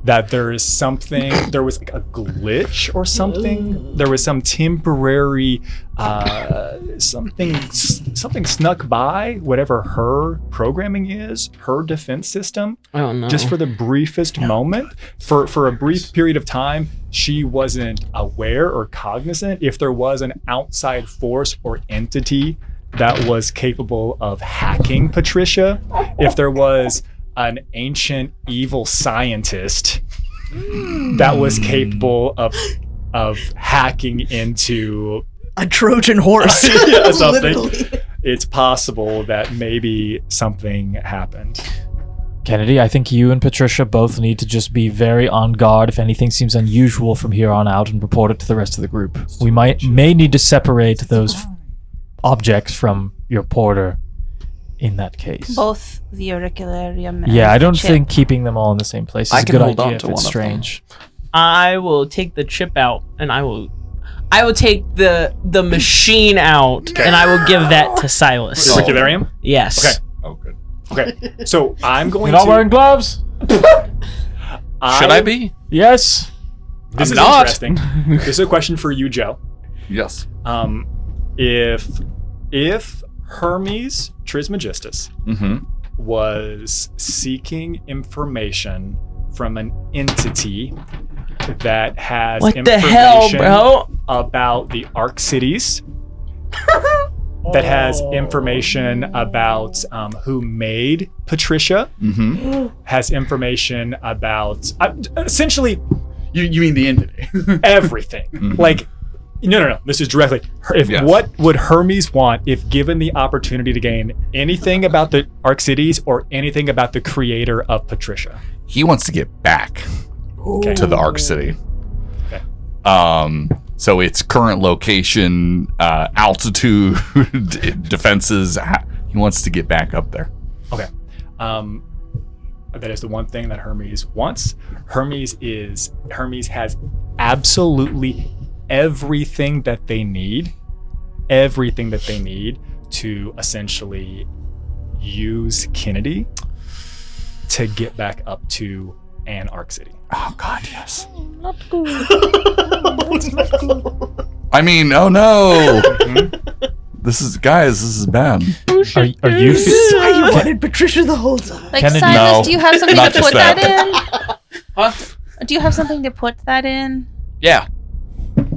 that there was like a glitch or something. There was some temporary something snuck by whatever her programming is, her defense system. Oh no. Just for the briefest moment, for a brief period of time, she wasn't aware or cognizant if there was an outside force or entity that was capable of hacking Patricia, if there was an ancient evil scientist that was capable of hacking into A Trojan horse. yeah, something. Literally. It's possible that maybe something happened. Kennedy, I think you and Patricia both need to just be very on guard if anything seems unusual from here on out and report it to the rest of the group. We may need to separate those objects from your porter in that case. Both the auricularium and Yeah, I don't the chip. think keeping them all in the same place is I a can good hold on idea to if it's one of them. strange. I will take the chip out and I will take the machine out and I will give that to Silas. The auricularium? Yes. Okay. Oh, good. Okay. So I'm going You're not to. wearing gloves? Should I be? Yes. This I'm is not. interesting. This is a question for you, Joe. Yes. If Hermes Trismegistus Mm-hmm. was seeking information from an entity that has What the hell, information bro? about the Ark cities, that has information about who made Patricia, Mm-hmm. has information about essentially You mean the entity? everything. Like, no. This is directly. Yes. What would Hermes want if given the opportunity to gain anything about the Ark cities or anything about the creator of Patricia? He wants to get back Okay. to the Ark City. Okay. So its current location, altitude, defenses. He wants to get back up there. Okay. That is the one thing that Hermes wants. Hermes has absolutely everything that they need to essentially use Kennedy to get back up to an Ark City. Oh God, yes. I mean, oh no. This is bad. Are you? This is why you wanted Patricia the whole time. Like, Kennedy- Silas, No, do you have something not to just put that that. in? Huh? Do you have something to put that in? Yeah.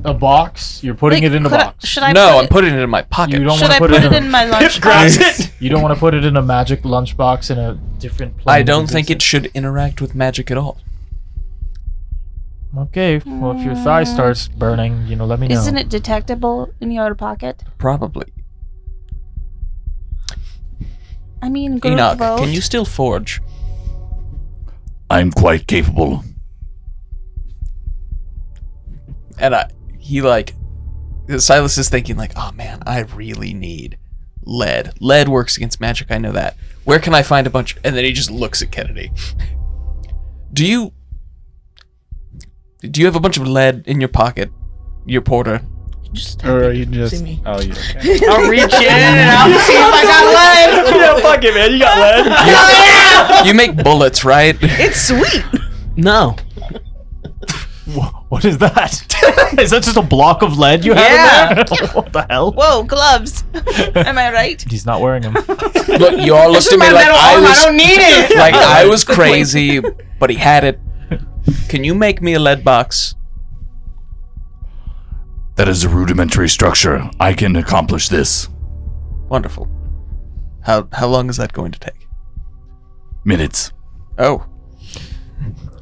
A box? You're putting Like, it in a could I- box. Should I No, put I'm it, putting it in my pocket. You don't should want I to put it in my lunch grabs box? it. You don't want to put it in a magic lunchbox in a different plane. I don't think it should interact with magic at all. Okay, well, if your thigh starts burning, let me know. Isn't it detectable in your pocket? Probably. I mean, group Enoch, vote. can you still forge? I'm quite capable. And Silas is thinking like, oh man, I really need lead. Lead works against magic, I know that. Where can I find a bunch? And then he just looks at Kennedy. Do you have a bunch of lead in your pocket, your porter? Or are you just? See me. Oh, you okay? I'll reach in and I'll see if I got lead. Yeah, fuck it, man. You got lead. You make bullets, right? It's sweet. No. What is that? Is that just a block of lead you have in there? What the hell? Whoa, gloves. Am I right? He's not wearing them. Look, you all looked at me My like metal I arm, was I don't need it. like I was crazy, but he had it. Can you make me a lead box? That is a rudimentary structure. I can accomplish this. Wonderful. How long is that going to take? Minutes. Oh,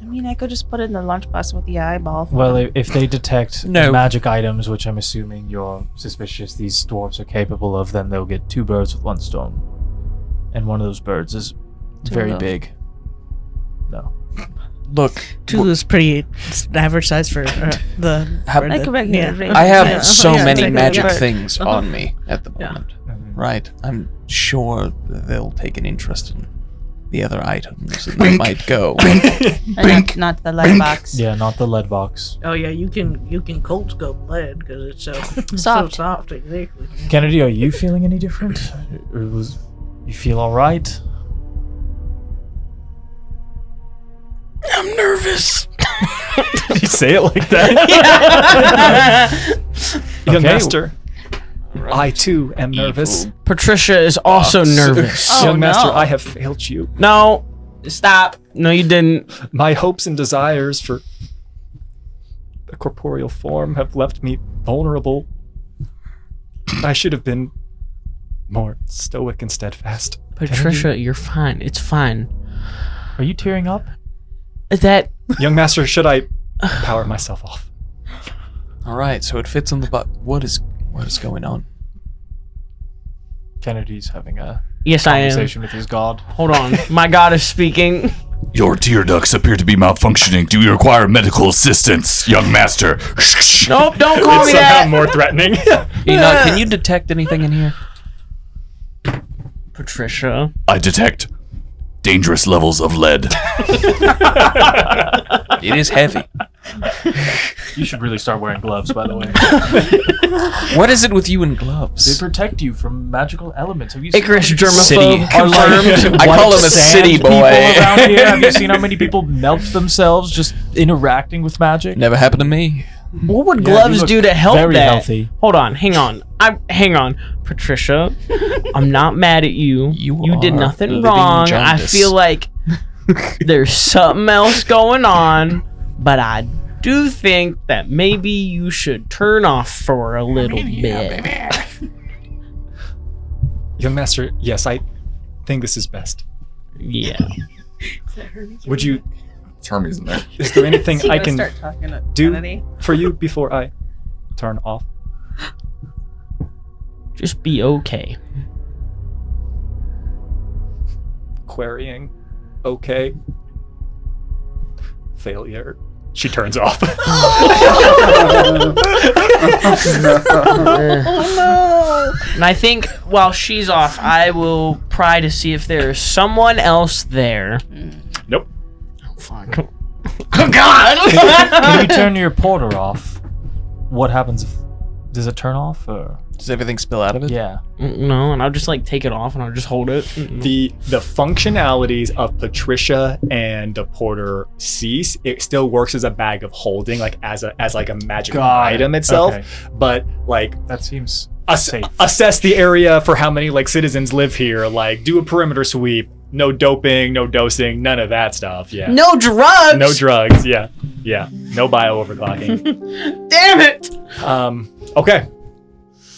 I mean, I could just put it in the lunchbox with the eyeball. Well, if they detect No. magic items, which I'm assuming you're suspicious these dwarves are capable of, then they'll get 2 birds with 1 stone. And one of those birds is very of them. big. No. look. Two is pretty average size for the. How- for Like the- a regular ring. I have Yeah. so Yeah, many it's like a magic bird. things Uh-huh. on me at the Yeah. moment. Right. I'm sure they'll take an interest in the other items and they might go. And not the light box. Yeah, not the lead box. Oh yeah, you can cold scope lead because it's so Soft. So soft, exactly. Kennedy, are you feeling any different? Or you feel all right? I'm nervous. Did you say it like that? Young Okay. master, I too am nervous. Patricia is also nervous. Oh, Young master, no. I have failed you. No, stop. No, you didn't. My hopes and desires for the corporeal form have left me vulnerable. I should have been more stoic and steadfast. Patricia, you're fine. It's fine. Are you tearing up? That Young master, should I power myself off? All right, so it fits on the butt. What is going on? Kennedy's having a yes, I am. conversation with his god. Hold on, my god is speaking. Your tear ducts appear to be malfunctioning. Do you require medical assistance, young master? Nope, don't call me that. more threatening. Enoch, can you detect anything in here? Patricia. I detect dangerous levels of lead. It is heavy. You should really start wearing gloves, by the way. What is it with you and They gloves? protect you from magical elements. Have you seen Icarus how many germaphobe City. are like confirmed. I call white him a sand city people boy. around here? Have you seen how many people melt themselves just interacting with magic? Never happened to me. What would Yeah, gloves you look do to help very that? healthy. Hold on, hang on. Hang on, Patricia. I'm not mad at you. You did are nothing living wrong. I jaundice. feel like there's something else going on, but I do think that maybe you should turn off for a little bit. Young master, yes, I think this is best. Yeah. Would you? Hermes in there. Is there anything I can start talking to do Kennedy? for you before I turn off? Just be okay. Querying. Okay. Failure. She turns off. And I think while she's off, I will pry to see if there's someone else there. Nope. Oh, fuck. Oh, God! Can you turn your porter off? What happens if... Does it turn off, or... Does everything spill out of it? Yeah. No, and I'll just like take it off and I'll just hold it. The functionalities of Patricia and the porter cease. It still works as a bag of holding, like as a magic Got it. item itself. Okay. But like That seems safe. assess the area for how many like citizens live here. Like do a perimeter sweep. No doping, no dosing, none of that stuff. Yeah. No drugs! No drugs. Yeah. Yeah. No bio overclocking. Damn it! Okay.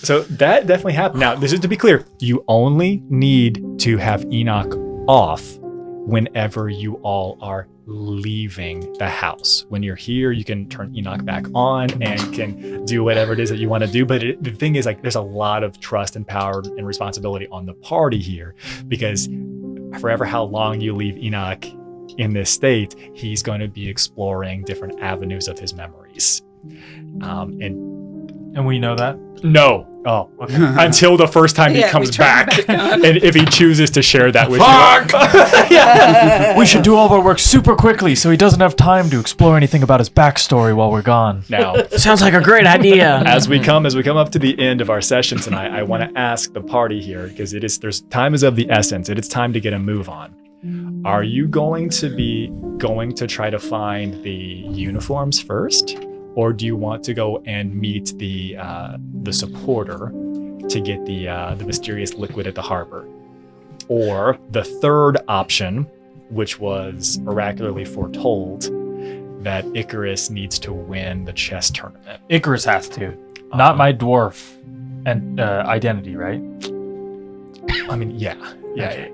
So that definitely happened. Now, this is to be clear. You only need to have Enoch off whenever you all are leaving the house. When you're here, you can turn Enoch back on and can do whatever it is that you want to do. But the thing is, like, there's a lot of trust and power and responsibility on the party here, because forever how long you leave Enoch in this state, he's going to be exploring different avenues of his memories. And we know that? No. Oh, okay. Until the first time he Yeah, we comes turn back. him back on. And if he chooses to share that with you. We should do all of our work super quickly so he doesn't have time to explore anything about his backstory while we're gone. Now, Sounds like a great idea. as we come up to the end of our session tonight, I want to ask the party here, because time is of the essence. It is time to get a move on. Are you going to try to find the uniforms first? Or do you want to go and meet the supporter to get the mysterious liquid at the harbor? Or the third option, which was oracularly foretold, that Icarus needs to win the chess tournament. Icarus has to. Not my dwarf and identity, right? I mean, yeah.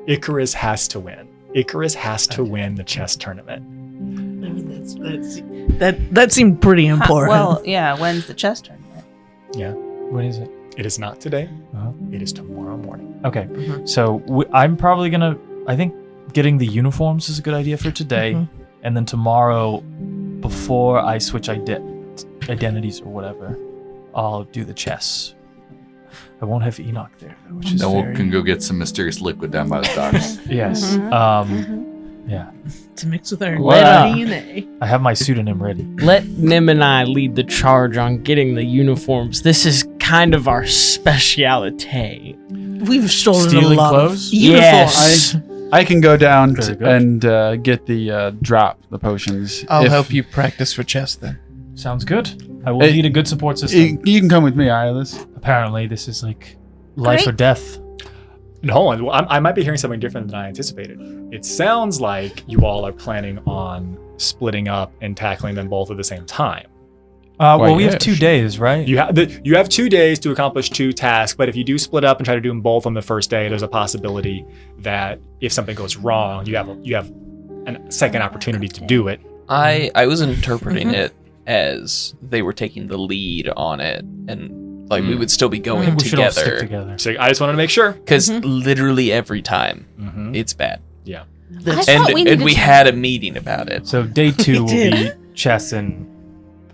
Icarus has to win. Icarus has to win the chess tournament. I mean, that seemed pretty important. Well, yeah. When's the chess tournament? Yeah. What is it? It is not today. Uh-huh. It is tomorrow morning. Okay. So I'm probably going to... I think getting the uniforms is a good idea for today. And then tomorrow, before I switch identities or whatever, I'll do the chess. I won't have Enoch there, though, which is Then we very... can go get some mysterious liquid down by the docks. Yes. Yeah. to mix with our Well, DNA. I have my pseudonym ready. Let Nim and I lead the charge on getting the uniforms. This is kind of our speciality. We've stolen Stealing a lot clothes? of uniforms. Yes. I can go down Very good. and get the drop, the potions. I'll If- help you practice for chess then. Sounds good. I will Hey, need a good support system. You can come with me, Iris. Apparently, this is like life or Great. death. No, hold on. I might be hearing something different than I anticipated. It sounds like you all are planning on splitting up and tackling them both at the same time. Well, we have yes. 2 days, right? You have 2 days to accomplish 2 tasks, but if you do split up and try to do them both on the first day, there's a possibility that if something goes wrong, you have a second opportunity to do it. I was interpreting it as they were taking the lead on it, and like we would still be I going think we should all stick together. together. So I just wanted to make sure. Because literally every time Mm-hmm. it's bad, Yeah. I and thought we needed we to- had a meeting about it. So day 2 will did. be chess and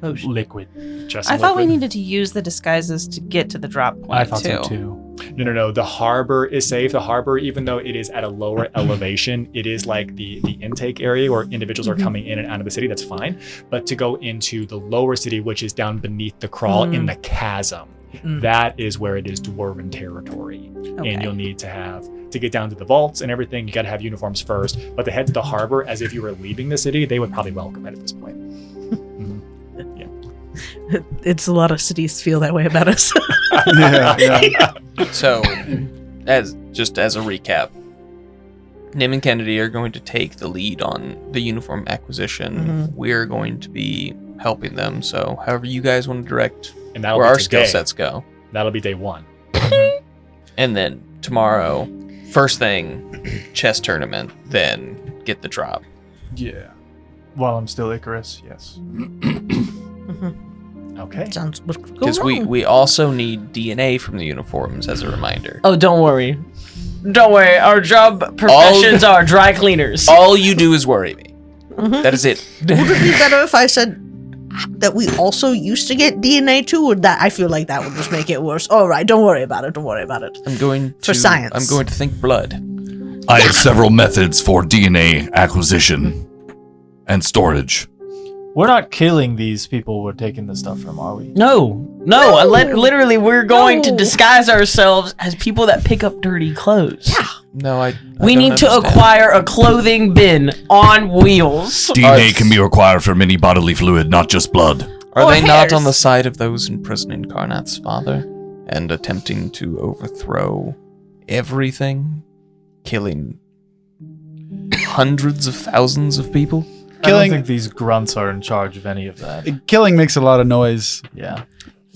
Potion. liquid. Just I thought we liquid. needed to use the disguises to get to the drop point, I thought too. so too. No. The harbor is safe. The harbor, even though it is at a lower elevation, it is like the intake area where individuals are coming in and out of the city. That's fine. But to go into the lower city, which is down beneath the crawl in the chasm, that is where it is dwarven territory. Okay. And you'll need to get down to the vaults and everything. You got to have uniforms first. But to head to the harbor as if you were leaving the city, they would probably welcome it at this point. It's a lot of cities feel that way about us. Yeah. So, as a recap, Nim and Kennedy are going to take the lead on the uniform acquisition. We're going to be helping them. So, however you guys want to direct And that'll where be our skill today. sets go. That'll be day one. And then tomorrow, first thing, chess tournament, then get the drop. Yeah. While I'm still Icarus, yes. Okay. Sounds what could go Because wrong. we also need DNA from the uniforms as a reminder. Oh, don't worry. Don't worry. Our job professions are dry cleaners. All you do is worry me. That is it. Would it be better if I said that we also used to get DNA too? Or that I feel like that would just make it worse. All right, don't worry about it. Don't worry about it. I'm going to For science. I'm going to think blood. I have several methods for DNA acquisition and storage. We're not killing these people we're taking the stuff from, are we? No. Literally, we're going to disguise ourselves as people that pick up dirty clothes. Yeah. No, I We don't need to understand. acquire a clothing bin on wheels. DNA can be required from any bodily fluid, not just blood. Are Or they not on hairs. the side of those in prison Incarnate's father and attempting to overthrow everything, killing hundreds of thousands of people? I don't Killing- think these grunts are in charge of any of that. Killing makes a lot of noise. Yeah.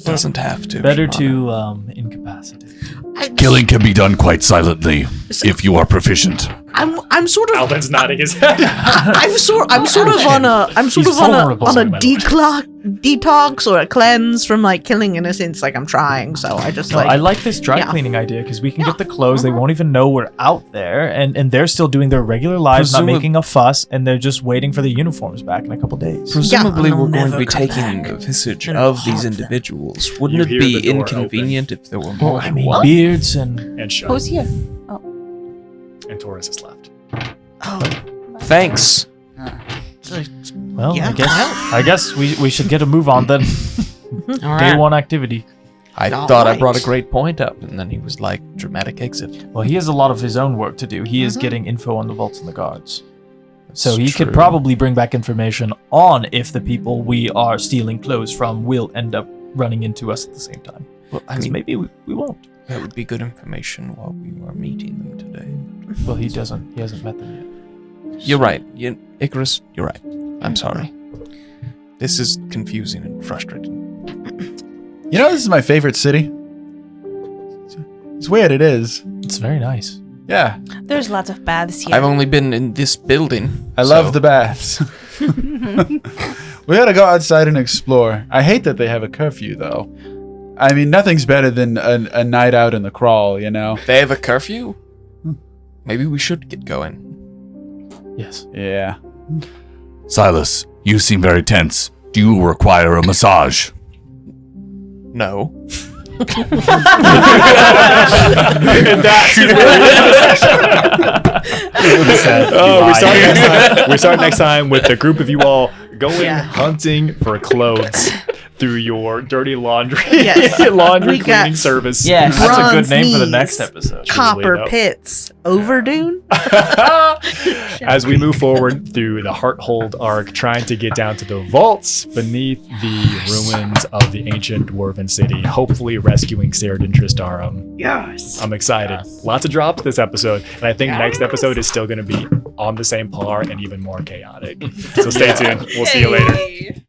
Doesn't have to. Better Your Honor. to incapacitate. Killing can be done quite silently if you are proficient. I'm sort of Alvin's nodding his head. I'm sort of on a vulnerable, detox or a cleanse from like killing innocents. Like I'm trying, so I just No, like I like this dry yeah. cleaning idea because we can get the clothes. They won't even know we're out there, and they're still doing their regular lives, not Presumab- making a fuss, and they're just waiting for the uniforms back in a couple days. Presumably, and we're they'll going to be never come taking back. the visage In a of these heartbeat. individuals. Wouldn't You it hear be the door inconvenient if there were more I than mean, one? beards and And shut. Who's here? And Taurus is left. Thanks. well, Yeah. I guess we should get a move on then. All Day right. one activity. I All thought I right. brought a great point up, and then he was like, dramatic exit. Well, he has a lot of his own work to do. He is getting info on the vaults and the guards. So he It's could true. probably bring back information on if the people we are stealing clothes from will end up running into us at the same time. Well, I 'Cause mean, maybe we won't. that would be good information while we were meeting them today. Well, he hasn't met them yet. You're right. Icarus, you're right. I'm sorry. This is confusing and frustrating. You know, this is my favorite city. It's weird, it is. It's very nice. Yeah, There's lots of baths here. I've only been in this building. I love the baths. We gotta go outside and explore. I hate that they have a curfew, though. I mean, nothing's better than a night out in the crawl, you know? They have a curfew? Maybe we should get going. Yes. Yeah. Silas, you seem very tense. Do you require a massage? No. We start next time with the group of you all going hunting for clothes through your dirty laundry laundry We got- cleaning service. Yes. That's a good Bronze name for the knees. next episode. copper though. pits, Overdune. As we move forward through the Hearthold arc, trying to get down to the vaults beneath the ruins of the ancient dwarven city, hopefully rescuing Ceridan Tristarum. Yes. I'm excited. Lots of drops this episode, and I think next episode is still going to be on the same par and even more chaotic. So stay tuned. We'll see you later.